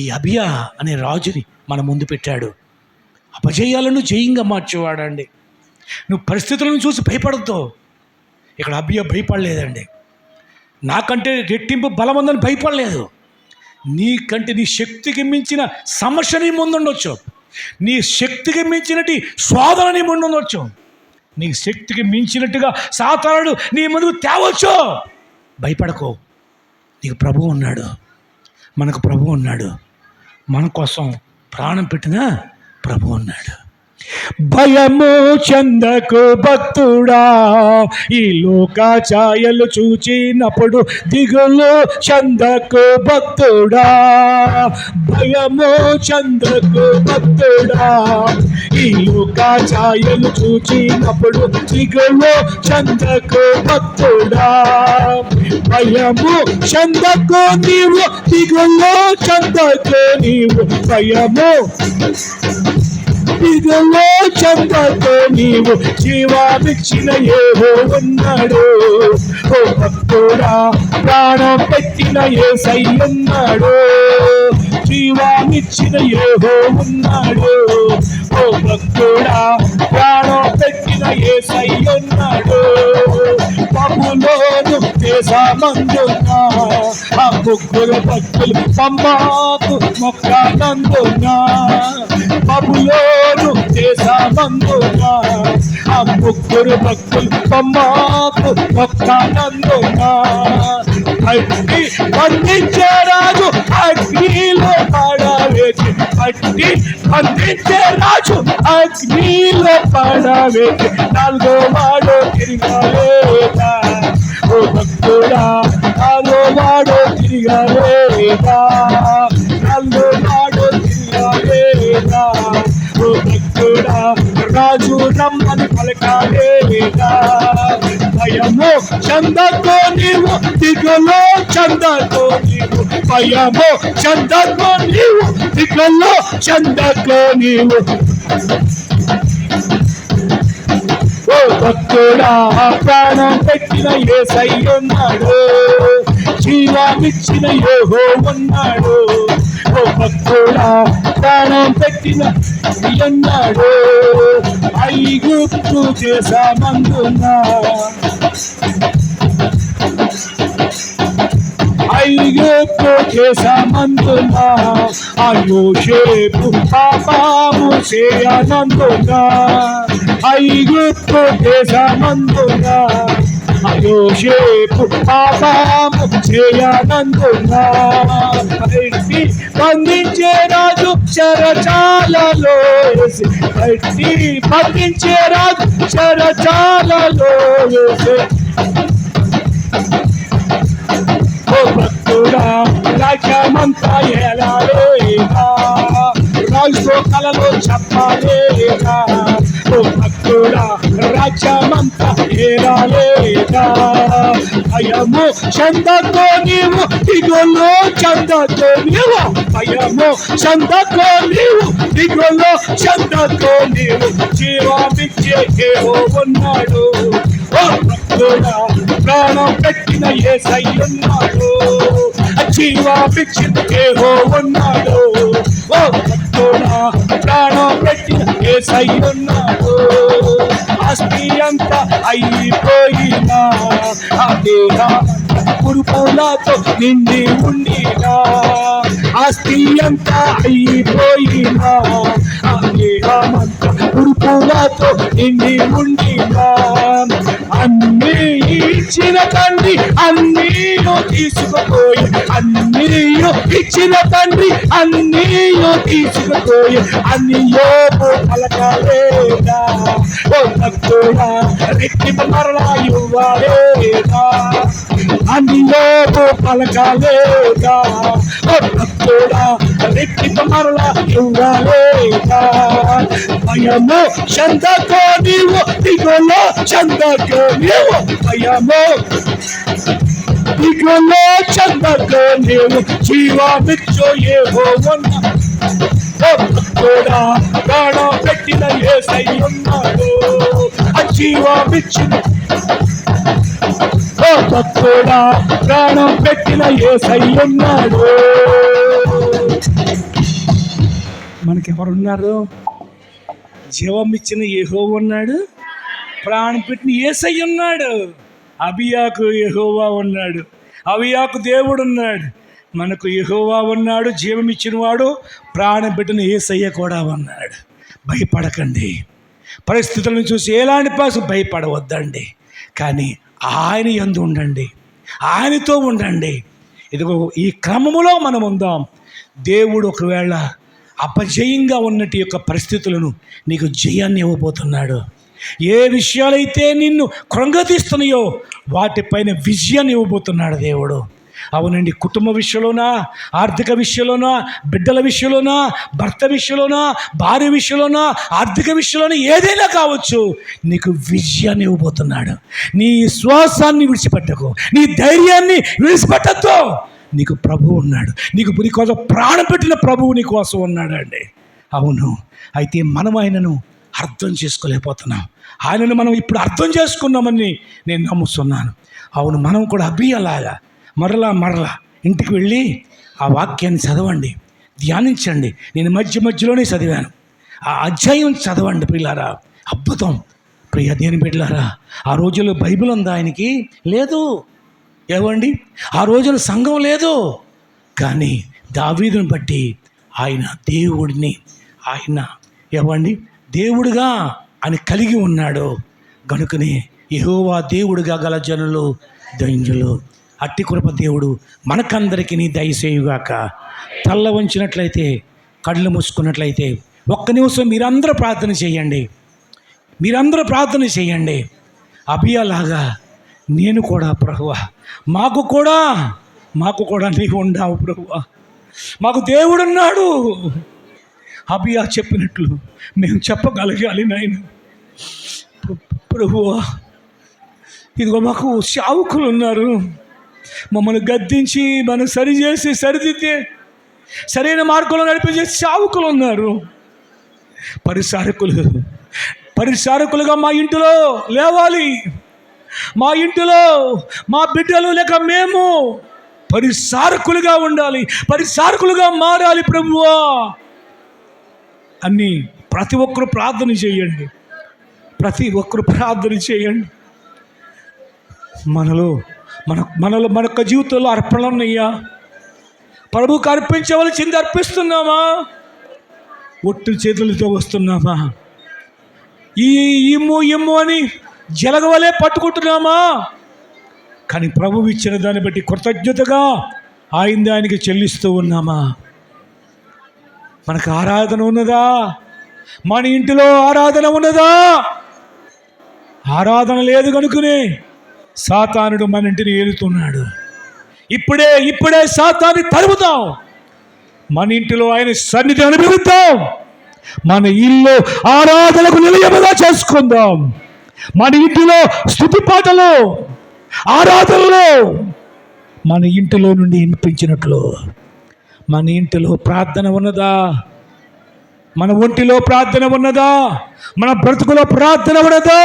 ఈ అబియా అనే రాజుని మన ముందు పెట్టాడు. అపజయాలను జయంగా మార్చేవాడండి. నువ్వు పరిస్థితులను చూసి భయపడద్దు. ఇక్కడ అబియా భయపడలేదండి. నాకంటే రెట్టింపు బలం ఉందని భయపడలేదు. నీకంటే నీ శక్తికి మించిన సమస్య నీ ముందుండొచ్చు, నీ శక్తికి మించినటి శోధన నీ ముందుండొచ్చు, నీ శక్తికి మించినట్టుగా సాతానుడు నీ ముందుకు తేవచ్చు. భయపడకో, నీకు ప్రభువు ఉన్నాడు, మనకు ప్రభువు ఉన్నాడు, మన కోసం ప్రాణం పెట్టిన ప్రభువు ఉన్నాడు. భయము చెందకు భక్తుడా, ఈ లోక ఛాయలు చూచినప్పుడు దిగులు చెందకు భక్తుడా. భయము చెందకు భక్తుడా, ఈ లోక ఛాయలు చూచినప్పుడు దిగులు చెందకు భక్తుడా. భయము చెందకు నీవు, దిగులు చెందకు నీవు. భయము దిగులు చెందకు నీవు, జీవామిచ్చిన యెహోవా ఉన్నాడు. ఓ భక్తుడా, ప్రాణం పెట్టిన యేసయ్య ఉన్నాడు. జీవామిచ్చిన యెహోవా ఉన్నాడు. ఓ భక్తుడా, ప్రాణం పెట్టిన యేసయ్య ఉన్నాడు. బబులోను దేశమందున ఆ ముగ్గురు భక్తులు పంబాకు మొక్కనందున. బబులోను దేశమందున ఆ ముగ్గురు భక్తులు పంబాకు మొక్కనందున. అగ్ని బంధించే రాజు అగ్నిలో పడవేసి, అగ్ని బంధించే రాజు అగ్నిలో పడవేసి, నాలుగో వాడు తిరగలేదా. ఓ భక్తుడా, నాలుగో వాడు తిరగలేదా, నాలుగో వాడు తిరగలేదా. ఓ భక్తుడా, రాజు రమ్మని పలకాలేదా. భయము చెందకు నీవు, దిగులు చెందకు నీవు. భయము చెందకు నీవు, దిగులు చెందకు నీవు. ఓ భక్తుడా, ప్రాణం పెట్టిన యేసయ్య ఉన్నాడు. జీవామిచ్చిన యెహోవా ఉన్నాడు. ఓ భక్తుడా, ప్రాణం పెట్టిన ఉన్నాడు. ఐగుప్తు దేశమందున ఐగుప్తు దేశమందున ఆ యోసేపు పాపము చేయనందున. ఐగుప్తు దేశమందున యోసేపు పాపము చేయనందున. బంధించే రాజు చెరచాలలో వేసి, బంధించే రాజు చెరచాలలో వేసి. ఓ భక్తుడా, రాజ్యమంతా ఏలాలేదా, రాజుతో కలలో చెప్పలేదా. ఓ భక్తుడా, రాజ్యమంతా ఏలాలేదా. భయము చెందకు నీవు, దిగులు చెందకు నీవు. భయము చెందకు నీవు, దిగులు చెందకు నీవు. జీవామిచ్చే యెహోవా ఉన్నాడు. ఓ భక్తుడా, ప్రాణం పెట్టిన యేసయ్య ఉన్నాడు. జీవామిచ్చిన యెహోవా ఉన్నాడు. ఓ భక్తుడా, ప్రాణం పెట్టిన యేసయ్య ఉన్నాడు. ఆస్తి అంతా అయిపోయినా, ఆ దేహమంతా కురుపులతో నిండి ఉండినా. ఆస్తి అంతా అయిపోయినా, ఆ దేహమంతా కురుపులతో నిండి ఉండినా. అన్నీ ఇచ్చిన తండ్రి అన్నీ తీసుకుపోయి, అన్నీ ఇచ్చిన తండ్రి అన్నీ తీసుకుపోయి. అన్ని యోపు పలకలేదా. ఓ భక్తుడా, రెట్టింపు మరలా ఇవ్వలేదా. అన్ని యోపు పలకలేదా. ఓ భక్తుడా, రెట్టింపు మరలా ఇవ్వలేదా. భయము చెందకు నీవు, దిగులు చెందకు నీవు. భయము ఇకలో చెందకు నీవు జీవమిచ్చు యెహోవాను భక్తుడా ప్రాణం పెట్టిన యేసయ్య ఉన్నాడు జీవమిచ్చిన భక్తుడా ప్రాణం పెట్టిన యేసయ్య ఉన్నాడు. మనకెవరున్నారు? జీవం ఇచ్చిన యెహోవా ఉన్నాడు, ప్రాణం పెట్టిన యేసయ్య ఉన్నాడు. అబియాకు యెహోవా ఉన్నాడు, అబియాకు దేవుడు ఉన్నాడు. మనకు యెహోవా ఉన్నాడు, జీవం ఇచ్చిన వాడు, ప్రాణం పెట్టిన యేసయ్య కూడా ఉన్నాడు. భయపడకండి, పరిస్థితులను చూసి ఎలాంటి భయపడవద్దండి. కానీ ఆయన యందు ఉండండి, ఆయనతో ఉండండి. ఇదిగో ఈ క్రమములో మనం ఉందాం. దేవుడు ఒకవేళ అపజయంగా ఉన్నటి యొక్క పరిస్థితులను నీకు జయాన్ని ఇవ్వబోతున్నాడు. ఏ విషయాలైతే నిన్ను కృంగతీస్తున్నాయో వాటిపైన విజయాన్ని ఇవ్వబోతున్నాడు దేవుడు. అవునండి, కుటుంబ విషయంలోనా, ఆర్థిక విషయంలోనా, బిడ్డల విషయంలోనా, భర్త విషయంలోనా, భార్య విషయంలోనా, ఆర్థిక విషయంలోనా, ఏదైనా కావచ్చు, నీకు విజయాన్ని ఇవ్వబోతున్నాడు. నీ శ్వాసాన్ని విడిచిపెట్టకు, నీ ధైర్యాన్ని విడిచిపెట్టద్దు. నీకు ప్రభువు ఉన్నాడు, నీ కోసం ప్రాణం పెట్టిన ప్రభువు నీ కోసం ఉన్నాడండి. అవును, అయితే మనం ఆయనను అర్థం చేసుకోలేకపోతున్నాం. ఆయనను మనం ఇప్పుడు అర్థం చేసుకున్నామని నేను నమ్ముతున్నాను. అవును, మనం కూడా అభియలాగా మరలా ఇంటికి వెళ్ళి ఆ వాక్యాన్ని చదవండి, ధ్యానించండి. నేను మధ్యలోనే చదివాను. ఆ అధ్యాయం చదవండి ప్రియులారా, అద్భుతం. ప్రియ దేని బిడ్డలారా, ఆ రోజుల్లో బైబిల్ ఉందా? ఆయనకి లేదు. ఏవండి, ఆ రోజున సంఘం లేదు. కానీ దావీదుని బట్టి ఆయన దేవుడిని, ఆయన ఏవండి దేవుడుగా ఆయన కలిగి ఉన్నాడు. గనుకనే యెహోవా దేవుడుగా గల జనులు ధన్యులు. అట్టి కృప దేవుడు మనకందరికీ నీ దయచేయుగాక. తల్ల వంచినట్లయితే, కళ్ళు మూసుకున్నట్లయితే ఒక్క నిమిషం మీరందరూ ప్రార్థన చేయండి. అబియాలాగా నేను కూడా ప్రభువా, మాకు కూడా నీవు ఉన్నావు ప్రభువా, మాకు దేవుడున్నాడు. అబియా చెప్పినట్లు మేము చెప్పగలగాలి నాయన. ప్రభువా, ఇదిగో మాకు సేవకులు ఉన్నారు, మమ్మల్ని గద్దించి మనం సరిచేసి సరిదిద్దే సరైన మార్గంలో నడిపించే సేవకులు ఉన్నారు. పరిచారకులుగా మా ఇంటిలో లేవాలి. మా ఇంటిలో మా బిడ్డలు లేక మేము పరిచారకులుగా ఉండాలి, పరిచారకులుగా మారాలి ప్రభువా అని ప్రతి ఒక్కరు ప్రార్థన చేయండి. మనలో మన యొక్క జీవితంలో అర్పణలు ఉన్నాయా? ప్రభువుకు అర్పించవలసింది అర్పిస్తున్నామా? ఒట్టు చేతులతో వస్తున్నామా? ఈ ఇమ్ము అని జలగవలే పట్టుకుంటున్నామా? కానీ ప్రభువు ఇచ్చిన దాన్ని బట్టి కృతజ్ఞతగా ఆయనకి చెల్లిస్తూ ఉన్నామా? మనకు ఆరాధన ఉన్నదా? మన ఇంటిలో ఆరాధన ఉన్నదా? ఆరాధన లేదు కనుకనే సాతానుడు మన ఇంటిని ఏలుతున్నాడు. ఇప్పుడే సాతాన్ని తరుముతాం. మన ఇంటిలో ఆయన సన్నిధి అనుభవిద్దాం. మన ఇల్లు ఆరాధనకు నిలయముగా చేసుకుందాం. మన ఇంటిలో స్తుతి పాటలు, ఆరాధనలు మన ఇంటిలో నుండి వినిపించినట్లు మన ఇంటిలో ప్రార్థన ఉన్నదా? మన ఒంటిలో ప్రార్థన ఉన్నదా? మన బ్రతుకులో ప్రార్థన ఉన్నదా?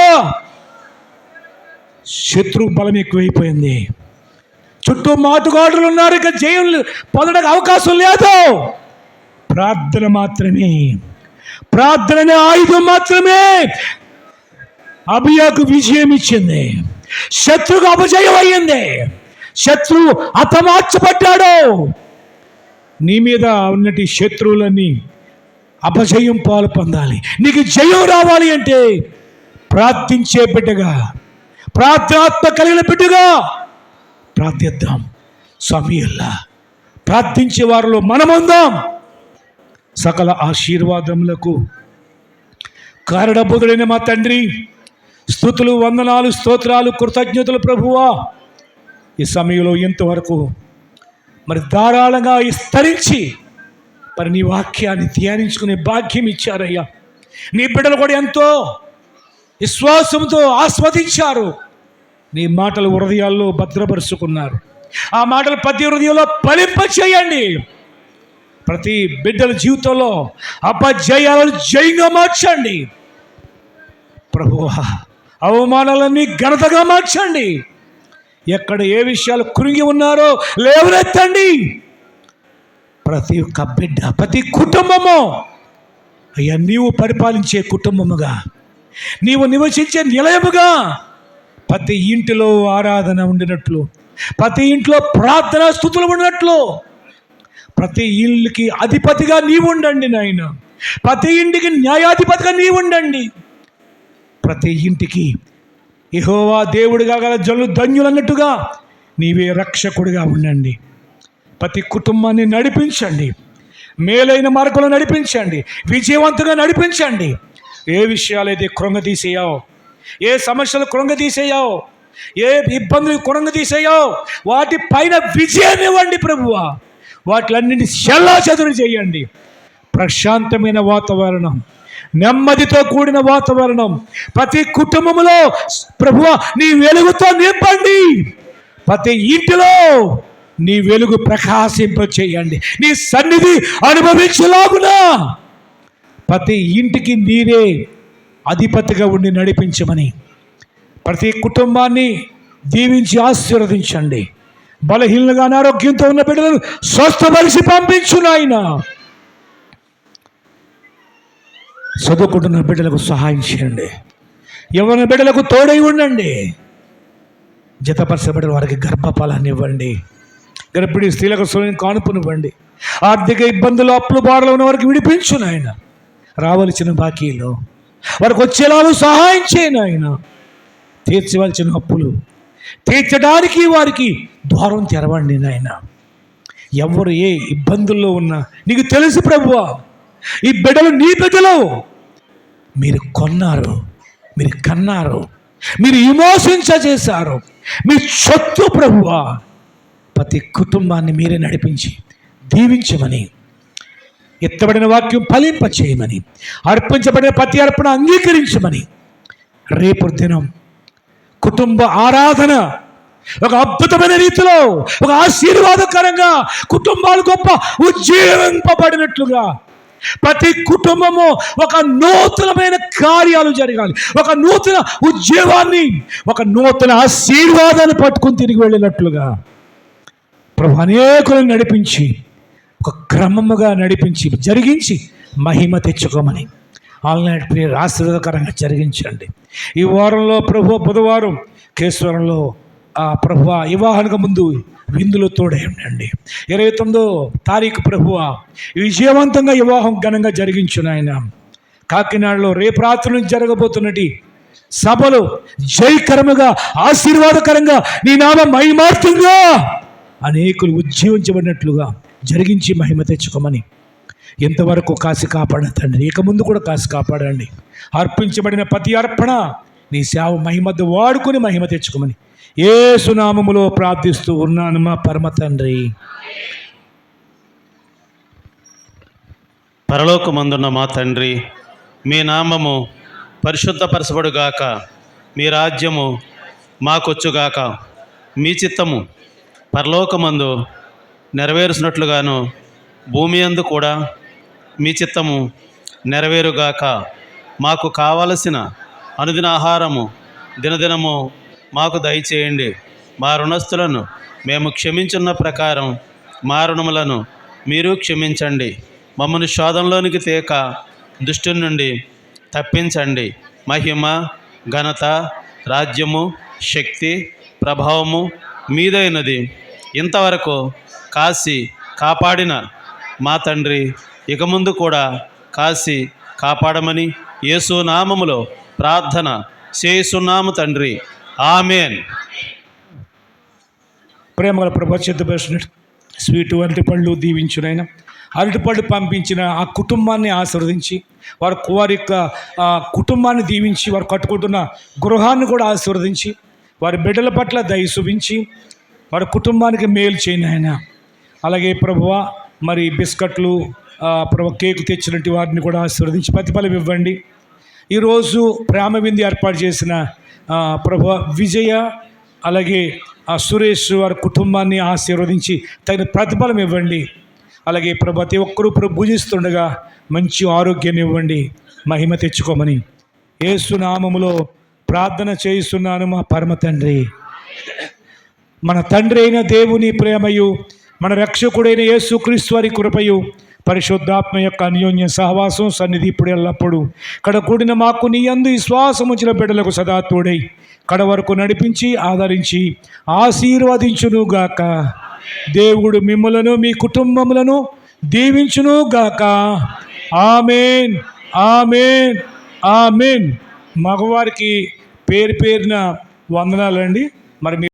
శత్రు బలం ఎక్కువైపోయింది. చుట్టూ మాటుగాడులు ఉన్నారు. ఇక జయం పొందడానికి అవకాశం లేదు. ప్రార్థన మాత్రమే, ప్రార్థన ఆయుధం మాత్రమే అబియాకు విజయం ఇచ్చింది. శత్రుకు అపజయం అయ్యింది. శత్రువు హతమార్చబడ్డాడు. నీ మీద ఉన్నటి శత్రువులన్నీ అపజయం పాలు పొందాలి. నీకు జయం రావాలి అంటే ప్రార్థించే బిడ్డగా, ప్రార్థనాత్మ కలిగిన బిడ్డగా ప్రార్థిద్దాం. సమయంలా ప్రార్థించే వారిలో మనముందాం. సకల ఆశీర్వాదములకు కారణభూతుడైన మా తండ్రి, స్తుతులు, వందనాలు, స్తోత్రాలు, కృతజ్ఞతలు ప్రభువా. ఈ సమయంలో ఇంతవరకు మరి ధారాళంగా విస్తరించి మరి నీ వాక్యాన్ని ధ్యానించుకునే భాగ్యం ఇచ్చారయ్యా. నీ బిడ్డలు కూడా ఎంతో విశ్వాసంతో ఆస్వాదించారు. నీ మాటలు హృదయాల్లో భద్రపరుచుకున్నారు. ఆ మాటలు ప్రతి హృదయంలో ఫలింప చేయండి. ప్రతి బిడ్డల జీవితంలో అపజయాలను జయంగా మార్చండి ప్రభువా. అవమానాలన్నీ ఘనతగా మార్చండి. ఎక్కడ ఏ విషయాలు కృంగి ఉన్నారో లేవనెత్తండి. ప్రతి ఒక్క బిడ్డ, ప్రతి కుటుంబము అయ్యా నీవు పరిపాలించే కుటుంబముగా, నీవు నివసించే నిలయముగా ప్రతి ఇంటిలో ఆరాధన ఉండినట్లు, ప్రతి ఇంట్లో ప్రార్థనా స్తుతులు ఉండినట్లు, ప్రతి ఇల్లుకి అధిపతిగా నీవు ఉండండి నాయన. ప్రతి ఇంటికి న్యాయాధిపతిగా నీవు ఉండండి. ప్రతి ఇంటికి యెహోవా దేవుడిగా గల జనులు ధన్యులు అన్నట్టుగా నీవే రక్షకుడిగా ఉండండి. ప్రతి కుటుంబాన్ని నడిపించండి, మేలైన మార్గంలో నడిపించండి, విజయవంతంగా నడిపించండి. ఏ విషయాలైతే కృంగతీసేయావు, ఏ సమస్యలు కృంగతీసేయావు, ఏ ఇబ్బందులు కృంగతీసేయావు, వాటి పైన విజయాన్ని ఇవ్వండి ప్రభువా. వాటిలన్నింటినీ చెల్లాచెదురు చేయండి. ప్రశాంతమైన వాతావరణం, నెమ్మదితో కూడిన వాతావరణం ప్రతి కుటుంబంలో ప్రభువా నీ వెలుగుతో నింపండి. ప్రతి ఇంటిలో నీ వెలుగు ప్రకాశింప చేయండి. నీ సన్నిధి అనుభవించలాగునా ప్రతి ఇంటికి నీరే అధిపతిగా ఉండి నడిపించమని ప్రతి కుటుంబాన్ని దీవించి ఆశీర్వదించండి. బలహీనంగా అనారోగ్యంతో ఉన్న బిడ్డలను స్వస్థపరిచి పంపించు నాయన. చదువుకుంటున్న బిడ్డలకు సహాయం చేయండి. యవ్వన బిడ్డలకు తోడై ఉండండి. జతపరచబడిన వారికి గర్భఫలాన్ని ఇవ్వండి. గర్భిణీ స్త్రీలకు సొలిని కానుపునివ్వండి. ఆర్థిక ఇబ్బందులు, అప్పులు, బాధలు ఉన్న వారికి విడిపించు నాయన. రావలసిన బాకీలో వారికి వచ్చేలాగా సహాయం చేయను ఆయన. తీర్చవలసిన అప్పులు తీర్చడానికి వారికి ద్వారం తెరవండి నాయన. ఎవరు ఏ ఇబ్బందుల్లో ఉన్నా నీకు తెలుసు ప్రభువా. ఈ బిడ్డలు నీ బిడ్డలు, మీరు కొన్నారు, మీరు కన్నారు, మీరు విమోచించ చేశారు, మీ సొత్తు ప్రభువా. ప్రతి కుటుంబాన్ని మీరే నడిపించి దీవించమని, ఎత్తబడిన వాక్యం ఫలింప చేయమని, అర్పించబడిన ప్రతి అర్పణ అంగీకరించమని, రేపు దినం కుటుంబ ఆరాధన ఒక అద్భుతమైన రీతిలో, ఒక ఆశీర్వాదకరంగా కుటుంబాలు గొప్ప ఉజ్జీవింపబడినట్లుగా ప్రతి కుటుంబము ఒక నూతనమైన కార్యాలు జరగాలి. ఒక నూతన ఉద్యోగాన్ని, ఒక నూతన ఆశీర్వాదాన్ని పట్టుకుని తిరిగి వెళ్ళినట్లుగా ప్రభు అనేకులను నడిపించి, ఒక క్రమముగా నడిపించి జరిగించి మహిమ తెచ్చుకోమని ఆన్లైన్ ప్రేయర్ ఆశీర్వాదకరంగా జరిగించండి. ఈ వారంలో ప్రభు బుధవారం కేశ్వరంలో ప్రభు వివాహానికి ముందు విందులో తోడే ఉండండి. 29వ తారీఖు ప్రభువ విజయవంతంగా వివాహం ఘనంగా జరిగించును ఆయన. కాకినాడలో రేపు రాత్రి నుంచి జరగబోతున్నటి సభలు జయకరముగా, ఆశీర్వాదకరంగా, నీ నామ మహిమార్థంగా అనేకులు ఉజ్జీవించబడినట్లుగా జరిగించి మహిమ తెచ్చుకోమని ఎంతవరకు కాసి కాపాడండి. ఇక ముందు కూడా కాసి కాపాడండి. అర్పించబడిన ప్రతి అర్పణ నీ సేవ మహిమద్దు వాడుకొని మహిమ తెచ్చుకోమని యేసు నామములో ప్రార్థిస్తూ ఉన్నాను మా పరమ తండ్రి. పరలోకమందున్న మా తండ్రి, మీ నామము పరిశుద్ధపరచబడుగాక, మీ రాజ్యము మాకొచ్చుగాక, మీ చిత్తము పరలోకమందు నెరవేరుసినట్లుగాను భూమి యందు కూడా మీ చిత్తము నెరవేరుగాక. మాకు కావలసిన అనుదిన ఆహారము దినదినము మాకు దయచేయండి. మా రుణస్థులను మేము క్షమించున్న ప్రకారం మా రుణములను మీరు క్షమించండి. మమ్మల్ని శోధనలోనికి తేక దుష్టుని నుండి తప్పించండి. మహిమ, ఘనత, రాజ్యము, శక్తి, ప్రభావము మీదైనది. ఇంతవరకు కాసి కాపాడిన మా తండ్రి, ఇక ముందు కూడా కాసి కాపాడమని యేసు నామములో ప్రార్థన చేస్తున్నాము తండ్రి. ఆమెన్. ప్రేమగల ప్రభు సిద్ధపరిచినట్టు స్వీటు అరటిపళ్ళు దీవించునైనా, అరటిపళ్ళు పంపించిన ఆ కుటుంబాన్ని ఆశీర్వదించి, వారి యొక్క కుటుంబాన్ని దీవించి, వారు కట్టుకుంటున్న గృహాన్ని కూడా ఆశీర్వదించి, వారి బిడ్డల పట్ల దయ చూపించి వారి కుటుంబానికి మేలు చేయని ఆయన. అలాగే ప్రభువా మరి బిస్కట్లు ప్రభు కేకు తెచ్చినట్టు వారిని కూడా ఆశీర్వదించి ప్రతిఫలం ఇవ్వండి. ఈరోజు ప్రేమ విందు ఏర్పాటు చేసిన ప్రభు విజయ, అలాగే ఆ సురేష్ వారి కుటుంబాన్ని ఆశీర్వదించి తగిన ప్రతిఫలం ఇవ్వండి. అలాగే ప్రతి ఒక్కరూ భుజిస్తుండగా మంచి ఆరోగ్యాన్ని ఇవ్వండి, మహిమ తెచ్చుకోమని యేసు నామములో ప్రార్థన చేయిస్తున్నాను మా పరమ తండ్రి. మన తండ్రి అయిన దేవుని ప్రేమయు, మన రక్షకుడైన యేసుక్రీస్తు వారి కృపయు, పరిశుద్ధాత్మ యొక్క అన్యోన్య సహవాసం సన్నిధి ఇప్పుడు ఎల్లప్పుడు కూడిన మాకు నీ యందు విశ్వాసం ఉంచిన బిడ్డలకు సదా తోడై కడ వరకు నడిపించి ఆదరించి ఆశీర్వదించునుగాక. దేవుడు మిమ్మలను మీ కుటుంబములను దీవించునుగాక. ఆమేన్, ఆమేన్, ఆమేన్. మగవారికి పేరున వందనాలండి. మరి